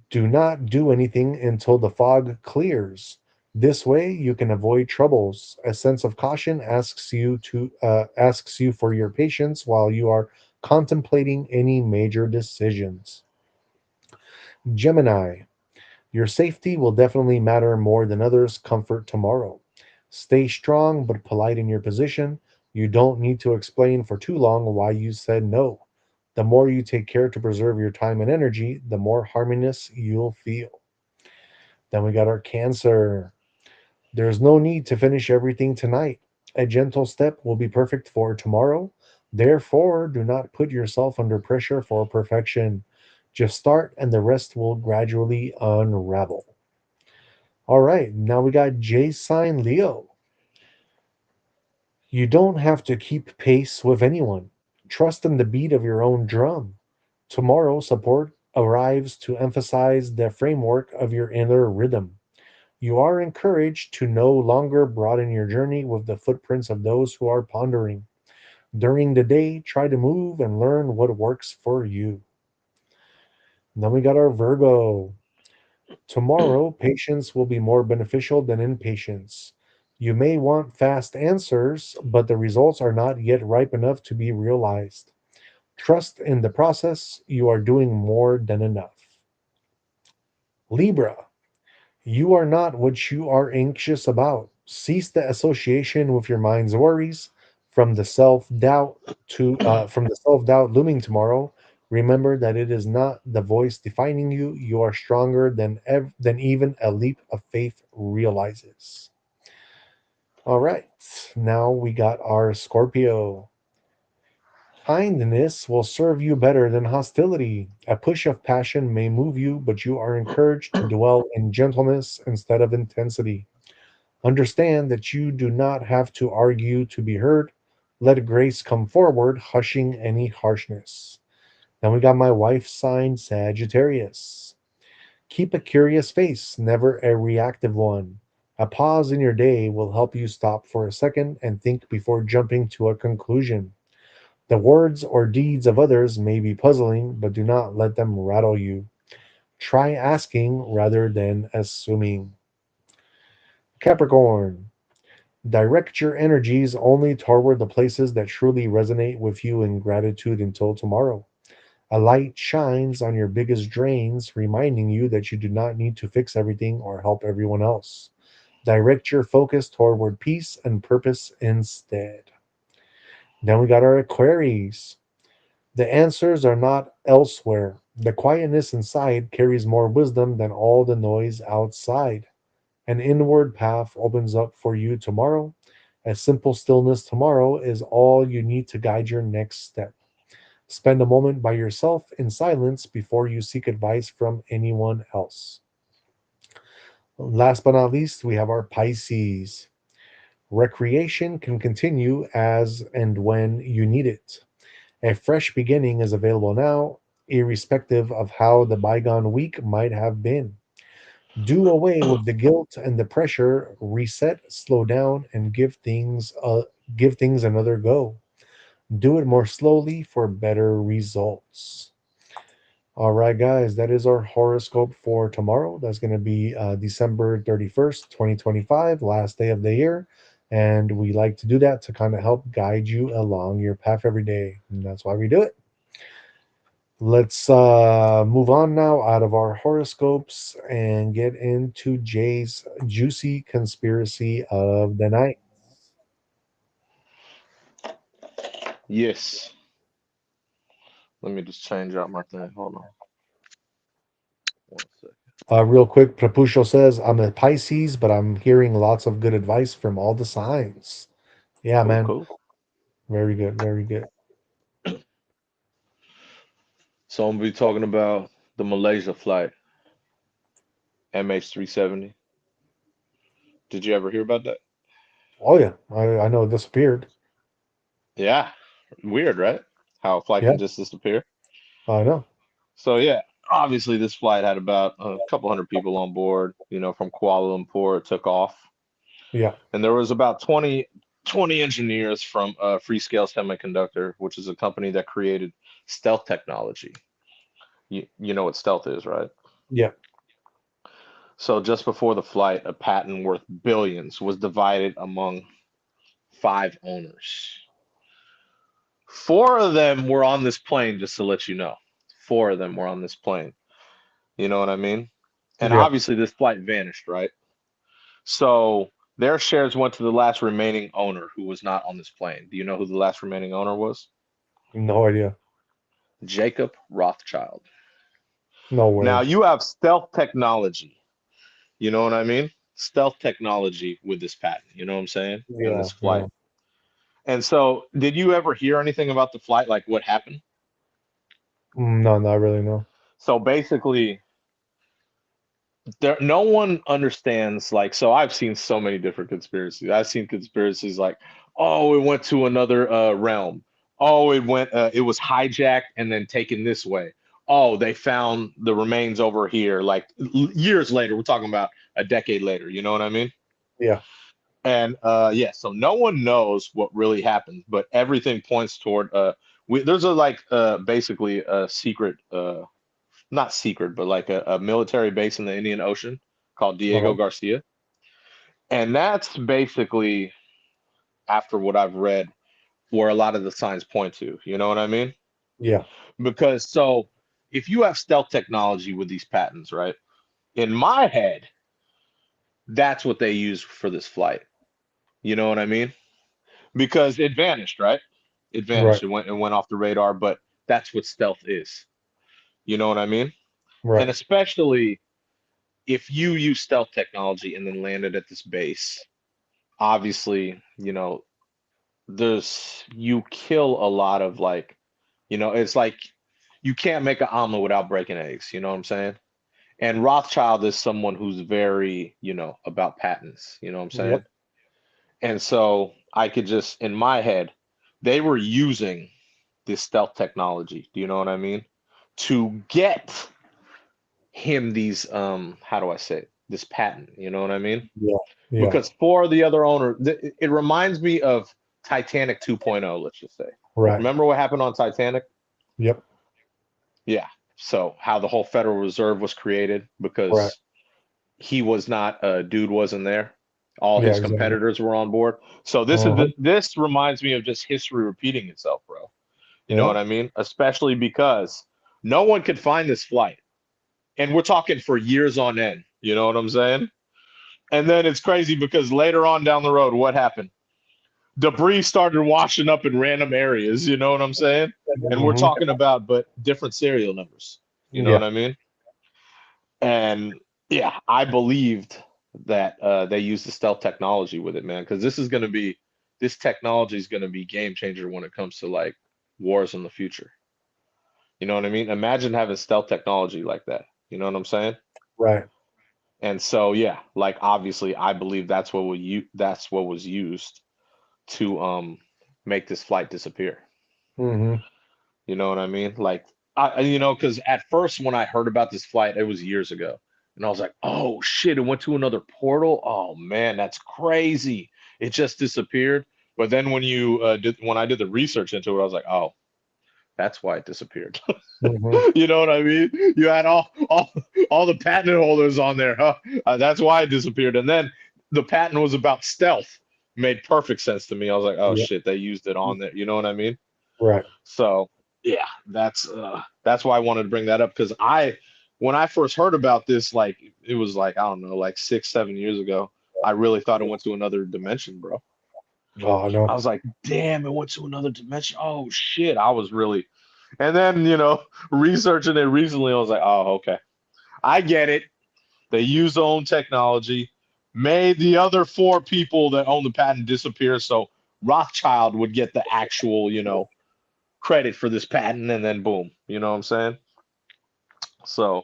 do not do anything until the fog clears. This way, you can avoid troubles. A sense of caution asks you for your patience while you are contemplating any major decisions. Gemini, your safety will definitely matter more than others' comfort tomorrow. Stay strong but polite in your position. You don't need to explain for too long why you said no. The more you take care to preserve your time and energy, the more harmonious you'll feel. Then we got our Cancer. There's no need to finish everything tonight. A gentle step will be perfect for tomorrow. Therefore, do not put yourself under pressure for perfection. Just start, and the rest will gradually unravel. All right, now we got J sign Leo. You don't have to keep pace with anyone. Trust in the beat of your own drum. Tomorrow, support arrives to emphasize the framework of your inner rhythm. You are encouraged to no longer broaden your journey with the footprints of those who are pondering. During the day, try to move and learn what works for you. Then we got our Virgo. Tomorrow, patience will be more beneficial than impatience. You may want fast answers, but the results are not yet ripe enough to be realized. Trust in the process, you are doing more than enough. Libra, you are not what you are anxious about. Cease the association with your mind's worries. From the self-doubt looming tomorrow. Remember that it is not the voice defining you. You are stronger than even a leap of faith realizes. All right, now we got our Scorpio. Kindness will serve you better than hostility. A push of passion may move you, but you are encouraged to dwell in gentleness instead of intensity. Understand that you do not have to argue to be heard. Let grace come forward, hushing any harshness. Then we got my wife's sign, Sagittarius. Keep a curious face, never a reactive one. A pause in your day will help you stop for a second and think before jumping to a conclusion. The words or deeds of others may be puzzling, but do not let them rattle you. Try asking rather than assuming. Capricorn, direct your energies only toward the places that truly resonate with you in gratitude until tomorrow. A light shines on your biggest drains, reminding you that you do not need to fix everything or help everyone else. Direct your focus toward peace and purpose instead. Then we got our Aquarius. The answers are not elsewhere. The quietness inside carries more wisdom than all the noise outside. An inward path opens up for you tomorrow. A simple stillness tomorrow is all you need to guide your next step. Spend a moment by yourself in silence before you seek advice from anyone else. Last but not least, we have our Pisces. Recreation can continue as and when you need it. A fresh beginning is available now, irrespective of how the bygone week might have been. Do away with the guilt and the pressure, reset, slow down, and give things another go. Do it more slowly for better results. All right, guys, that is our horoscope for tomorrow. That's going to be December 31st, 2025, last day of the year. And we like to do that to kind of help guide you along your path every day. And that's why we do it. Let's move on now out of our horoscopes and get into Jay's juicy conspiracy of the night. Yes. Let me just change out my thing. Hold on. 1 second. Real quick, Prapusho says, I'm a Pisces, but I'm hearing lots of good advice from all the signs. Yeah, Cool, man. cool. Very good. Very good. So I'm gonna be talking about the Malaysia flight, MH370. Did you ever hear about that? Oh, yeah. I know it disappeared. Yeah. Weird, right? How a flight Yeah, can just disappear. I know. So yeah, obviously this flight had about a couple hundred people on board, from Kuala Lumpur. It took off. Yeah. And there was about 20 engineers from Freescale Semiconductor, which is a company that created stealth technology. You know what stealth is, right? Yeah. So just before the flight, a patent worth billions was divided among 5 owners. Four of them were on this plane, just to let you know. Four of them were on this plane. You know what I mean? And Yeah. obviously this flight vanished, right? So their shares went to the last remaining owner who was not on this plane. Do you know who the last remaining owner was? No idea. Jacob Rothschild. No Now way. you have stealth technology. You know what I mean? Stealth technology with this patent. You know what I'm saying? And Yeah. this Yeah. flight. And so, did you ever hear anything about the flight? Like what happened? No, not really. No. So basically, no one understands. Like, so I've seen so many different conspiracies. I've seen conspiracies like, oh, it went to another realm. Oh, it was hijacked and then taken this way. Oh, they found the remains over here. Like years later, we're talking about a decade later. You know what I mean? Yeah. And yeah, so no one knows what really happened, but everything points toward there's a like basically a secret not secret, but like a military base in the Indian Ocean called Diego Uh-huh. Garcia. And that's basically, after what I've read, where a lot of the signs point to. You know what I mean? Yeah. Because so if you have stealth technology with these patents, right? In my head, that's what they use for this flight. You know what I mean? Because it vanished, right? It Right. vanished. It went off the radar, but that's what stealth is. You know what I mean? And Right. especially if you use stealth technology and then landed at this base, obviously, you kill a lot of like It's like you can't make an omelet without breaking eggs. You know what I'm saying? And Rothschild is someone who's very, about patents. You know what I'm Yep. saying? And so I could just, in my head, they were using this stealth technology. Do you know what I mean? To get him these, how do I say it? This patent. You know what I mean? Yeah. Yeah. Because for the other owner, it reminds me of Titanic 2.0, let's just say. Right. Remember what happened on Titanic? Yep. Yeah. So how the whole Federal Reserve was created Right. because he was not, dude wasn't there. All Yeah. his Exactly. competitors were on board. So Uh-huh. this reminds me of just history repeating itself, bro. You know Yeah. what I mean? Especially because no one could find this flight. And we're talking for years on end. You know what I'm saying? And then it's crazy because later on down the road, what happened? Debris started washing up in random areas. You know what I'm saying? And we're Hmm. talking about, but different serial numbers. You know what Yeah. I mean? And yeah, I believed that they used the stealth technology with it, man, because this technology is going to be game changer when it comes to like wars in the future. You know what I mean? Imagine having stealth technology like that. You know what I'm saying? Right. And so yeah, like obviously I believe that's what was used to make this flight disappear. Hmm. You know what I mean? Like because at first when I heard about this flight, it was years ago, and I was like, oh shit, it went to another portal. Oh man, that's crazy. It just disappeared. But then when I did the research into it, I was like, oh, that's why it disappeared. Hmm. You know what I mean? You had all the patent holders on there, huh? That's why it disappeared. And then the patent was about stealth. Made perfect sense to me. I was like, oh Yeah. shit, they used it on there. You know what I mean? Right. So yeah, that's why I wanted to bring that up because when I first heard about this, like it was like I don't know, like 6, 7 years ago. I really thought it went to another dimension, bro. Oh I no. was like, damn, it went to another dimension. Oh shit, I was really. And then researching it recently, I was like, oh okay, I get it. They used their own technology, made the other four people that own the patent disappear, so Rothschild would get the actual, credit for this patent and then boom, you know what I'm saying? So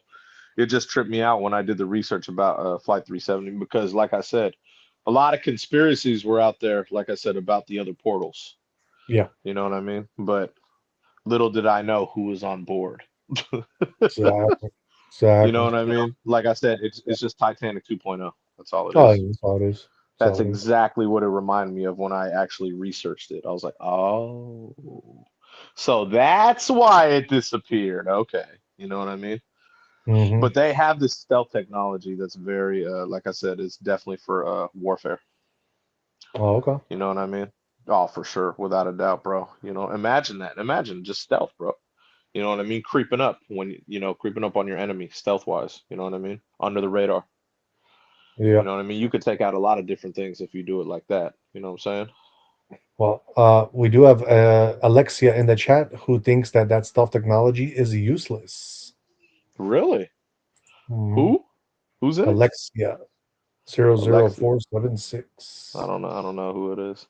it just tripped me out when I did the research about flight 370 because like I said, a lot of conspiracies were out there like I said about the other portals, Yeah. you know what I mean? But little did I know who was on board. Exactly. You know Exactly. what I mean? Like I said, it's just Titanic 2.0. That's all it Oh, is. yeah, that's all it is. That's That's all it is. exactly what it reminded me of when I actually researched it. I was like, "Oh. So that's why it disappeared." Okay. You know what I mean? Hmm. But they have this stealth technology that's very, like I said, it's definitely for warfare. Oh, okay. You know what I mean? Oh, for sure, without a doubt, bro. Imagine that. Imagine just stealth, bro. You know what I mean? Creeping up on your enemy, stealth wise. You know what I mean? Under the radar. You Yeah. know what I mean? You could take out a lot of different things if you do it like that. You know what I'm saying? Well, we do have Alexia in the chat who thinks that that stealth technology is useless. Really? Hmm. Who? Who's in it? Alexia 00476. Alexia. I don't know who it is.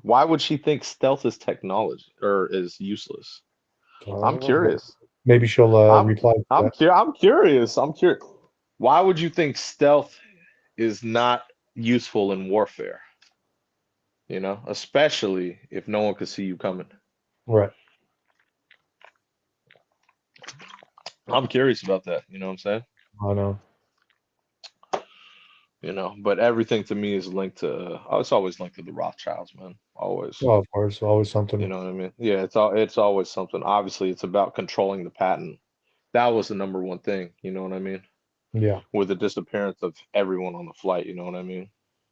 Why would she think stealth is technology or is useless? I I'm don't know, but curious. maybe she'll I'm reply to that. I'm curious. I'm curious. Why would you think stealth is not useful in warfare? Especially if no one could see you coming. Right. I'm curious about that. You know what I'm saying? I know. But everything to me is linked to. It's always linked to the Rothschilds, man. Always. Oh, of course. Always You something. know what I mean? Yeah, it's always something. Obviously, it's about controlling the patent. That was the number one thing. You know what I mean? Yeah. With the disappearance of everyone on the flight. You know what I mean?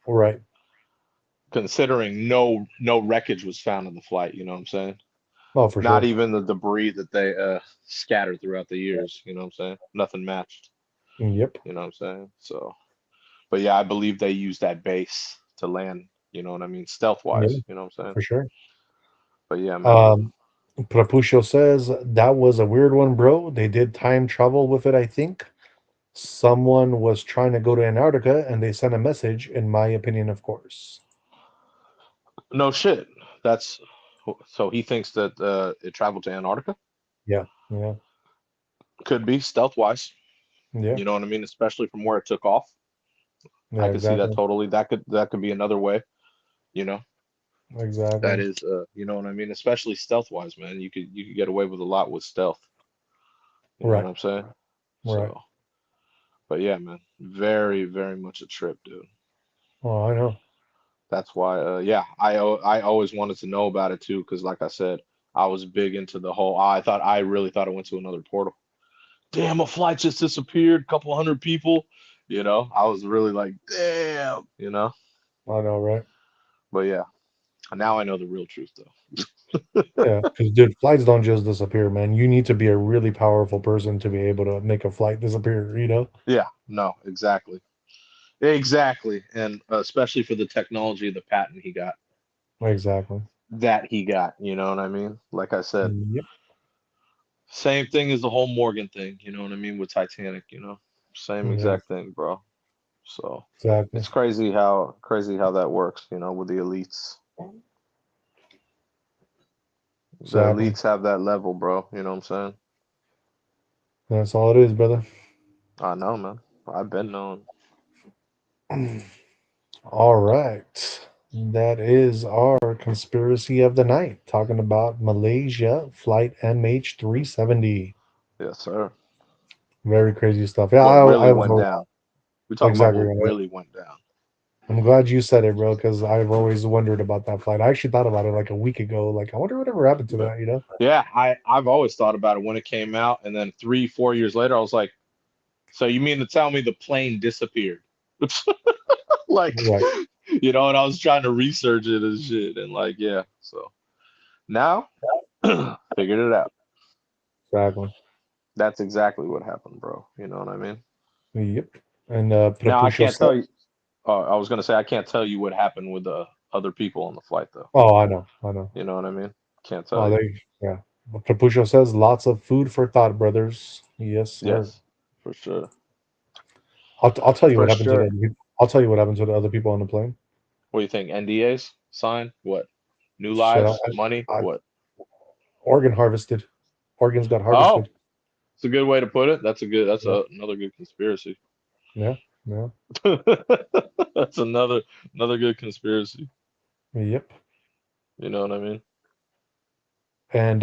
Right. Considering no wreckage was found on the flight. You know what I'm saying? Oh, for Not sure. even the debris that they scattered throughout the years. You know what I'm saying? Nothing matched. Yep. You know what I'm saying? So, but yeah, I believe they used that base to land. You know what I mean? Stealth Yeah, wise. You know what I'm saying? for sure. But yeah, man. Um, Prapusho says that was a weird one, bro. They did time travel with it, I think. Someone was trying to go to Antarctica and they sent a message, in my opinion, of course. No shit. That's So he thinks that it traveled to Antarctica. Yeah, yeah, Could be stealth wise. yeah, You know what I mean? Especially from where it took off. I yeah. could see that Exactly, totally. That could be another way. You know, that exactly. is you know what I mean? Especially stealth wise, man. You could get away with a lot with stealth. You know what Right, I'm saying? right. So, but yeah, man, very, very much a trip, dude. Oh, I know. That's why, yeah, I always wanted to know about it too, because like I said, I was big into the whole. I really thought it went to another portal. Damn, a flight just disappeared, couple hundred people. You know, I was really like, damn, you know. I know, right? But yeah, now I know the real truth though. Yeah, because dude, flights don't just disappear, man. You need to be a really powerful person to be able to make a flight disappear, you know? Yeah, no, exactly, exactly, and especially for the technology, the patent he got, Exactly. that he got. You know what I mean? Like I said. Yep, Same thing as the whole Morgan thing, you know what I mean, with Titanic, you know. Same yeah, exact thing, bro. So exactly. it's crazy how that works, you know, with the elites. The Exactly. elites have that level, bro. You know what I'm saying? That's all it is, brother. I know, man. I've been known. All right. That is our conspiracy of the night, talking about Malaysia Flight MH370. Yes, sir. Very crazy stuff. Yeah, What really I was went down. We're talking about exactly what right. really went down. I'm glad you said it, bro, because I've always wondered about that flight. I actually thought about it like a week ago. Like, I wonder whatever happened to But that, you know? yeah, I've always thought about it when it came out, and then 3, 4 years later, I was like, so you mean to tell me the plane disappeared? Like, Right. you know, and I was trying to research it and shit, and like, yeah. So now, figured it out. Exactly. That's exactly what happened, bro. You know what I mean? Yep. And Now I Prapusha can't tell you. says, I was gonna say I can't tell you what happened with the other people on the flight, though. oh, I know, I know. You know what I mean? Can't tell Oh, you. yeah. Prapusha says, lots of food for thought, brothers. Yes, sir. Yes, for sure, I'll tell you what for happened to sure. the I'll tell you what happened to the other people on the plane. What do you think? NDAs sign? What? New Shit, lives? Money? I What? organ harvested. Organs got Oh, harvested. it's a good way to put it. That's a good. That's Yeah, another good conspiracy. yeah, yeah. That's another good conspiracy. Yep. You know what I mean? And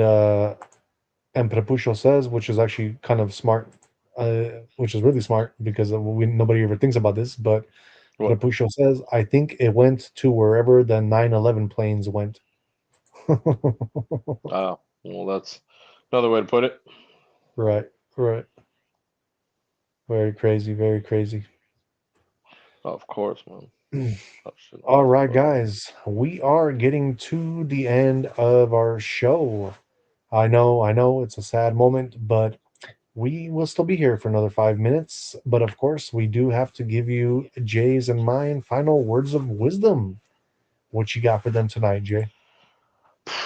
Prapusha says, which is actually kind of smart, which is really smart because nobody ever thinks about this. But What? Prapusha says, I think it went to wherever the 9/11 planes went. Well, that's another way to put it. Right, right. Very crazy, very crazy. Of course, man. All Absolutely, right, bro. guys, we are getting to the end of our show. I know it's a sad moment, but we will still be here for another 5 minutes. But of course, we do have to give you Jay's and mine final words of wisdom. What you got for them tonight, Jay?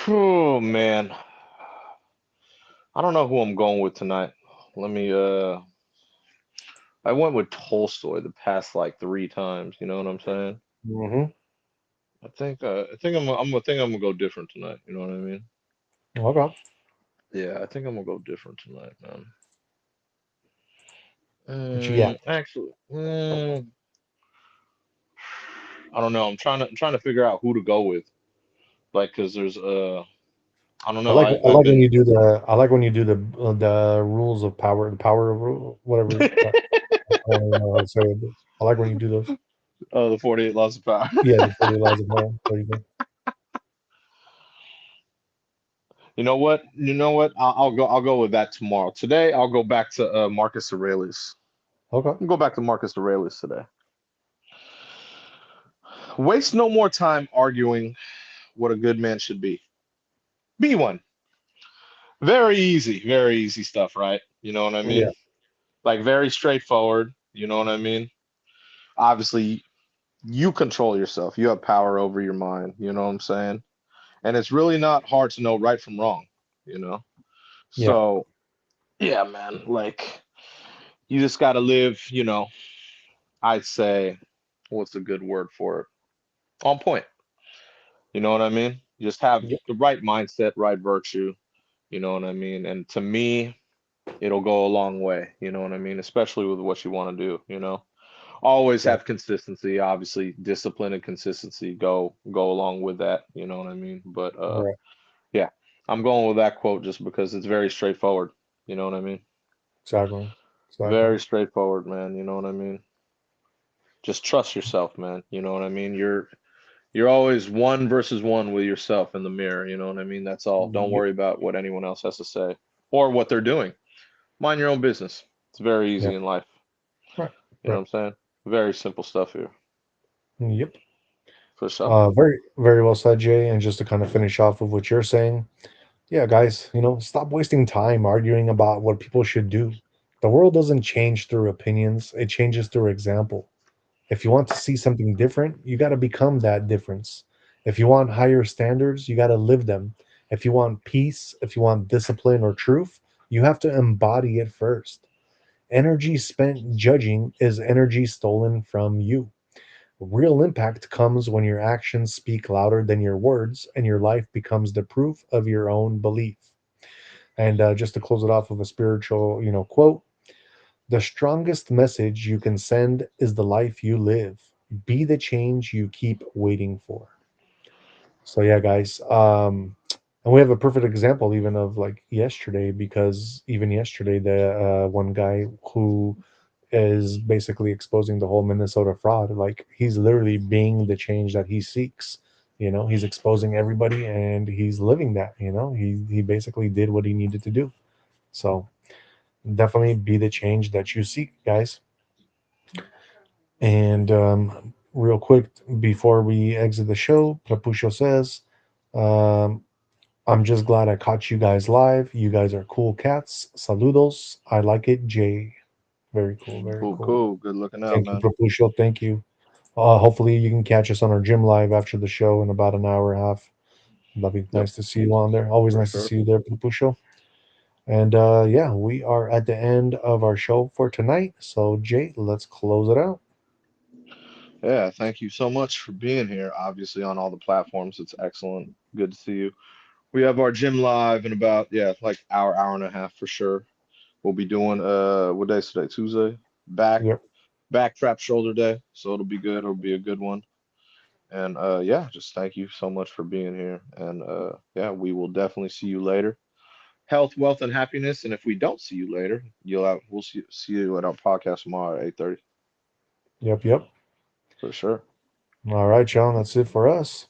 Oh man, I don't know who I'm going with tonight. Let me. I went with Tolstoy the past like 3 times. You know what I'm saying? Mm-hmm. I think I'm gonna go different tonight. You know what I mean? Okay. Yeah, I think I'm gonna go different tonight, man. What you got? Actually, I don't know. I'm trying to figure out who to go with. Like, cause there's I don't know. I I've like when been. you do the rules of power, the power rule, whatever. I don't even know how to say it, but I like when you do those. Oh, the 48 Laws of Power. Yeah, the 40 laws of power. There you go. You know what? You know what? I'll go. I'll go with that tomorrow. Today, I'll go back to Marcus Aurelius. Okay. I'll go back to Marcus Aurelius today. Waste no more time arguing what a good man should be. Be one. Very easy stuff, right? You know what I Yeah. mean? Like very straightforward. You know what I mean? Obviously, you control yourself. You have power over your mind. You know what I'm saying? And it's really not hard to know right from wrong. You know? Yeah. So, yeah, man. Like, you just got to live, you know, I'd say, what's a good word for it? On point. You know what I mean? Just have Yep. the right mindset, right virtue. You know what I mean? And to me, it'll go a long way. You know what I mean? Especially with what you want to do. Always Right. have consistency. Obviously, discipline and consistency go along with that. You know what I mean? But Right. yeah, I'm going with that quote just because it's very straightforward. You know what I mean? Exactly. Exactly. Very straightforward, man. You know what I mean? Just trust yourself, man. You know what I mean? You're always one versus one with yourself in the mirror. You know what I mean? That's all. Don't Yep. worry about what anyone else has to say or what they're doing. Mind your own business. It's very Yeah. easy in life. Right. You know Right. what I'm saying? Very simple stuff here. Yep. For sure. Very, very well said, Jay. And just to kind of finish off of what you're saying, yeah, guys, stop wasting time arguing about what people should do. The world doesn't change through opinions, it changes through example. If you want to see something different, you got to become that difference. If you want higher standards, you got to live them. If you want peace, if you want discipline or truth, you have to embody it first. Energy spent judging is energy stolen from you. Real impact comes when your actions speak louder than your words and your life becomes the proof of your own belief. And just to close it off with a spiritual, quote, the strongest message you can send is the life you live. Be the change you keep waiting for. So yeah, guys. And we have a perfect example even of like yesterday, because even yesterday, the one guy who is basically exposing the whole Minnesota fraud, like he's literally being the change that he seeks. He's exposing everybody and he's living that. He basically did what he needed to do. So definitely be the change that you seek, guys. And real quick, before we exit the show, Prapusho says, um, I'm just glad I caught you guys live. You guys are cool cats. Saludos. I like it, Jay. Very cool. Very Cool, cool. cool. Good looking out, Thank you, man. Prapusho. Thank you. Hopefully, you can catch us on our gym live after the show in about an hour and a half. That'd be Yep, nice to see you on there. Always for nice to sure. see you there, Prapusho. And yeah, we are at the end of our show for tonight. So, Jay, let's close it out. Yeah, thank you so much for being here. Obviously, on all the platforms, it's excellent. Good to see you. We have our gym live in about, yeah, like hour and a half for sure. We'll be doing what day is today? Tuesday. Back Yep. back trap shoulder day. So it'll be good. It'll be a good one. And yeah, just thank you so much for being here. And yeah, we will definitely see you later. Health, wealth, and happiness. And if we don't see you later, we'll see you at our podcast tomorrow at 8:30 Yep. Yep. for sure. All right, y'all. That's it for us.